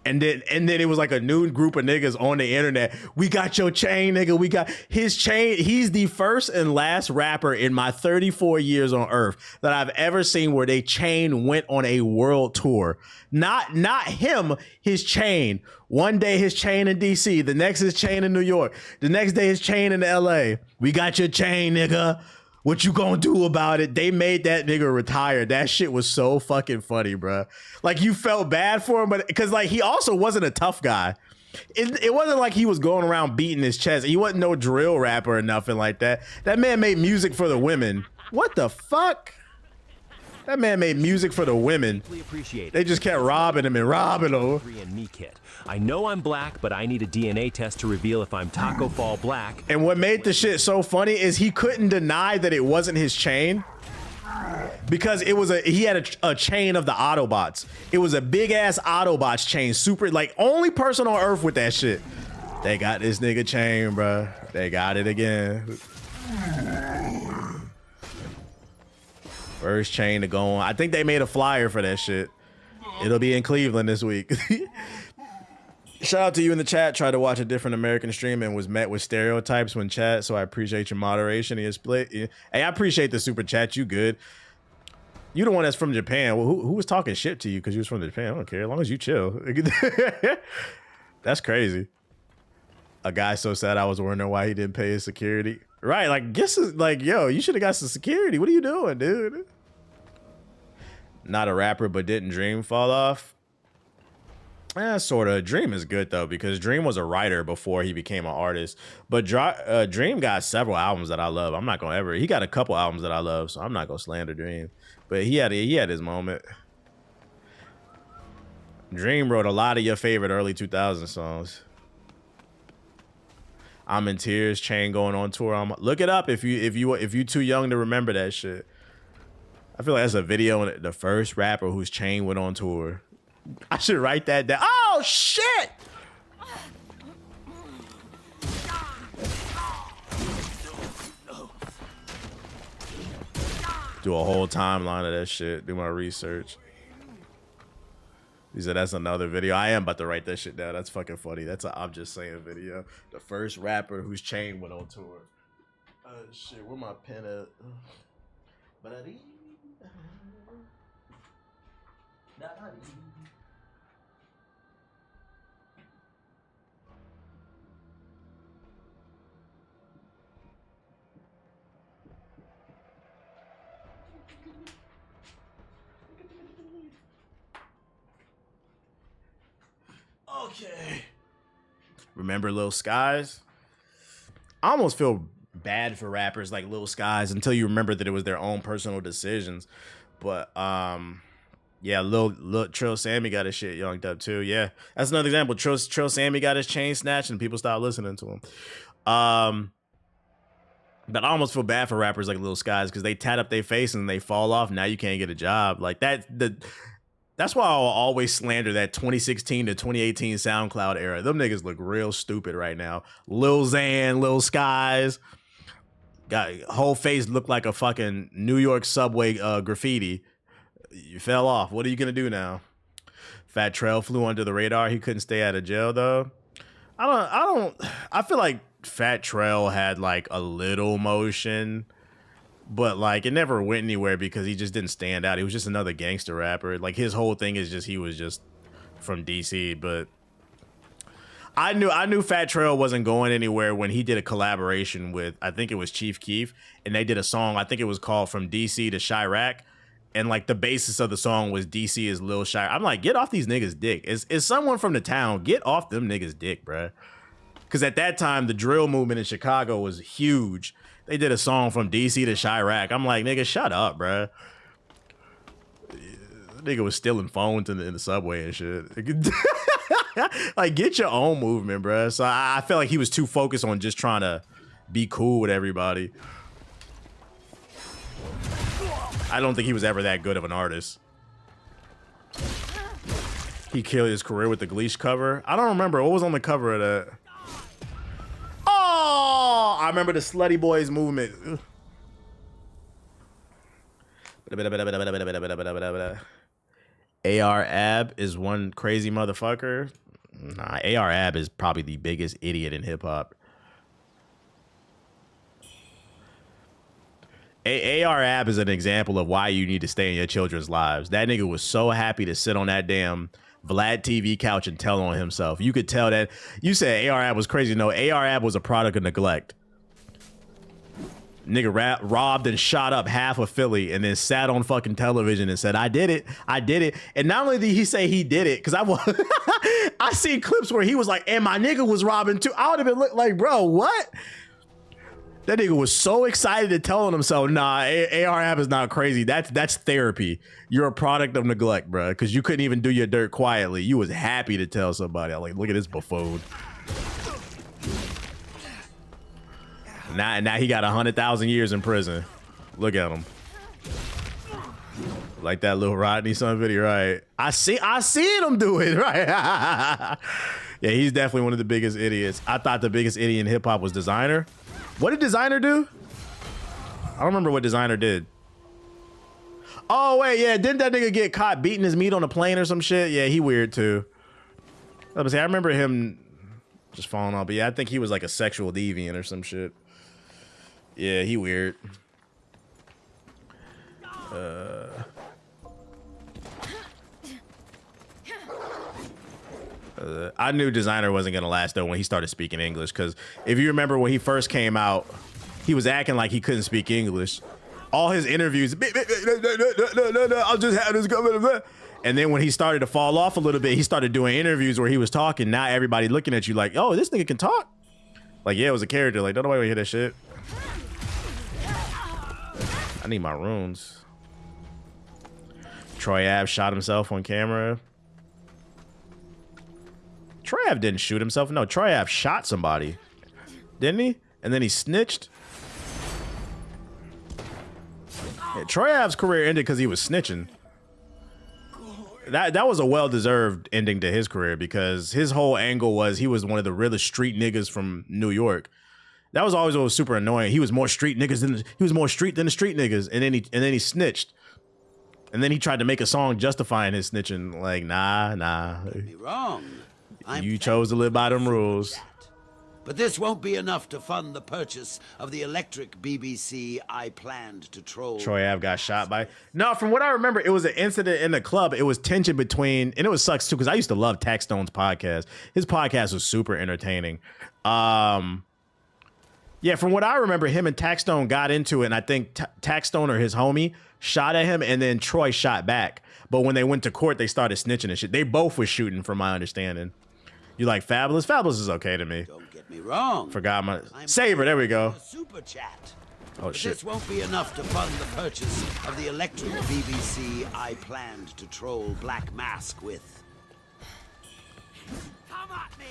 And then it was like a new group of niggas on the internet. We got your chain, nigga. We got his chain. He's the first and last rapper in my 34 years on earth that I've ever seen where they chain went on a world tour. Not him, his chain. One day his chain in DC, the next his chain in New York, the next day his chain in LA. We got your chain, nigga. What you gonna do about it? They made that nigga retire. That shit was so fucking funny, bro. Like, you felt bad for him, but because like he also wasn't a tough guy. It wasn't like he was going around beating his chest. He wasn't no drill rapper or nothing like that. That man made music for the women. What the fuck? That man made music for the women. They just kept robbing him and robbing him. I know I'm black, but I need a DNA test to reveal if I'm Taco Fall black. And what made the shit so funny is he couldn't deny that it wasn't his chain, because he had a chain of the Autobots. It was a big ass Autobots chain, super, like, only person on earth with that shit. They got this nigga chain, bro. They got it again. First chain to go on. I think they made a flyer for that shit. It'll be in Cleveland this week. Shout out to you in the chat. Tried to watch a different American stream and was met with stereotypes when chat, so I appreciate your moderation and your split. Hey, I appreciate the super chat. You good. You the one that's from Japan. Well, who was talking shit to you because you was from Japan? I don't care. As long as you chill. That's crazy. A guy so sad I was wondering why he didn't pay his security. Right, like, guess like, yo, you should have got some security. What are you doing, dude? Not a rapper, but didn't Dream fall off? Sort of. Dream is good though, because Dream was a writer before he became an artist. But Dream got several albums that I love. I'm not gonna ever. He got a couple albums that I love, so I'm not gonna slander Dream. But he had his moment. Dream wrote a lot of your favorite early 2000 songs. I'm in Tears, Chain going on tour. Look it up if you too young to remember that shit. I feel like that's a video on the first rapper whose Chain went on tour. I should write that down. Oh shit! Do a whole timeline of that shit. Do my research. He said that's another video. I am about to write that shit down. That's fucking funny. That's a I'm Just Saying video. The first rapper whose Chain went on tour. Shit, where my pen at? Okay. Remember Lil Skies? I almost feel bad for rappers like Lil Skies until you remember that it was their own personal decisions. But yeah, Lil Trill Sammy got his shit younged up too. Yeah, that's another example. Trill Sammy got his chain snatched and people stopped listening to him. But I almost feel bad for rappers like Lil Skies because they tat up their face and they fall off. Now you can't get a job. Like that's That's why I'll always slander that 2016 to 2018 SoundCloud era. Them niggas look real stupid right now. Lil Xan, Lil Skies. Got whole face looked like a fucking New York subway graffiti. You fell off. What are you gonna do now? Fat Trail flew under the radar. He couldn't stay out of jail though. I feel like Fat Trail had like a little motion, but like it never went anywhere because he just didn't stand out. He was just another gangster rapper. Like his whole thing is just he was just from DC, but I knew Fat Trail wasn't going anywhere when he did a collaboration with, I think it was Chief Keef, and they did a song, I think it was called From DC to Chirac, and like the basis of the song was DC is Lil Chirac. I'm like, get off these niggas' dick. Is someone from the town, get off them niggas' dick, bruh. Because at that time, the drill movement in Chicago was huge. They did a song From DC to Chirac. I'm like, nigga, shut up, bruh. Nigga was stealing phones in the subway and shit. Like, get your own movement, bro. So I felt like he was too focused on just trying to be cool with everybody. I don't think he was ever that good of an artist. He killed his career with the Gleesh cover. I don't remember. What was on the cover of that? Oh, I remember the Slutty Boys movement. AR Ab is one crazy motherfucker. Nah, AR Ab is probably the biggest idiot in hip hop. AR Ab is an example of why you need to stay in your children's lives. That nigga was so happy to sit on that damn Vlad TV couch and tell on himself. You could tell that. You said AR Ab was crazy. No, AR Ab was a product of neglect. Nigga robbed and shot up half of Philly and then sat on fucking television and said, I did it. I did it. And not only did he say he did it, because I seen clips where he was like, and my nigga was robbing too. I would have been like, bro, what? That nigga was so excited to tell on himself, nah, AR Ab is not crazy. That's therapy. You're a product of neglect, bro, because you couldn't even do your dirt quietly. You was happy to tell somebody. I'm like, look at this buffoon. Now he got 100,000 years in prison. Look at him. Like that little Rodney Son video, right? I seen him do it, right? Yeah, he's definitely one of the biggest idiots. I thought the biggest idiot in hip hop was Designer. What did Designer do? I don't remember what Designer did. Oh wait, yeah, didn't that nigga get caught beating his meat on a plane or some shit? Yeah, he weird too. I remember him just falling off, but yeah, I think he was like a sexual deviant or some shit. Yeah, he weird. I knew Designer wasn't gonna last though when he started speaking English, because if you remember when he first came out, he was acting like he couldn't speak English. All his interviews, I'll just have this government. And then when he started to fall off a little bit, he started doing interviews where he was talking. Now everybody looking at you like, oh, this nigga can talk. Like, yeah, it was a character. Like, don't nobody want to hear that shit. I need my runes. Troy Ave shot himself on camera. Troy Ave didn't shoot himself. No, Troy Ave shot somebody. Didn't he? And then he snitched. Yeah, Troy Ave's career ended because he was snitching. That was a well-deserved ending to his career, because his whole angle was he was one of the realest street niggas from New York. That was always what was super annoying. He was more street niggas than the street niggas, and then he snitched, and then he tried to make a song justifying his snitching. Like, nah. Be wrong. You chose to live by them rules. But this won't be enough to fund the purchase of the electric BBC I planned to troll. Troy Ave got shot by. No, from what I remember, it was an incident in the club. It was tension between, and it was sucks too, because I used to love Taxstone's podcast. His podcast was super entertaining. Yeah, from what I remember, him and Taxstone got into it, and I think Taxstone or his homie shot at him, and then Troy shot back. But when they went to court, they started snitching and shit. They both were shooting, from my understanding. You like Fabulous? Fabulous is okay to me. Don't get me wrong. Forgot my Saber. There we go. Super chat. Oh But shit. this won't be enough to fund the purchase of the electric BBC I planned to troll Black Mask with. Come at me!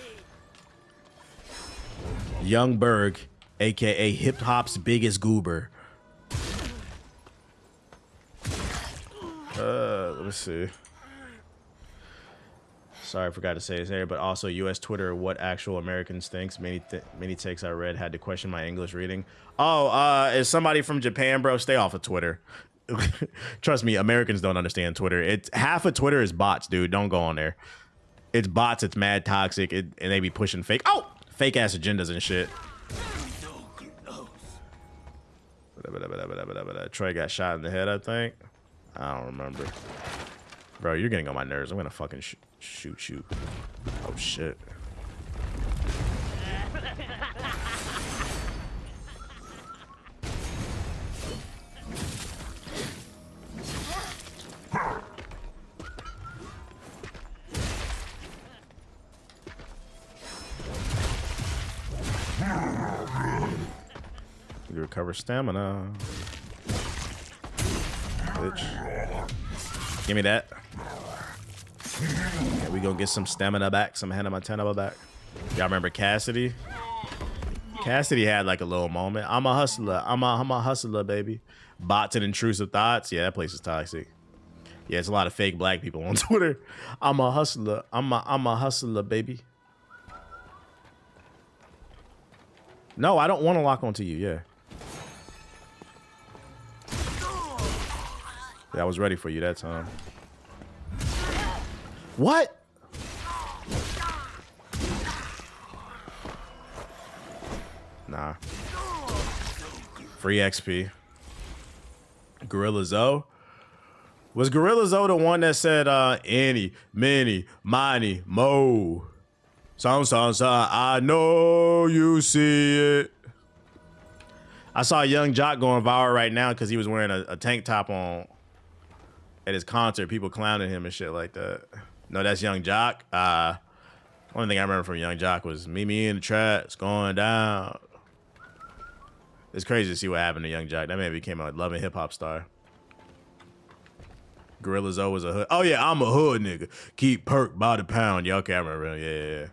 Young Berg, aka hip hop's biggest goober. Let me see. Sorry, I forgot to say this here, but also U.S. Twitter, what actual Americans thinks. Many takes I read had to question my English reading. Oh, is somebody from Japan, bro? Stay off of Twitter. Trust me, Americans don't understand Twitter. It's half of Twitter is bots, dude. Don't go on there. It's bots. It's mad toxic, and they be pushing fake ass agendas and shit. Troy got shot in the head, I think. I don't remember. Bro, you're getting on my nerves. I'm gonna fucking shoot you. Oh shit. You recover stamina. Bitch. Give me that. Yeah, we gonna get some stamina back, some Hannah Montana back. Y'all remember Cassidy? Cassidy had like a little moment. I'm a hustler. I'm a hustler, baby. Bots and intrusive thoughts. Yeah, that place is toxic. Yeah, it's a lot of fake black people on Twitter. I'm a hustler. I'm a hustler, baby. No, I don't want to lock onto you. Yeah. I was ready for you that time. What? Nah. Free XP. Gorilla Zoe? Was Gorilla Zoe the one that said, any, many, miny, mo? Son, I know you see it. I saw a young jock going viral right now because he was wearing a tank top on at his concert. People clowning him and shit like that. No, that's Young Jock. Only thing I remember from Young Jock was meet me in the tracks going down. It's crazy to see what happened to Young Jock. That man became a loving hip hop star. Gorilla Zoe was a hood. Oh yeah, I'm a hood nigga. Keep perk by the pound. Y'all can't remember him. Yeah.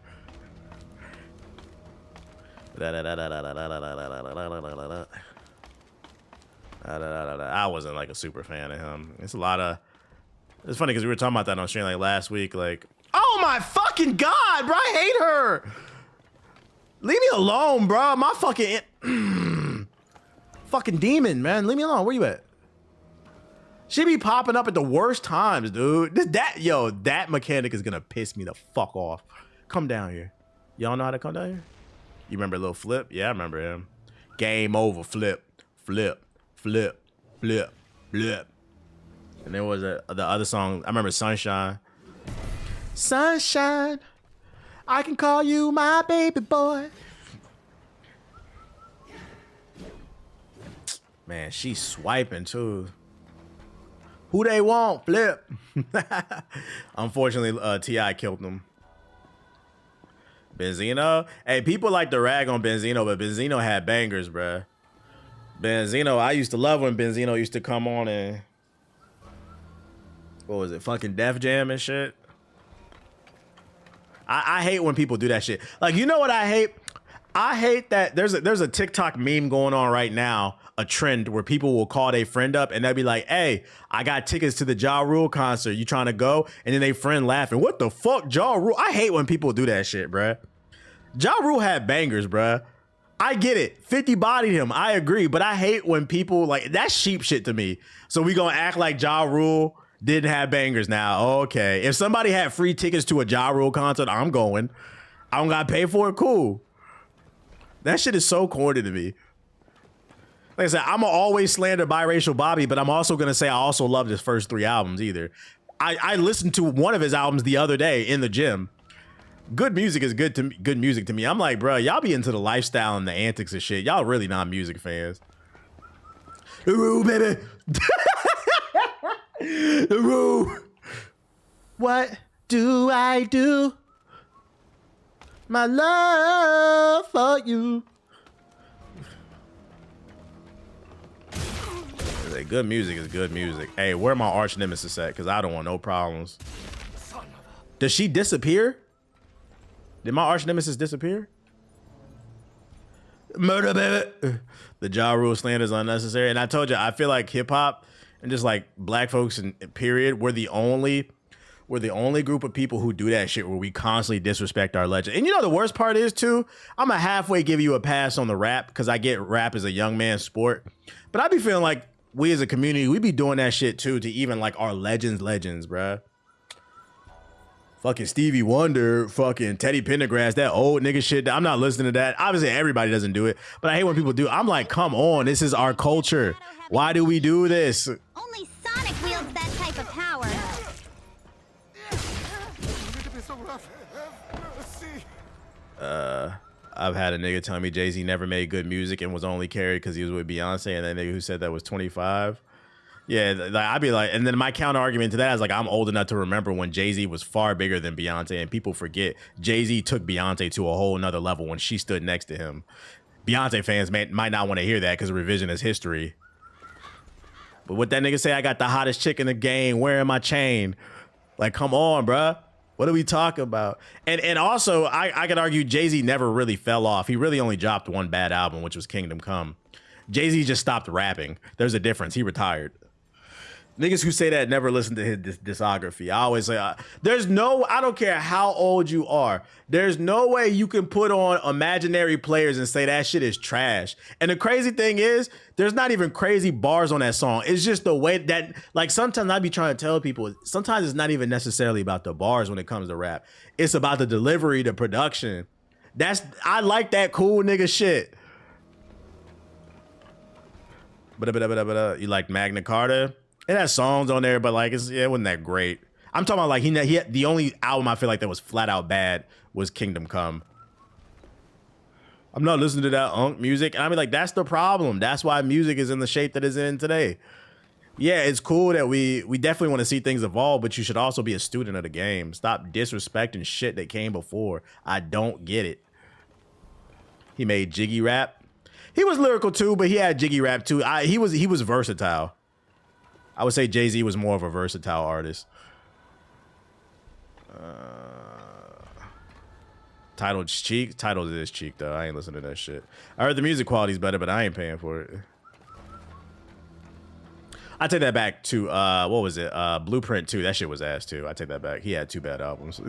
I wasn't like a super fan of him. It's a lot of. It's funny because we were talking about that on stream like last week. Like, oh my fucking god, bro, I hate her. Leave me alone, bro. My fucking fucking demon, man. Leave me alone. Where you at? She be popping up at the worst times, dude. That mechanic is gonna piss me the fuck off. Come down here. Y'all know how to come down here? You remember Lil Flip? Yeah, I remember him. Game over, Flip. Flip. Flip. Flip. Flip. And there was the other song. I remember Sunshine. Sunshine. I can call you my baby boy. Man, she's swiping too. Who they want? Flip. Unfortunately, T.I. killed him. Benzino. Hey, people like to rag on Benzino, but Benzino had bangers, bruh. Benzino, I used to love when Benzino used to come on and what was it, fucking Def Jam and shit. I hate when people do that shit. Like, you know what I hate? I hate that there's a TikTok meme going on right now, a trend where people will call their friend up and they'll be like, hey, I got tickets to the Ja Rule concert. You trying to go? And then they friend laughing. What the fuck, Ja Rule? I hate when people do that shit, bruh. Ja Rule had bangers, bruh. I get it. 50 bodied him. I agree. But I hate when people like that's sheep shit to me. So we gonna act like Ja Rule didn't have bangers now. Okay. If somebody had free tickets to a Ja Rule concert, I'm going. I don't gotta pay for it. Cool. That shit is so corny to me. Like I said, I'm gonna always slander biracial Bobby, but I'm also gonna say I also love his first 3 albums either. I listened to one of his albums the other day in the gym. Good music is good music to me. I'm like, bro, y'all be into the lifestyle and the antics and shit. Y'all really not music fans. Ooh, baby. Ooh. What do I do? My love for you. Good music is good music. Hey, where my arch nemesis at? Because I don't want no problems. Does she disappear? Did my arch nemesis disappear? Murder, baby. The Ja Rule slander is unnecessary. And I told you, I feel like hip hop and just like black folks in period, we're the only we're the only group of people who do that shit where we constantly disrespect our legend. And you know the worst part is too, I'm a halfway give you a pass on the rap because I get rap as a young man's sport. But I be feeling like we as a community, we be doing that shit too to even like our legends, bruh. Fucking Stevie Wonder, fucking Teddy Pendergrass, that old nigga shit. I'm not listening to that. Obviously, everybody doesn't do it, but I hate when people do. I'm like, come on, this is our culture. Why do we do this? Only Sonic wields that type of power. I've had a nigga tell me Jay-Z never made good music and was only carried because he was with Beyonce, and that nigga who said that was 25. Yeah, like, I'd be like, and then my counter argument to that is like, I'm old enough to remember when Jay-Z was far bigger than Beyonce, and people forget Jay-Z took Beyonce to a whole nother level when she stood next to him. Beyonce fans might not want to hear that because of revisionist history. But what that nigga say, I got the hottest chick in the game wearing my chain. Like, come on, bruh. What are we talking about? And also, I could argue Jay-Z never really fell off. He really only dropped one bad album, which was Kingdom Come. Jay-Z just stopped rapping. There's a difference. He retired. Niggas who say that never listen to his discography. I always say, I don't care how old you are. There's no way you can put on Imaginary Players and say that shit is trash. And the crazy thing is, there's not even crazy bars on that song. It's just the way that, like, sometimes I be trying to tell people, sometimes it's not even necessarily about the bars when it comes to rap. It's about the delivery, the production. I like that cool nigga shit. You like Magna Carta? It has songs on there, but like it wasn't that great. I'm talking about like he had, the only album I feel like that was flat out bad was Kingdom Come. I'm not listening to that music. And I mean, like, that's the problem. That's why music is in the shape that it's in today. Yeah, it's cool that we definitely want to see things evolve, but you should also be a student of the game. Stop disrespecting shit that came before. I don't get it. He made jiggy rap. He was lyrical too, but he had jiggy rap too. He was versatile. I would say Jay-Z was more of a versatile artist. Titled Cheek. Titled is Cheek, though. I ain't listening to that shit. I heard the music quality's better, but I ain't paying for it. I take that back to, what was it? Blueprint 2. That shit was ass, too. I take that back. He had 2 bad albums.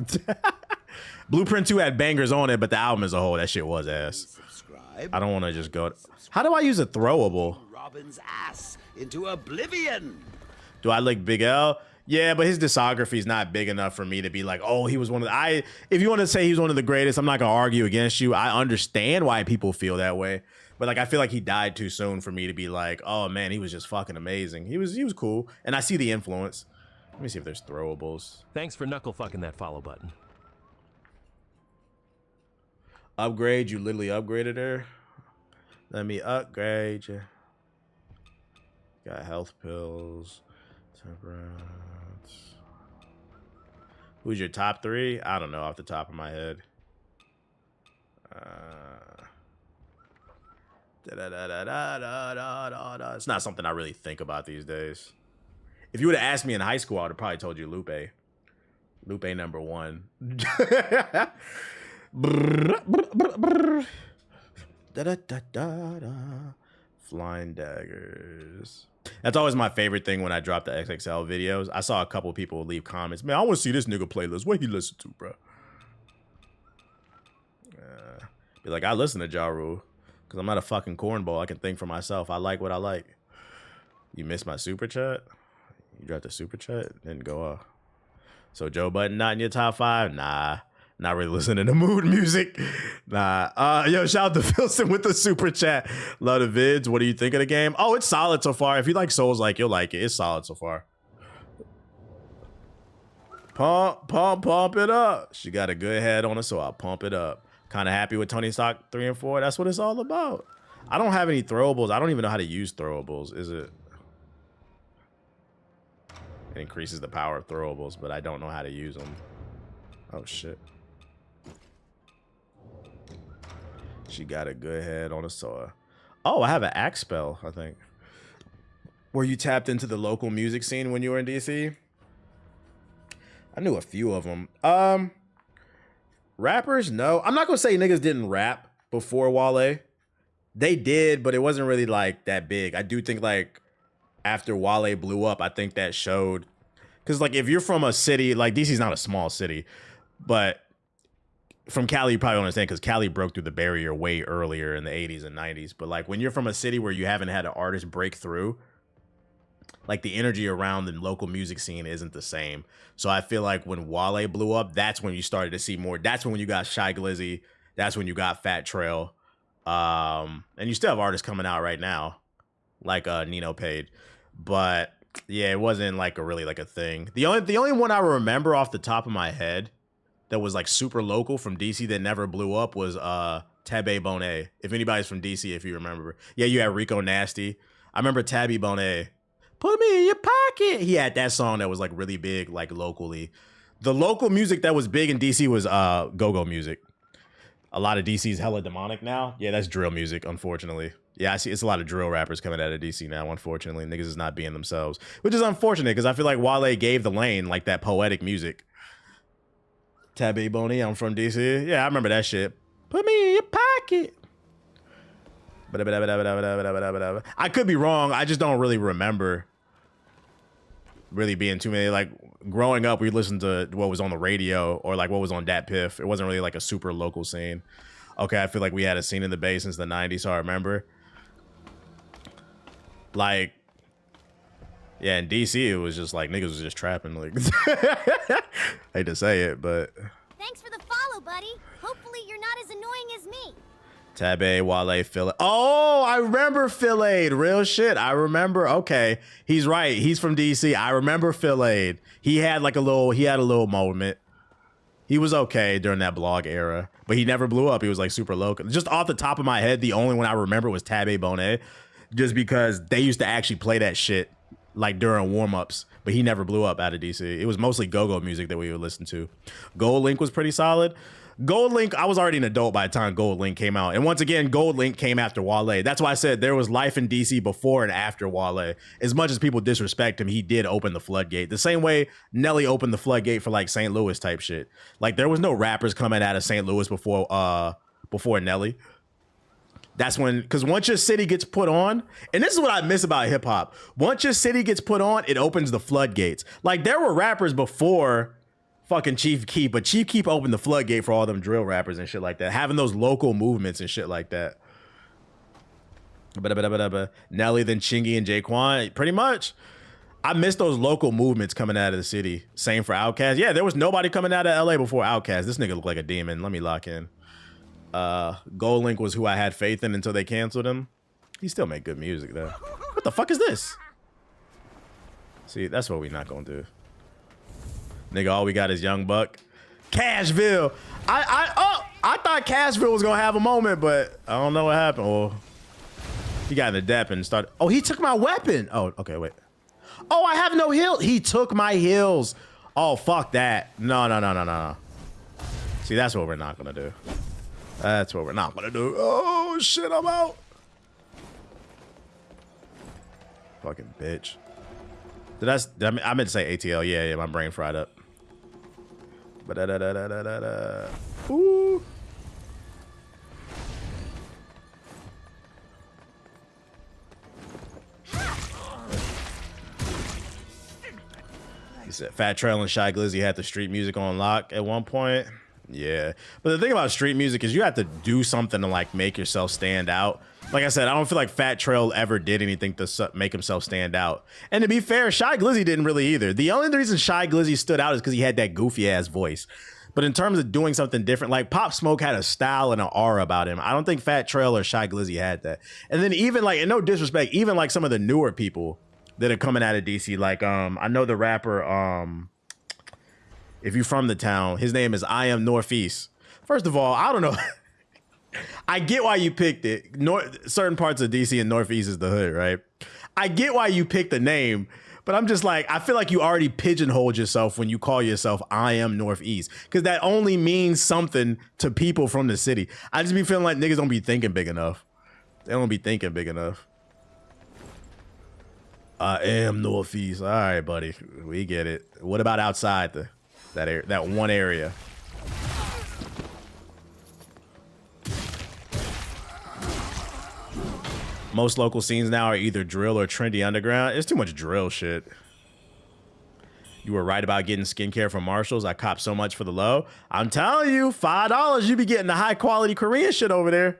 Blueprint 2 had bangers on it, but the album as a whole, that shit was ass. I don't want to just go... How do I use a throwable? Robin's ass into oblivion. Do I like Big L? Yeah, but his discography is not big enough for me to be like, oh, he was one of the... If you want to say he's one of the greatest, I'm not going to argue against you. I understand why people feel that way. But like, I feel like he died too soon for me to be like, oh man, he was just fucking amazing. He was cool. And I see the influence. Let me see if there's throwables. Thanks for knuckle fucking that follow button. Upgrade, you literally upgraded her. Let me upgrade you. Got health pills. Temperance. Who's your top 3? I don't know off the top of my head. It's not something I really think about these days. If you would have asked me in high school, I would have probably told you Lupe. Lupe number 1. Flying daggers. That's always my favorite thing when I drop the XXL videos. I saw a couple people leave comments. Man, I want to see this nigga playlist. What he listen to, bro? Be like, I listen to Ja Rule because I'm not a fucking cornball. I can think for myself. I like what I like. You missed my super chat? You dropped a super chat? Didn't go off. So Joe Budden not in your top 5? Nah. Not really listening to mood music. Nah. Yo, shout out to Filson with the super chat. Love the vids. What do you think of the game? Oh, it's solid so far. If you like Souls-like, you'll like it. It's solid so far. Pump it up. She got a good head on her, so I'll pump it up. Kind of happy with Tony Stark 3 and 4. That's what it's all about. I don't have any throwables. I don't even know how to use throwables. Is it? It increases the power of throwables, but I don't know how to use them. Oh, shit. She got a good head on a saw. Oh, I have an axe spell, I think. Were you tapped into the local music scene when you were in DC? I knew a few of them. Rappers, no. I'm not going to say niggas didn't rap before Wale. They did, but it wasn't really like that big. I do think like after Wale blew up, I think that showed. Because like if you're from a city, like DC's not a small city, but from Cali, you probably don't understand because Cali broke through the barrier way earlier in the 80s and 90s. But like when you're from a city where you haven't had an artist break through, like the energy around the local music scene isn't the same. So I feel like when Wale blew up, that's when you started to see more. That's when you got Shy Glizzy. That's when you got Fat Trail. And you still have artists coming out right now, like Nino Page. But yeah, it wasn't like a thing. The only one I remember off the top of my head that was like super local from DC that never blew up was Tabby Bonet. If anybody's from DC, if you remember. Yeah, you had Rico Nasty. I remember Tabby Bonet. Put me in your pocket. He had that song that was like really big, like locally. The local music that was big in DC was go-go music. A lot of DC's hella demonic now. Yeah, that's drill music, unfortunately. Yeah, I see it's a lot of drill rappers coming out of DC now, unfortunately. Niggas is not being themselves, which is unfortunate because I feel like Wale gave the lane like that poetic music. Tabby Boney, I'm from DC. Yeah, I remember that shit. Put me in your pocket. I could be wrong. I just don't really remember really being too many. Like growing up, we listened to what was on the radio or like what was on Dat Piff. It wasn't really like a super local scene. Okay, I feel like we had a scene in the Bay since the 90s, so I remember. Like, yeah, in DC, it was just like niggas was just trapping. Like, hate to say it, but. Thanks for the follow, buddy. Hopefully you're not as annoying as me. Tabby, Wale, Phil. Oh, I remember Phil Aid. Real shit. I remember. Okay, he's right. He's from DC. I remember Phil Aid. He had a little moment. He was okay during that blog era, but he never blew up. He was like super local. Just off the top of my head, the only one I remember was Tabby Bonet, just because they used to actually play that shit like during warm-ups, but he never blew up out of DC. It was mostly go-go music that we would listen to. Gold Link was pretty solid. Gold Link, I was already an adult by the time Gold Link came out. And once again, Gold Link came after Wale. That's why I said there was life in DC before and after Wale. As much as people disrespect him, he did open the floodgate. The same way Nelly opened the floodgate for like St. Louis type shit. Like there was no rappers coming out of St. Louis before Nelly. That's when, because once your city gets put on, and this is what I miss about hip hop. Once your city gets put on, it opens the floodgates. Like there were rappers before fucking Chief Keef, but Chief Keef opened the floodgate for all them drill rappers and shit like that. Having those local movements and shit like that. Nelly, then Chingy and Jaquan, pretty much. I miss those local movements coming out of the city. Same for Outkast. Yeah, there was nobody coming out of LA before Outkast. This nigga looked like a demon. Let me lock in. Gold Link was who I had faith in until they canceled him. He still make good music though. What the fuck is this? See, that's what we not gonna do. Nigga, all we got is Young Buck. Cashville. I thought Cashville was gonna have a moment, but I don't know what happened. Well, he got in the depth and started. Oh, he took my weapon. Oh, okay, wait. Oh, I have no heal. He took my heals. Oh, fuck that. No. See, that's what we're not gonna do. That's what we're not gonna do. Oh shit, I'm out. Fucking bitch. I meant to say ATL. Yeah, my brain fried up. Ooh. He said Fat Trail and Shy Glizzy had the street music on lock at one point. Yeah, but the thing about street music is you have to do something to like make yourself stand out. Like I said, I don't feel like Fat Trail ever did anything to make himself stand out. And to be fair, Shy Glizzy didn't really either. The only reason Shy Glizzy stood out is because he had that goofy ass voice. But in terms of doing something different, like Pop Smoke had a style and an aura about him. I don't think Fat Trail or Shy Glizzy had that. And then even like, and no disrespect, even like some of the newer people that are coming out of DC, like I know the rapper, if you're from the town, his name is I Am Northeast. First of all, I don't know. I get why you picked it. Certain parts of DC and Northeast is the hood, right? I get why you picked the name, but I'm just like, I feel like you already pigeonholed yourself when you call yourself I Am Northeast, because that only means something to people from the city. I just be feeling like niggas don't be thinking big enough. They don't be thinking big enough. I am Northeast. All right, buddy. We get it. What about outside that one area? Most local scenes now are either drill or trendy underground. It's too much drill shit. You were right about getting skincare from Marshalls. I copped so much for the low. I'm telling you, $5, you be getting the high quality Korean shit over there.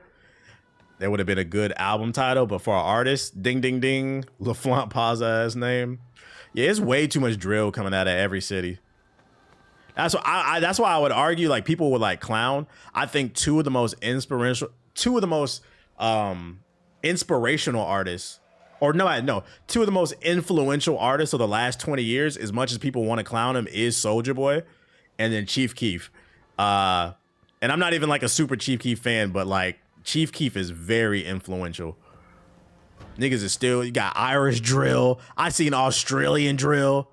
That would have been a good album title, but for an artist, ding, ding, ding, LaFlaunt Paza's name. Yeah, it's way too much drill coming out of every city. That's why that's why I would argue, like, people would like clown. I think two of the most inspirational artists, or no, two of the most influential artists of the last 20 years, as much as people want to clown him, is Soulja Boy and then Chief Keef. And I'm not even like a super Chief Keef fan, but like Chief Keef is very influential. Niggas is still, you got Irish drill. I seen Australian drill.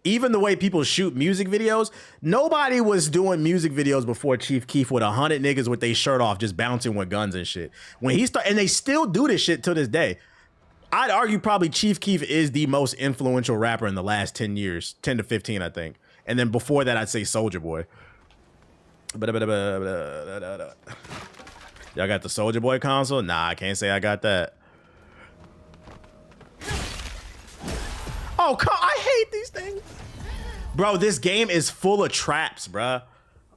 Even the way people shoot music videos, nobody was doing music videos before Chief Keef with 100 niggas with their shirt off, just bouncing with guns and shit. When he started, and they still do this shit to this day. I'd argue probably Chief Keef is the most influential rapper in the last 10 years, 10 to 15, I think. And then before that, I'd say Soulja Boy. Y'all got the Soulja Boy console? Nah, I can't say I got that. Oh, I hate these things. Bro, this game is full of traps, bro.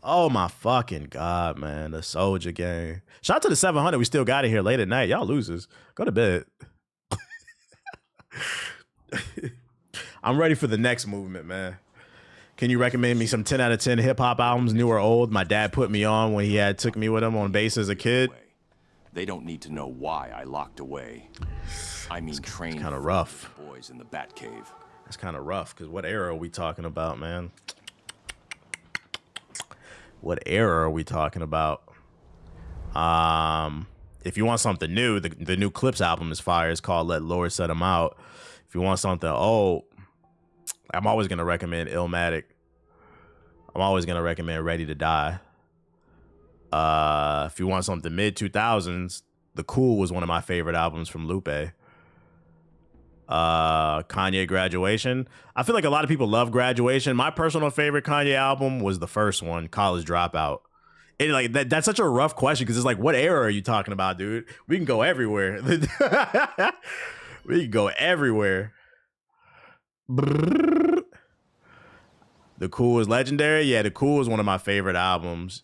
Oh my fucking God, man. The Soulja game. Shout out to the 700. We still got it here late at night. Y'all losers. Go to bed. I'm ready for the next movement, man. Can you recommend me some 10 out of 10 hip hop albums, new or old? My dad put me on when he took me with him on bass as a kid. They don't need to know why I locked away. I mean, trained kind of rough. Boys in the Batcave. That's kind of rough, because what era are we talking about, man? What era are we talking about? If you want something new, the new Clips album is fire. It's called Let Lord Set 'Em Out. If you want something old, I'm always going to recommend Illmatic. I'm always going to recommend Ready to Die. If you want something mid-2000s, The Cool was one of my favorite albums from Lupe. Kanye Graduation. I feel like a lot of people love Graduation. My personal favorite Kanye album was the first one, College Dropout. It like that's such a rough question, because it's like, what era are you talking about, dude? We can go everywhere. We can go everywhere. The Cool is legendary. Yeah, The Cool is one of my favorite albums.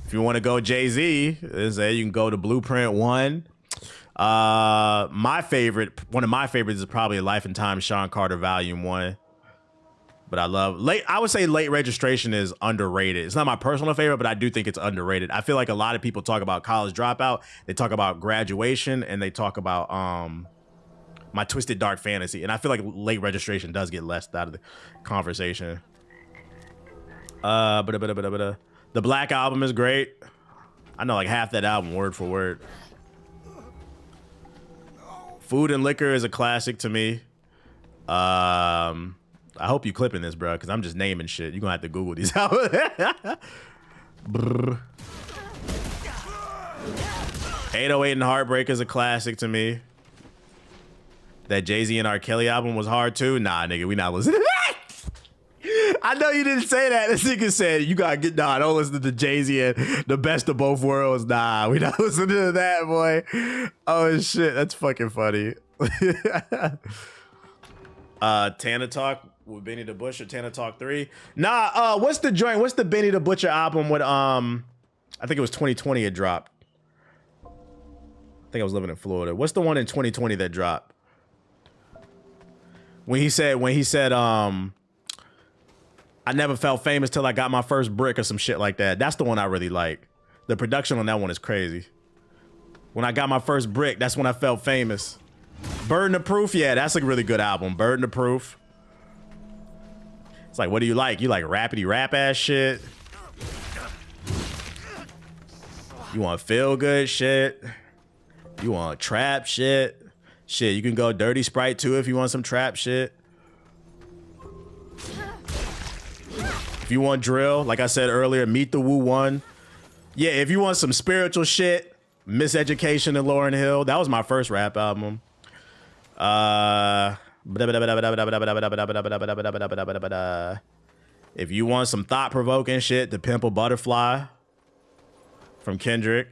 If you want to go Jay-Z, you can go to Blueprint 1. One of my favorites is probably Life and Time Sean Carter Volume 1. But I would say Late Registration is underrated. It's not my personal favorite, but I do think it's underrated. I feel like a lot of people talk about College Dropout, they talk about Graduation, and they talk about My Twisted Dark Fantasy. And I feel like Late Registration does get left out of the conversation. The Black Album is great. I know like half that album word for word. Food and Liquor is a classic to me. I hope you clipping this, bro, because I'm just naming shit. You're going to have to Google these albums. 808 and Heartbreak is a classic to me. That Jay-Z and R. Kelly album was hard too. Nah, nigga, we not listening to that. I know you didn't say that. This nigga said you gotta get. Nah, don't listen to Jay-Z and The Best of Both Worlds. Nah, we not listening to that, boy. Oh shit, that's fucking funny. Tana Talk with Benny the Butcher, Tana Talk 3. Nah, what's the joint? What's the Benny the Butcher album with I think it was 2020 it dropped. I think I was living in Florida. What's the one in 2020 that dropped? When he said I never felt famous till I got my first brick or some shit like that. That's the one I really like. The production on that one is crazy. When I got my first brick, that's when I felt famous. Burden of Proof, yeah, that's a really good album. Burden of Proof. It's like, what do you like? You like rapidy rap ass shit? You want feel good shit? You want trap shit? Shit, you can go Dirty Sprite too if you want some trap shit. If you want drill, like I said earlier, Meet the Woo 1. Yeah, if you want some spiritual shit, Miseducation and Lauryn Hill. That was my first rap album. If you want some thought-provoking shit, To Pimp a Butterfly from Kendrick.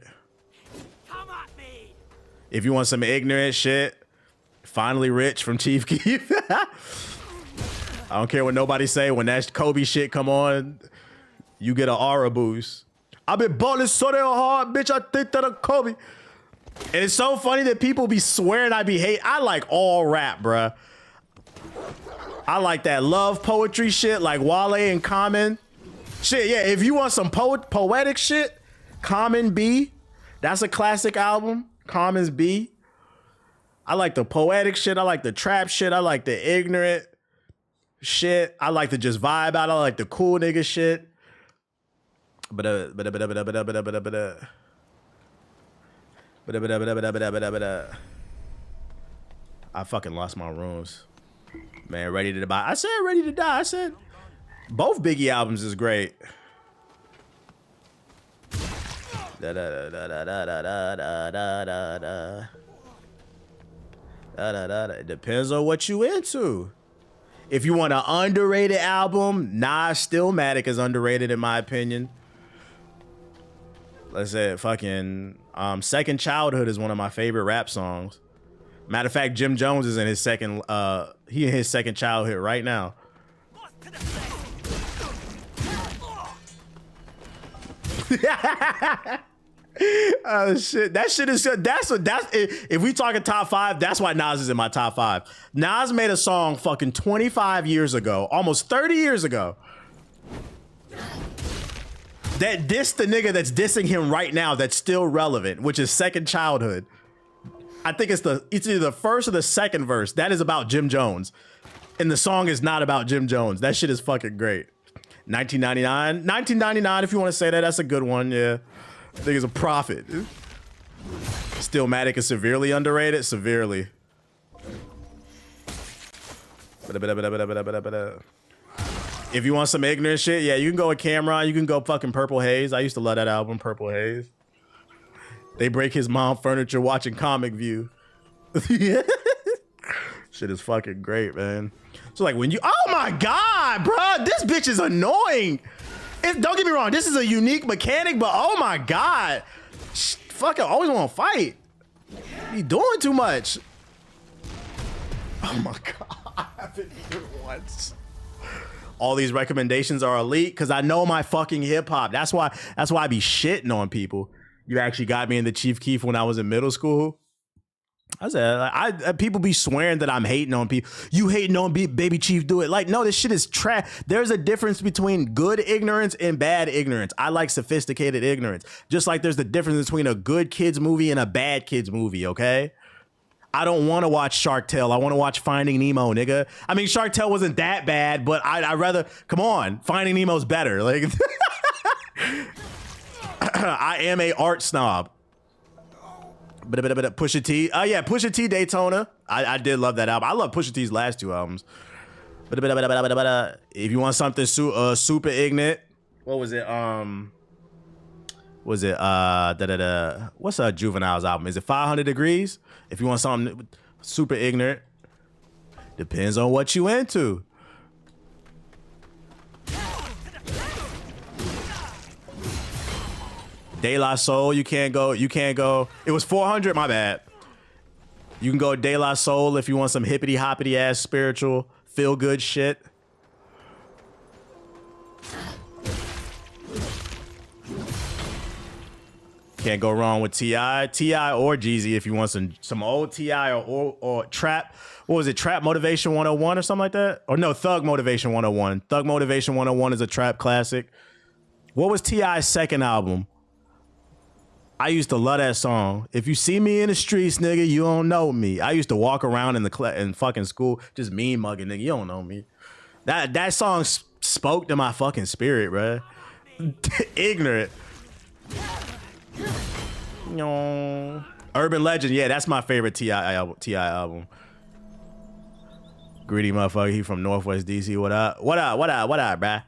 If you want some ignorant shit, Finally Rich from Chief Keef. I don't care what nobody say. When that Kobe shit come on, you get an aura boost. I've been balling so damn hard, bitch. I think that I'm Kobe. And it's so funny that people be swearing I be hate. I like all rap, bruh. I like that love poetry shit, like Wale and Common. Shit, yeah. If you want some poetic shit, Common B. That's a classic album. Common's B. I like the poetic shit. I like the trap shit. I like the ignorant shit. I like to just vibe out. I like the cool nigga shit. I fucking lost my rooms. Man, Ready to Die. I said Ready to Die. I said both Biggie albums is great. It depends on what you into. If you want an underrated album, Nas Stillmatic is underrated in my opinion. Let's say fucking Second Childhood is one of my favorite rap songs. Matter of fact, Jim Jones is in his second he in his second childhood right now. Oh shit. That shit is that's if we talking top 5, that's why Nas is in my top 5. Nas made a song fucking 25 years ago, almost 30 years ago. That dissed the nigga that's dissing him right now that's still relevant, which is Second Childhood. I think it's either the first or the second verse. That is about Jim Jones. And the song is not about Jim Jones. That shit is fucking great. 1999, if you want to say that, that's a good one, yeah. I think it's a prophet. Stillmatic is severely underrated, severely. If you want some ignorant shit, yeah, you can go with Cameron. You can go fucking Purple Haze. I used to love that album, Purple Haze. They break his mom furniture watching Comic View. Shit is fucking great, man. So like when you, oh my God, bro, this bitch is annoying. Don't get me wrong, this is a unique mechanic, but oh my God. Fuck, I always want to fight. You doing too much. Oh my God, I've been here once. All these recommendations are elite because I know my fucking hip hop. That's why I be shitting on people. You actually got me into Chief Keef when I was in middle school. I said, people be swearing that I'm hating on people. You hating on Baby Chief, do it. Like, no, this shit is trash. There's a difference between good ignorance and bad ignorance. I like sophisticated ignorance. Just like there's the difference between a good kids movie and a bad kids movie, okay? I don't want to watch Shark Tale. I want to watch Finding Nemo, nigga. I mean, Shark Tale wasn't that bad, but I'd rather, come on, Finding Nemo's better. Like, I am a art snob. Pusha T. Oh yeah, Pusha T Daytona. I did love that album. I love Pusha T's last 2 albums. If you want something super ignorant, what was it? What's Juvenile's album? Is it 500 Degrees? If you want something super ignorant, depends on what you into. De La Soul, you can't go. It was 400, my bad. You can go De La Soul if you want some hippity hoppity ass spiritual feel good shit. Can't go wrong with T.I. or Jeezy if you want some old T.I. or trap. What was it? Trap Motivation 101 or something like that? Or no, Thug Motivation 101. Thug Motivation 101 is a trap classic. What was T.I.'s second album? I used to love that song. If you see me in the streets, nigga, you don't know me. I used to walk around in fucking school just mean mugging, nigga. You don't know me. That song spoke to my fucking spirit, bruh. Ignorant. No. Urban Legend, yeah, that's my favorite T.I. album. Greedy motherfucker, he from Northwest DC. What up, bruh?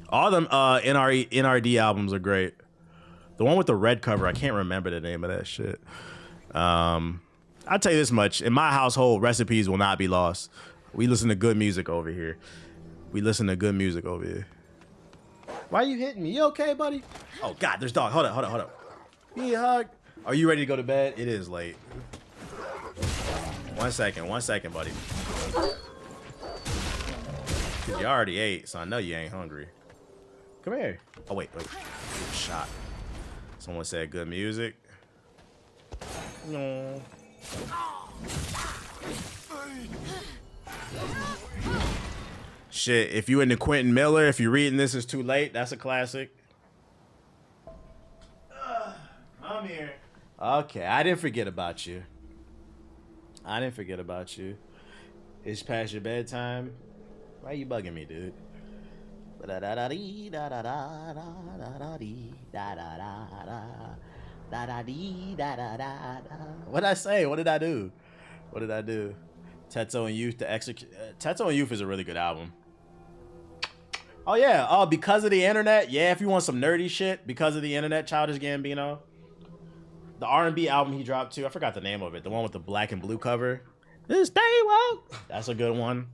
All them NRD albums are great. The one with the red cover, I can't remember the name of that shit. I'll tell you this much. In my household, recipes will not be lost. We listen to good music over here. Why are you hitting me? You okay, buddy? Oh, God, there's dog. Hold up. Be a hug. Are you ready to go to bed? It is late. One second, buddy. You already ate, so I know you ain't hungry. Come here. Oh, wait. Shot. Someone said good music. No. Shit, if you into Quentin Miller, if you're reading This Is Too Late, that's a classic. I'm here. Okay, I didn't forget about you. It's past your bedtime. Why are you bugging me, dude? What'd I say? What did I do? Tetsuo and Youth to execute. Tetsuo and Youth is a really good album. Oh yeah. Oh, Because of the Internet. Yeah, if you want some nerdy shit, Because of the Internet, Childish Gambino. The R&B album he dropped too. I forgot the name of it. The one with the black and blue cover. Stay woke. That's a good one.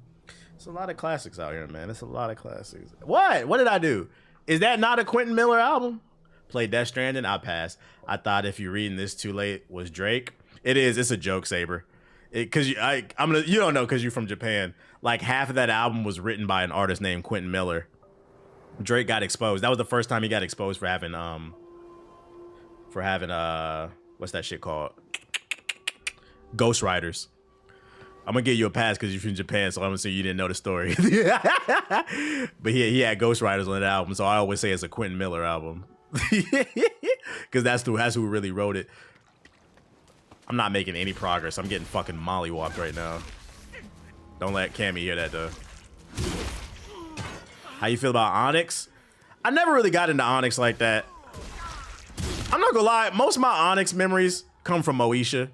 It's a lot of classics out here, man. It's a lot of classics. What did I do? Is that not a Quentin Miller album? Played Death Stranding. I passed. I thought If You're Reading This Too Late was Drake. It is. It's a joke, Saber. Because you don't know because you're from Japan. Like half of that album was written by an artist named Quentin Miller. Drake got exposed. That was the first time he got exposed for having what's that shit called? Ghostwriters. I'm gonna give you a pass because you're from Japan, so I'm gonna say you didn't know the story. But he had ghostwriters on that album, so I always say it's a Quentin Miller album. Because that's who really wrote it. I'm not making any progress. I'm getting fucking mollywopped right now. Don't let Cammy hear that though. How you feel about Onyx? I never really got into Onyx like that. I'm not gonna lie, most of my Onyx memories come from Moesha.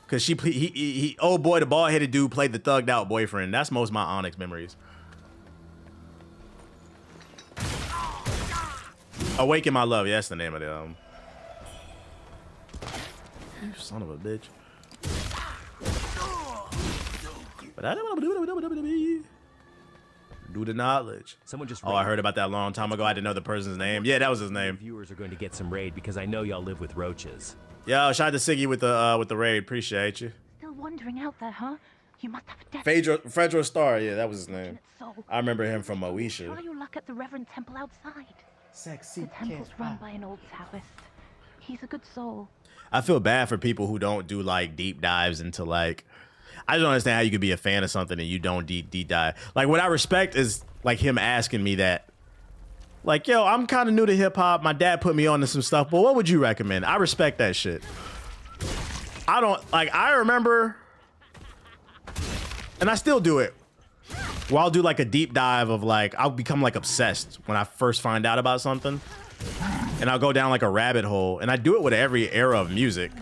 Cause he old boy, the bald-headed dude played the thugged out boyfriend. That's most of my Onyx memories. Awaken My Love, yeah, that's the name of the album. You son of a bitch. But I don't do the knowledge. Someone just I heard about that a long time ago. I didn't know the person's name. Yeah, that was his name. Viewers are going to get some raid because I know y'all live with roaches. Yo, shout out to Siggy with the raid. Appreciate you. Still wandering out there, huh? You must have a death. Fredro Star, yeah, that was his name. I remember him from Moesha. Try your luck at the Reverend Temple outside. Sexy. The temple's run by an old Taoist. He's a good soul. I feel bad for people who don't do like deep dives into like. I just don't understand how you could be a fan of something and you don't deep dive. Like what I respect is like him asking me that. Like, yo, I'm kind of new to hip hop. My dad put me on to some stuff, but what would you recommend? I respect that shit. I remember, and I still do it, where I'll do like a deep dive of like, I'll become like obsessed when I first find out about something. And I'll go down like a rabbit hole. And I do it with every era of music.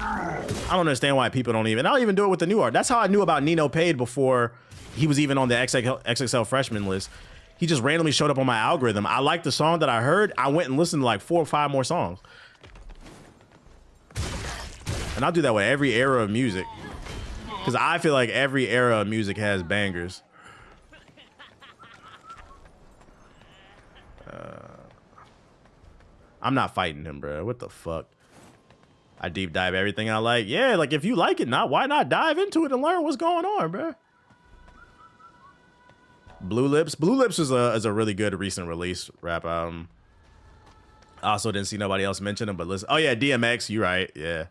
I don't understand why people don't even, I'll even do it with the new art. That's how I knew about Nino Pade before he was even on the XXL freshman list. He just randomly showed up on my algorithm. I liked the song that I heard. I went and listened to like 4 or 5 more songs. And I'll do that with every era of music. Because I feel like every era of music has bangers. I'm not fighting him, bro. What the fuck? I deep dive everything I like. Yeah, like if you like it, why not dive into it and learn what's going on, bro? Blue Lips. Blue Lips is a really good recent release rap album. I also didn't see nobody else mention him, but listen. Oh yeah, DMX. You right. Yeah.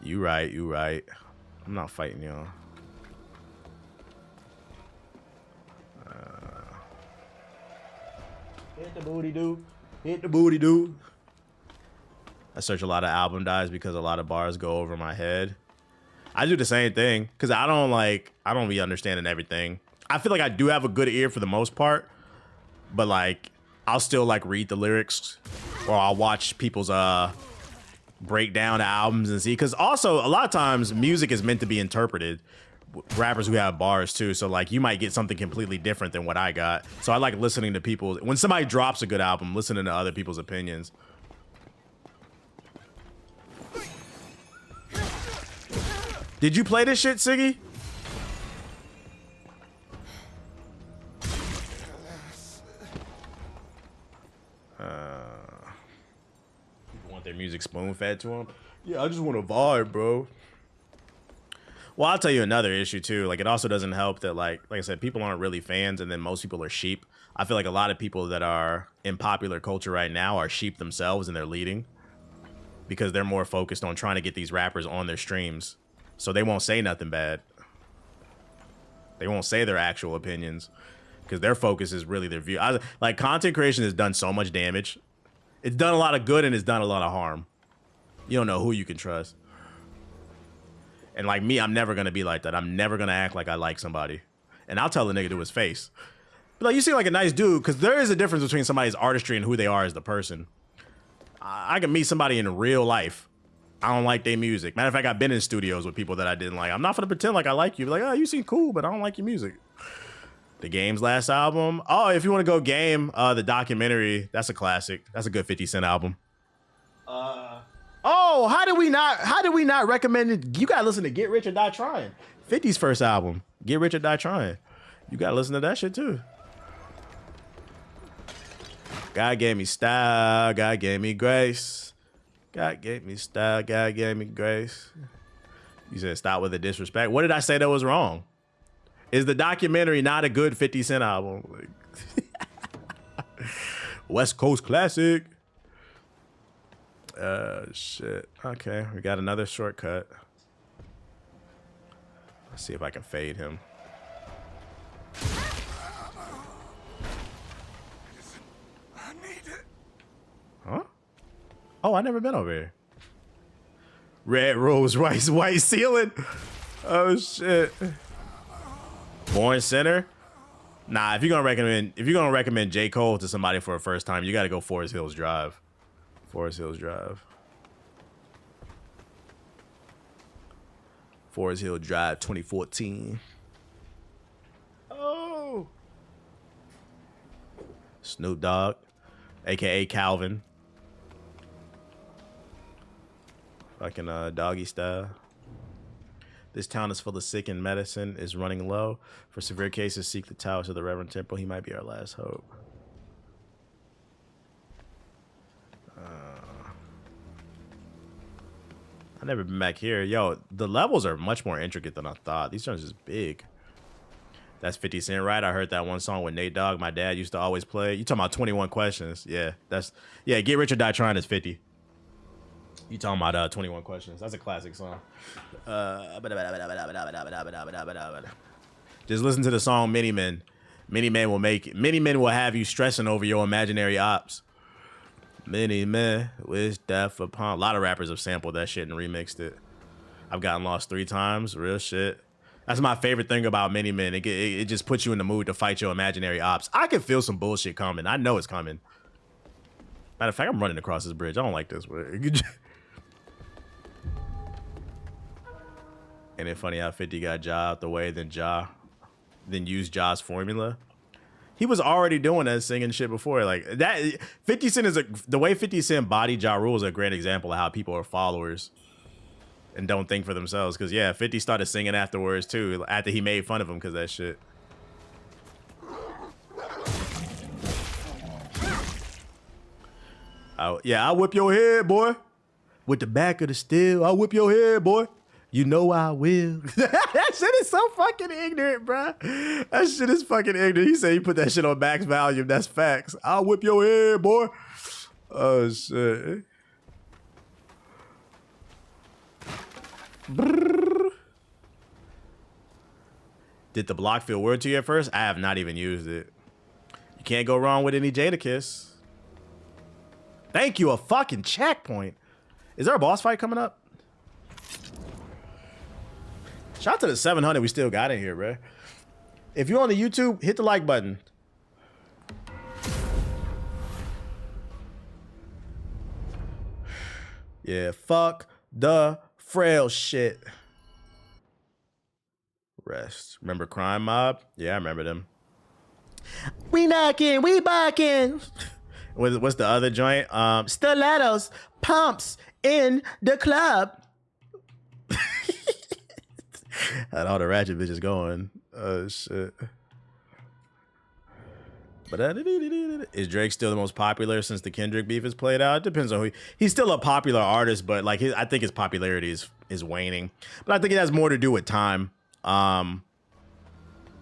You right. I'm not fighting y'all. Hit the booty, dude. Hit the booty, dude. I search a lot of album dives because a lot of bars go over my head. I do the same thing because I don't be understanding everything. I feel like I do have a good ear for the most part, but like I'll still like read the lyrics or I'll watch people's break down the albums and see, because also a lot of times music is meant to be interpreted. Rappers who have bars too, so like you might get something completely different than what I got. So I like listening to people when somebody drops a good album, listening to other people's opinions. Did you play this shit, Siggy? People want their music spoon-fed to them? Yeah, I just want to vibe, bro. Well, I'll tell you another issue too. Like, it also doesn't help that, like I said, people aren't really fans, and then most people are sheep. I feel like a lot of people that are in popular culture right now are sheep themselves, and they're leading because they're more focused on trying to get these rappers on their streams, so they won't say nothing bad. They won't say their actual opinions because their focus is really their view. Like, content creation has done so much damage. It's done a lot of good and it's done a lot of harm. You don't know who you can trust. And like me, I'm never going to be like that. I'm never going to act like I like somebody. And I'll tell the nigga to his face. But like, you seem like a nice dude, because there is a difference between somebody's artistry and who they are as the person. I can meet somebody in real life. I don't like their music. Matter of fact, I've been in studios with people that I didn't like. I'm not going to pretend like I like you. Like, oh, you seem cool, but I don't like your music. The Game's last album. Oh, if you want to go Game, the documentary, that's a classic. That's a good 50 Cent album. Oh, how did we not recommend it? You gotta listen to Get Rich or Die Trying. 50's first album, Get Rich or Die Trying. You gotta listen to that shit too. God gave me style, God gave me grace. God gave me style, God gave me grace. You said stop with the disrespect. What did I say that was wrong? Is the documentary not a good 50 Cent album? West Coast classic. Shit. Okay, we got another shortcut. Let's see if I can fade him. Huh? Oh, I never been over here. Red rose, white ceiling. Oh shit. Born Center. Nah, if you're gonna recommend J. Cole to somebody for a first time, you gotta go Forest Hills Drive. Forest Hills Drive. Forest Hill Drive 2014. Oh. Snoop Dogg, aka Calvin. Fucking Doggy Style. This town is full of sick and medicine is running low. For severe cases, seek the towers of the Reverend Temple. He might be our last hope. I've never been back here. Yo, the levels are much more intricate than I thought. These joints is big. That's 50 Cent, right? I heard that one song with Nate Dogg. My dad used to always play. You talking about 21 Questions? Yeah, Get Rich or Die Trying is 50. You talking about 21 Questions? That's a classic song. Just listen to the song Many Men. Many men will have you stressing over your imaginary ops. Many men wish death upon. A lot of rappers have sampled that shit and remixed it. I've gotten lost 3 times. Real shit. That's my favorite thing about Many Men. It just puts you in the mood to fight your imaginary ops. I can feel some bullshit coming. I know it's coming. Matter of fact, I'm running across this bridge. I don't like this. Ain't it funny how 50 got Ja out the way, then used Ja's formula? He was already doing that singing shit before. Like that 50 Cent is the way 50 Cent bodied Ja Rule is a great example of how people are followers and don't think for themselves. Cause yeah, 50 started singing afterwards too, after he made fun of him because that shit. I'll whip your head, boy. With the back of the steel, I'll whip your head, boy. You know I will. That shit is so fucking ignorant, bro. That shit is fucking ignorant. He said he put that shit on max volume. That's facts. I'll whip your head, boy. Oh, shit. Brrr. Did the block feel weird to you at first? I have not even used it. You can't go wrong with any Jadakiss. Thank you, a fucking checkpoint. Is there a boss fight coming up? Shout out to the 700 we still got in here, bro. If you're on the YouTube, hit the like button. Yeah, fuck the frail shit. Rest. Remember Crime Mob? Yeah, I remember them. We knocking, we barking. What's the other joint? Stilettos, pumps in the club. Had all the ratchet bitches going. Oh shit. But is Drake still the most popular since the Kendrick beef is played out? It depends on who. He's still a popular artist, but like I think his popularity is waning. But I think it has more to do with time. I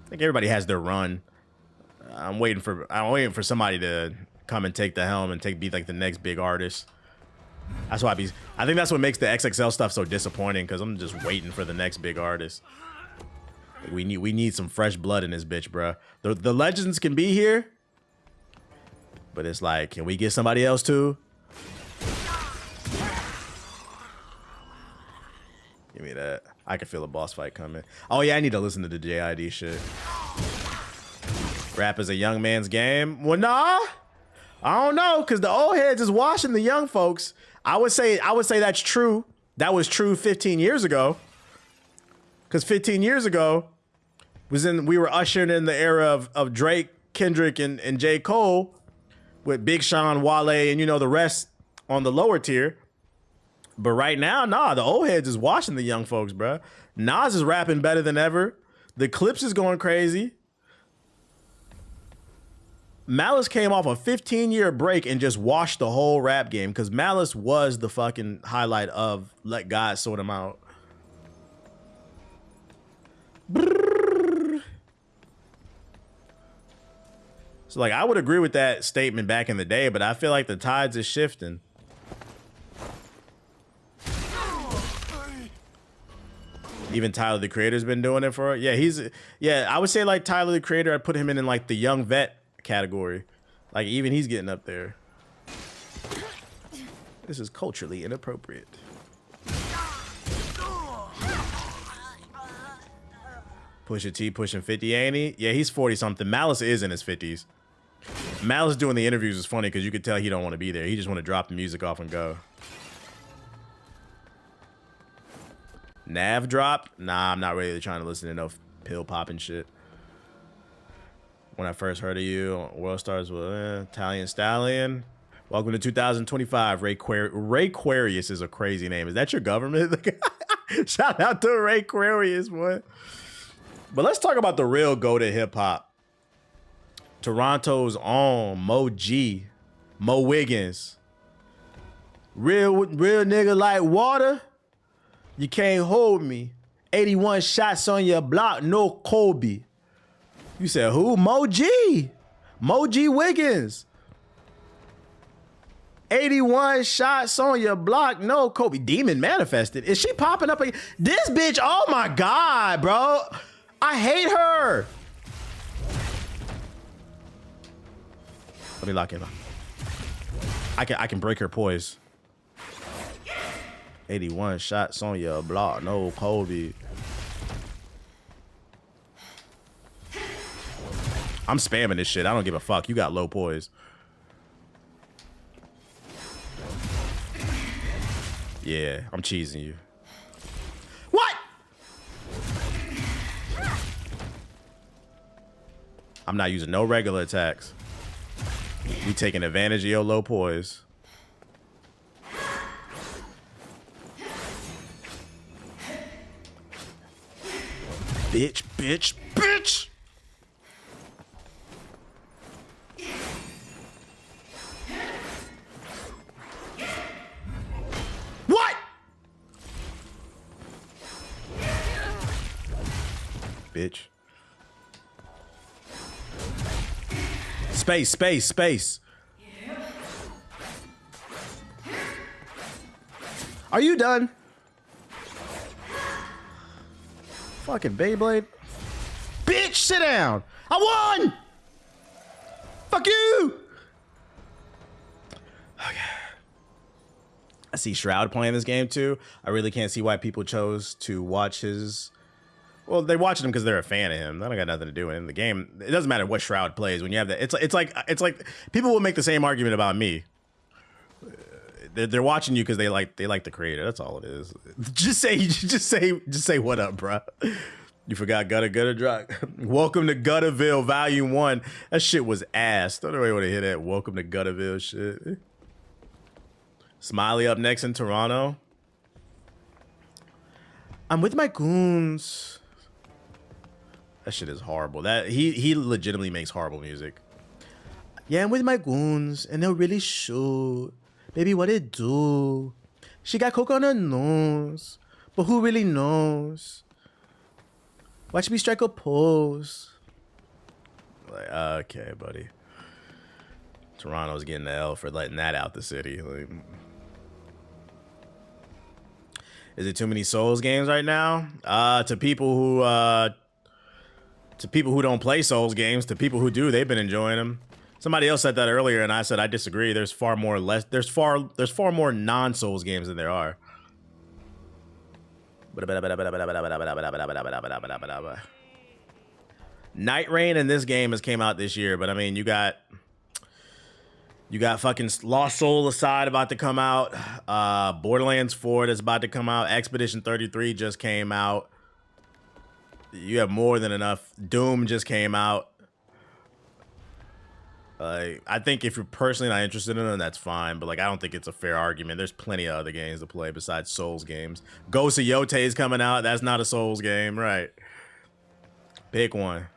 think everybody has their run. I'm waiting for somebody to come and take the helm and be like the next big artist. That's why I think that's what makes the XXL stuff so disappointing, because I'm just waiting for the next big artist. We need some fresh blood in this bitch, bro. The legends can be here, but it's like, can we get somebody else too? Give me that. I can feel a boss fight coming. Oh yeah, I need to listen to the JID shit. Rap is a young man's game. Well, nah, I don't know, because the old heads is washing the young folks. I would say that's true. That was true 15 years ago. Because 15 years ago we were ushering in the era of Drake, Kendrick, and J. Cole, with Big Sean, Wale, and the rest on the lower tier. But right now, nah, the old heads is washing the young folks, bruh. Nas is rapping better than ever. The Clips is going crazy. Malice came off a 15-year break and just washed the whole rap game, because Malice was the fucking highlight of Let God Sort Him Out. So like, I would agree with that statement back in the day, but I feel like the tides is shifting. Even Tyler the Creator's been doing it for, yeah, I would say like Tyler the Creator, I'd put him in like the young vet category. Like even he's getting up there. This is culturally inappropriate. Pusha T pushing 50, ain't he? Yeah, he's 40 something. Malice is in his 50s. Malice doing the interviews is funny because you could tell he don't want to be there. He just want to drop the music off and go. Nav drop? Nah, I'm not really trying to listen to no pill popping shit. When I first heard of you, World Stars were Italian Stallion. Welcome to 2025. Ray Aquarius is a crazy name. Is that your government? Shout out to Ray Aquarius, boy. But let's talk about the real GOAT hip hop. Toronto's own Mo G, Mo Wiggins. Real nigga like water. You can't hold me. 81 shots on your block, no Kobe. You said who? Mo G. Mo G Wiggins. 81 shots on your block, no Kobe. Demon manifested. Is she popping up? This bitch, oh my God, bro. I hate her. Let me lock in. I can break her poise. 81 shots on your block, no Kobe. I'm spamming this shit. I don't give a fuck. You got low poise. Yeah, I'm cheesing you. What? I'm not using no regular attacks. You taking advantage of your low poise. Bitch, bitch, bitch! What? Bitch. Space, space, space. Are you done? Fucking Beyblade. Bitch, sit down. I won! Fuck you! Okay. I see Shroud playing this game too. I really can't see why people chose to watch his... Well, they watch him because they're a fan of him. That don't got nothing to do with him. The game, it doesn't matter what Shroud plays. When you have that, it's like people will make the same argument about me. They're watching you because they like the creator. That's all it is. Just say what up, bro. You forgot Gutter drop. Welcome to Gutterville Volume 1. That shit was ass. Don't nobody want to hear that. Welcome to Gutterville shit. Smiley up next in Toronto. I'm with my goons. That shit is horrible. That he legitimately makes horrible music. Yeah, I'm with my goons, and they'll really shoot. Baby, what it do? She got coke on her nose, but who really knows? Watch me strike a pose. Like, okay, buddy. Toronto's getting the L for letting that out the city. Like, is it too many Souls games right now? To people who don't play Souls games, to people who do, they've been enjoying them. Somebody else said that earlier, and I said I disagree. There's far more non-Souls games than there are. Night Rain in this game has came out this year, but I mean, you got fucking Lost Soul Aside about to come out. Borderlands 4 that's about to come out. Expedition 33 just came out. You have more than enough. Doom just came out. I think if you're personally not interested in them, that's fine. But like, I don't think it's a fair argument. There's plenty of other games to play besides Souls games. Ghost of Yotei is coming out. That's not a Souls game, right? Pick one.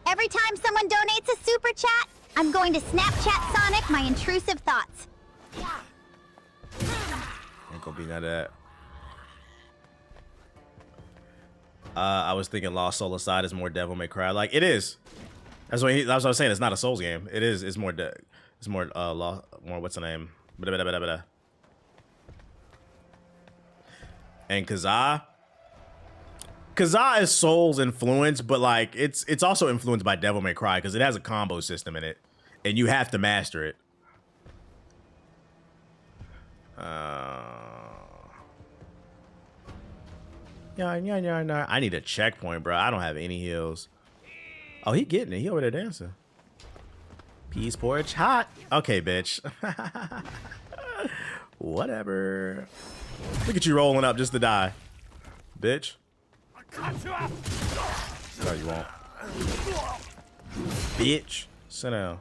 Every time someone donates a super chat, I'm going to Snapchat Sonic my intrusive thoughts. Ain't gonna be none of that. I was thinking Lost Soul Aside is more Devil May Cry. Like, it is. That's what I was saying. It's not a Souls game. It is. It's more. More what's the name? And Kazaa is Souls influenced, but like it's also influenced by Devil May Cry because it has a combo system in it, and you have to master it. Yeah. I need a checkpoint, bro. I don't have any heals. Oh, he getting it. He over there dancing. Peace porch hot. Okay, bitch. Whatever. Look at you rolling up just to die, bitch. No, you won't. Bitch. Sit down.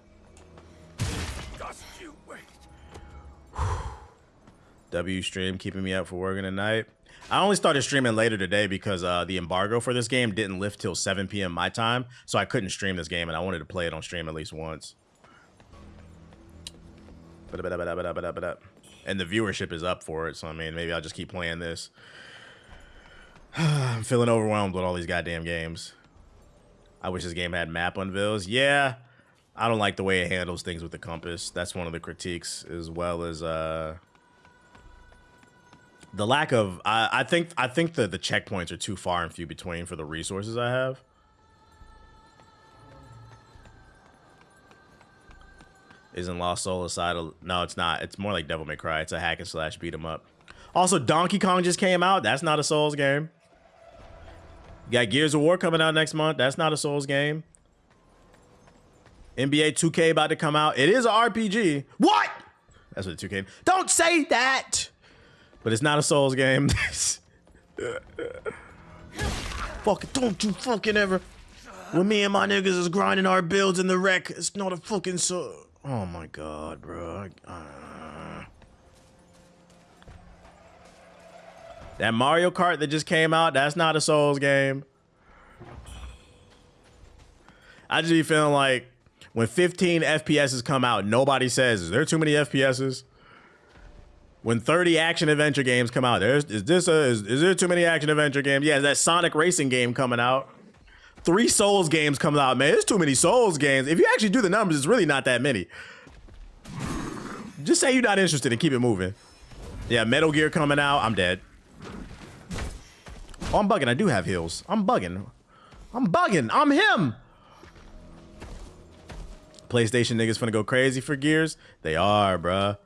W stream keeping me up for working tonight. I only started streaming later today because the embargo for this game didn't lift till 7 p.m. my time, so I couldn't stream this game, and I wanted to play it on stream at least once. And the viewership is up for it, so I mean, maybe I'll just keep playing this. I'm feeling overwhelmed with all these goddamn games. I wish this game had map unveils. Yeah, I don't like the way it handles things with the compass. That's one of the critiques, as well as the lack of. I think that the checkpoints are too far and few between for the resources I have. Isn't Lost Soul Aside? No, it's not. It's more like Devil May Cry. It's a hack and slash beat 'em up. Also, Donkey Kong just came out. That's not a Souls game. You got Gears of War coming out next month. That's not a Souls game. NBA 2K about to come out. It is an RPG. What? That's what the 2K. Don't say that. But it's not a Souls game. Fuck it. Don't you fucking ever. When me and my niggas is grinding our builds in the wreck, it's not a fucking Soul. Oh my god, bro. That Mario Kart that just came out, that's not a Souls game. I just be feeling like when 15 FPSs come out, nobody says, is there too many FPSs? When 30 action adventure games come out, is there too many action adventure games? Yeah, that Sonic racing game coming out. 3 Souls games coming out, man. There's too many Souls games. If you actually do the numbers, it's really not that many. Just say you're not interested and keep it moving. Yeah, Metal Gear coming out. I'm dead. Oh, I'm bugging. I do have heals. I'm bugging. I'm him. PlayStation niggas finna go crazy for Gears. They are, bruh.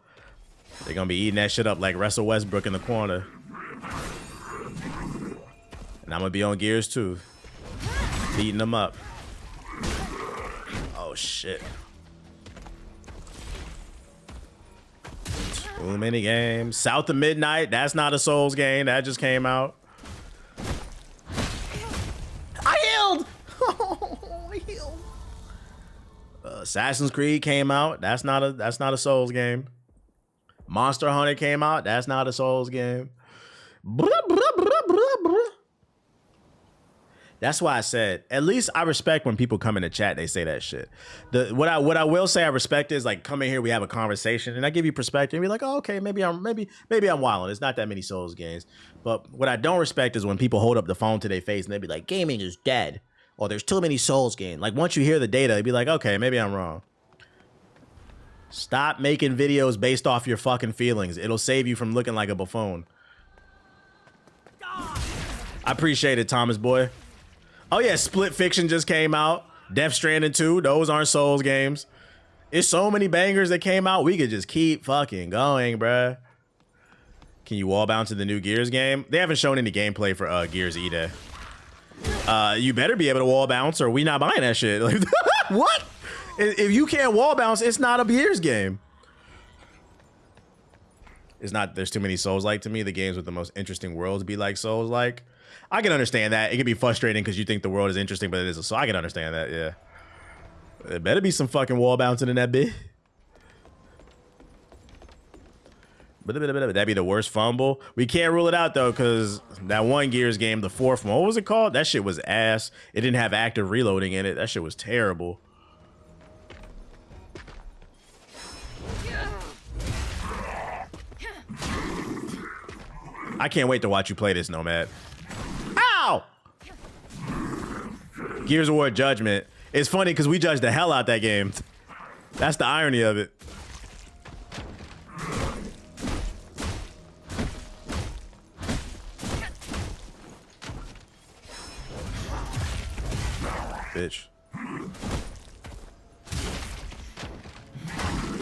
They gonna be eating that shit up like Russell Westbrook in the corner. And I'm gonna be on Gears too. Beating them up. Oh shit. Too many games. South of Midnight. That's not a Souls game. That just came out. I healed. I healed. Assassin's Creed came out. That's not a Souls game. Monster Hunter came out. That's not a Souls game. That That's why I said, at least I respect when people come in the chat, they say that shit. What I will say I respect is like, come in here, we have a conversation, and I give you perspective and be like, oh, okay, maybe I'm wilding. It's not that many Souls games. But what I don't respect is when people hold up the phone to their face and they be like, gaming is dead. Or there's too many Souls games. Like once you hear the data, you'd be like, okay, maybe I'm wrong. Stop making videos based off your fucking feelings. It'll save you from looking like a buffoon. I appreciate it, Thomas boy. Oh yeah, Split Fiction just came out. Death Stranding 2, those aren't Souls games. It's so many bangers that came out, we could just keep fucking going, bruh. Can you wall bounce in the new Gears game? They haven't shown any gameplay for Gears either. You better be able to wall bounce or we not buying that shit. Like, what? If you can't wall bounce, it's not a Gears game. It's not, there's too many Souls-like to me. The games with the most interesting worlds be like Souls-like. I can understand that. It can be frustrating because you think the world is interesting, but it isn't. So I can understand that, yeah. There better be some fucking wall bouncing in that bit. That'd be the worst fumble. We can't rule it out, though, because that one Gears game, the fourth one, what was it called? That shit was ass. It didn't have active reloading in it. That shit was terrible. I can't wait to watch you play this, Nomad. Ow! Gears of War Judgment. It's funny because we judged the hell out that game. That's the irony of it. Bitch.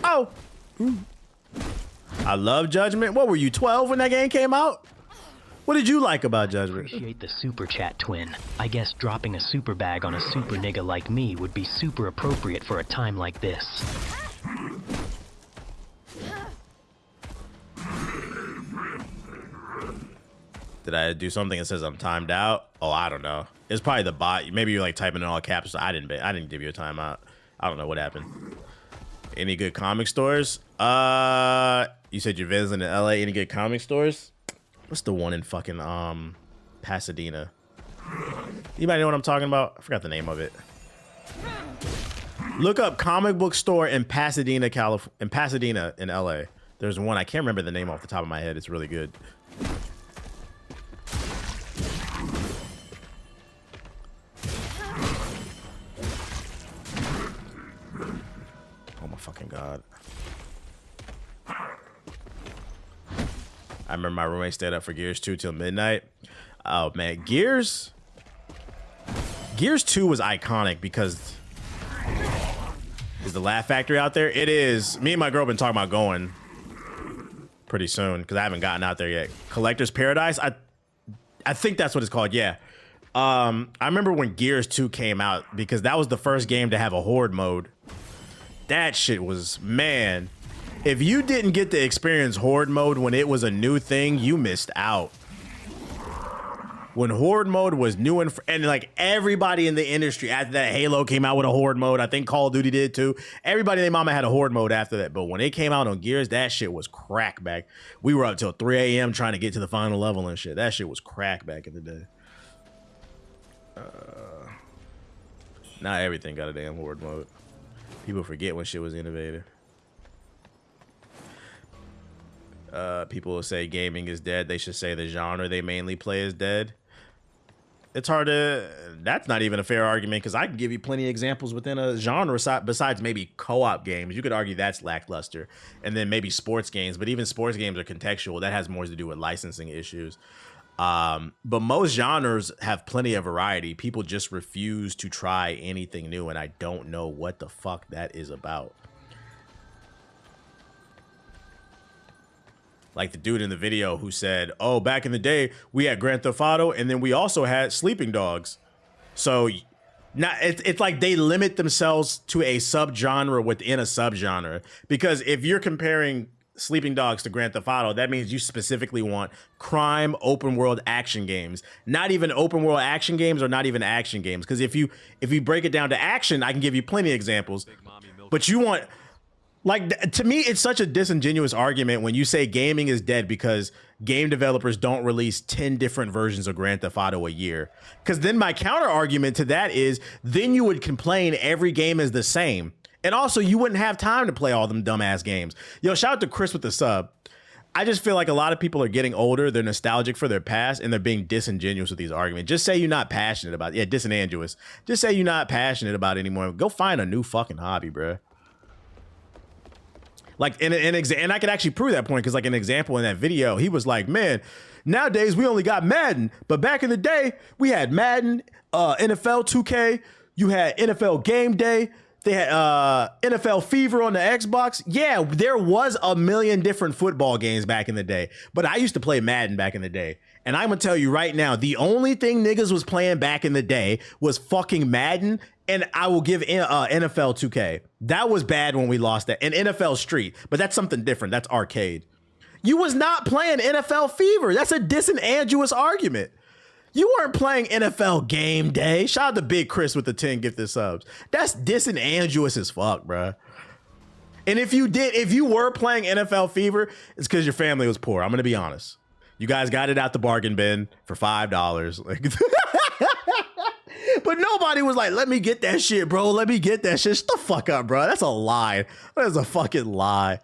Oh! I love Judgment. What were you, 12 when that game came out? What did you like about Judgment? Appreciate the super chat, twin. I guess dropping a super bag on a super nigga like me would be super appropriate for a time like this. Did I do something that says I'm timed out? Oh, I don't know. It's probably the bot. Maybe you're like typing in all caps. I didn't give you a timeout. I don't know what happened. Any good comic stores? You said you're visiting LA. Any good comic stores? What's the one in fucking Pasadena? Anybody know what I'm talking about? I forgot the name of it. Look up comic book store in Pasadena, California. In Pasadena in LA. There's one. I can't remember the name off the top of my head. It's really good. Oh my fucking god. I remember my roommate stayed up for Gears 2 till midnight. Oh man, Gears 2 was iconic because is the Laugh Factory out there? It is. Me and my girl been talking about going pretty soon because I haven't gotten out there yet. Collector's Paradise. I think that's what it's called. Yeah. I remember when Gears 2 came out because that was the first game to have a horde mode. That shit was, man. If you didn't get to experience horde mode when it was a new thing, you missed out. When horde mode was new and like everybody in the industry after that, Halo came out with a horde mode. I think Call of Duty did too. Everybody and their mama had a horde mode after that. But when it came out on Gears, that shit was crack back. We were up till 3 a.m. trying to get to the final level and shit. That shit was crack back in the day. Not everything got a damn horde mode. People forget when shit was innovative. People will say gaming is dead. They should say the genre they mainly play is dead. It's hard to, that's not even a fair argument because I can give you plenty of examples within a genre besides maybe co-op games. You could argue that's lackluster. And then maybe sports games, but even sports games are contextual. That has more to do with licensing issues. But most genres have plenty of variety. People just refuse to try anything new, and I don't know what the fuck that is about. Like the dude in the video who said, oh, back in the day, we had Grand Theft Auto, and then we also had Sleeping Dogs. So now it's like they limit themselves to a subgenre within a subgenre. Because if you're comparing Sleeping Dogs to Grand Theft Auto, that means you specifically want crime open world action games. Not even open world action games or not even action games. Because if you break it down to action, I can give you plenty of examples. But you want Like, to me, it's such a disingenuous argument when you say gaming is dead because game developers don't release 10 different versions of Grand Theft Auto a year. Because then my counter argument to that is then you would complain every game is the same. And also, you wouldn't have time to play all them dumbass games. Yo, shout out to Chris with the sub. I just feel like a lot of people are getting older. They're nostalgic for their past and they're being disingenuous with these arguments. Just say you're not passionate about it. Yeah, disingenuous. Just say you're not passionate about it anymore. Go find a new fucking hobby, bruh. Like, and I could actually prove that point because, like, an example in that video, he was like, man, nowadays we only got Madden, but back in the day, we had Madden, NFL 2K, you had NFL Game Day, they had NFL Fever on the Xbox. Yeah, there was a million different football games back in the day, but I used to play Madden back in the day. And I'm gonna tell you right now, the only thing niggas was playing back in the day was fucking Madden. And I will give NFL 2K. That was bad when we lost that. And NFL Street, but that's something different. That's arcade. You was not playing NFL Fever. That's a disingenuous argument. You weren't playing NFL Game Day. Shout out to Big Chris with the 10 gifted subs. That's disingenuous as fuck, bruh. And if you were playing NFL Fever, it's because your family was poor. I'm gonna be honest. You guys got it out the bargain bin for $5. Like, but nobody was like, let me get that shit, bro. Let me get that shit. Shut the fuck up, bro. That's a lie. That is a fucking lie.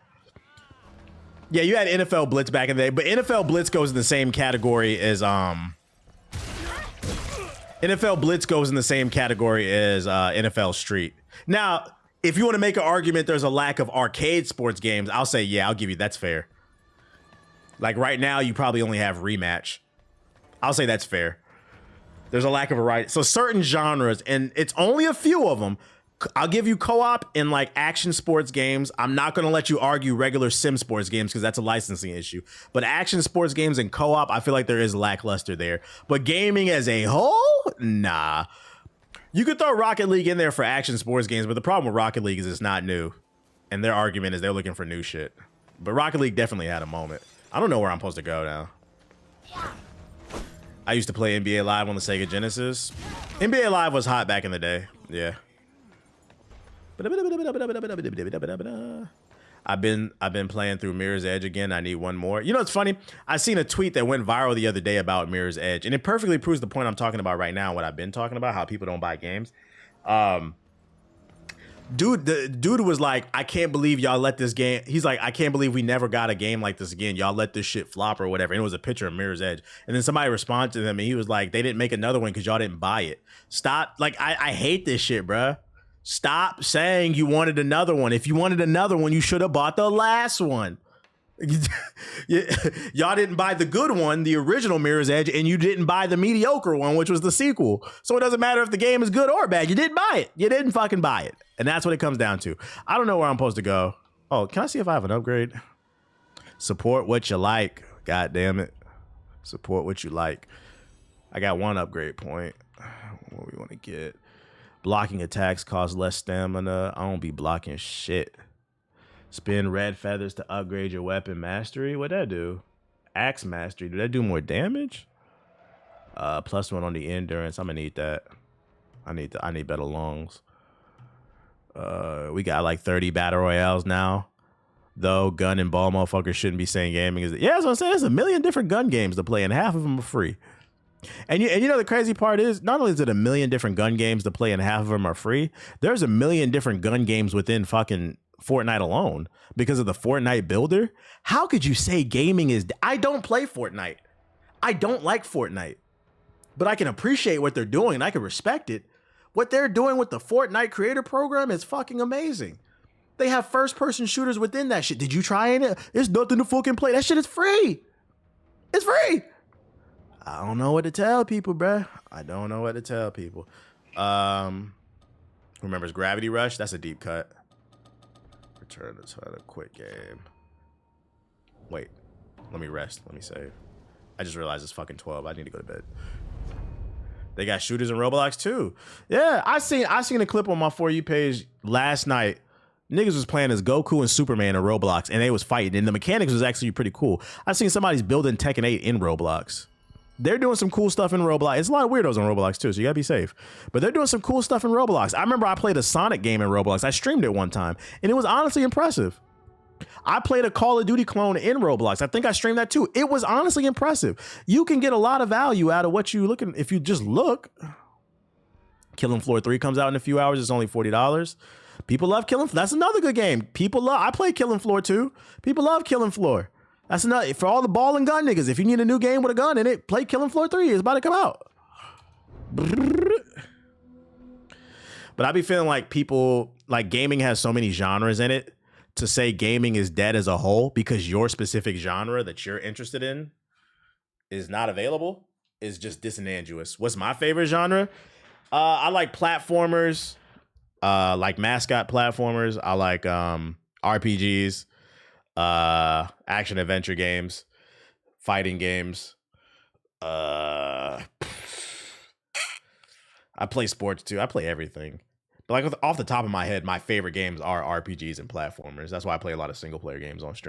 Yeah, you had NFL Blitz back in the day, but NFL Blitz goes in the same category as NFL Blitz goes in the same category as NFL Street. Now, if you want to make an argument there's a lack of arcade sports games, I'll say, yeah, I'll give you that's fair. Like right now, you probably only have Rematch. I'll say that's fair. There's a lack of variety. So certain genres, and it's only a few of them. I'll give you co-op in like action sports games. I'm not going to let you argue regular sim sports games because that's a licensing issue. But action sports games and co-op, I feel like there is lackluster there. But gaming as a whole, nah. You could throw Rocket League in there for action sports games, but the problem with Rocket League is it's not new. And their argument is they're looking for new shit. But Rocket League definitely had a moment. I don't know where I'm supposed to go now. I used to play NBA Live on the Sega Genesis. NBA Live was hot back in the day. Yeah. I've been playing through Mirror's Edge again. I need one more. You know, it's funny. I seen a tweet that went viral the other day about Mirror's Edge, and it perfectly proves the point I'm talking about right now, what I've been talking about, how people don't buy games. The dude was like, I can't believe y'all let this game. He's like, I can't believe we never got a game like this again. Y'all let this shit flop or whatever. And it was a picture of Mirror's Edge. And then somebody responded to him and he was like, they didn't make another one because y'all didn't buy it. Stop. Like, I hate this shit, bruh. Stop saying you wanted another one. If you wanted another one, you should have bought the last one. Y'all didn't buy the good one, the original Mirror's Edge, and you didn't buy the mediocre one, which was the sequel. So it doesn't matter if the game is good or bad. You didn't buy it. You didn't fucking buy it. And that's what it comes down to. I don't know where I'm supposed to go. Oh, can I see if I have an upgrade? Support what you like. God damn it. Support what you like. I got one upgrade point. What we want to get? Blocking attacks cost less stamina. I don't be blocking shit. Spin red feathers to upgrade your weapon mastery. What'd that do? Axe mastery. Did that do more damage? +1 on the endurance. I'm gonna need that. I need better lungs. We got like 30 battle royales now. Though gun and ball motherfuckers shouldn't be saying gaming is. Yeah, that's what I'm saying. There's a million different gun games to play, and half of them are free. And you know the crazy part is, not only is it a million different gun games to play, and half of them are free. There's a million different gun games within fucking Fortnite alone because of the Fortnite builder. How could you say gaming is? I don't play Fortnite. I don't like Fortnite, but I can appreciate what they're doing and I can respect it. What they're doing with the Fortnite creator program is fucking amazing. They have first person shooters within that shit. Did you try it? It's nothing to fucking play. That shit is free. It's free. I don't know what to tell people, bruh. I don't know what to tell people. Remembers Gravity Rush? That's a deep cut. Return to a quick game. Wait, let me rest. Let me save. I just realized it's fucking 12. I need to go to bed. They got shooters in Roblox too. Yeah, I seen a clip on my For You page last night. Niggas was playing as Goku and Superman in Roblox, and they was fighting, and the mechanics was actually pretty cool. I seen somebody's building Tekken 8 in Roblox. they're doing some cool stuff in Roblox. It's a lot of weirdos on Roblox too, so you gotta be safe. But they're doing some cool stuff in Roblox. I remember I played a Sonic game in Roblox. I streamed it one time, and it was honestly impressive. I played a Call of Duty clone in Roblox. I think I streamed that too. It was honestly impressive. You can get a lot of value out of what you looking if you just look. Killing Floor 3 comes out in a few hours. It's only $40. People love Killing Floor. That's another good game. People love. I play Killing Floor 2. People love Killing Floor. That's another for all the ball and gun niggas. If you need a new game with a gun in it, play Killing Floor 3. It's about to come out. But I be feeling like people like gaming has so many genres in it. To say gaming is dead as a whole because your specific genre that you're interested in is not available is just disingenuous. What's my favorite genre? I like platformers, like mascot platformers. I like RPGs, action adventure games, fighting games. I play sports too. I play everything. But like off the top of my head, my favorite games are RPGs and platformers. That's why I play a lot of single player games on stream.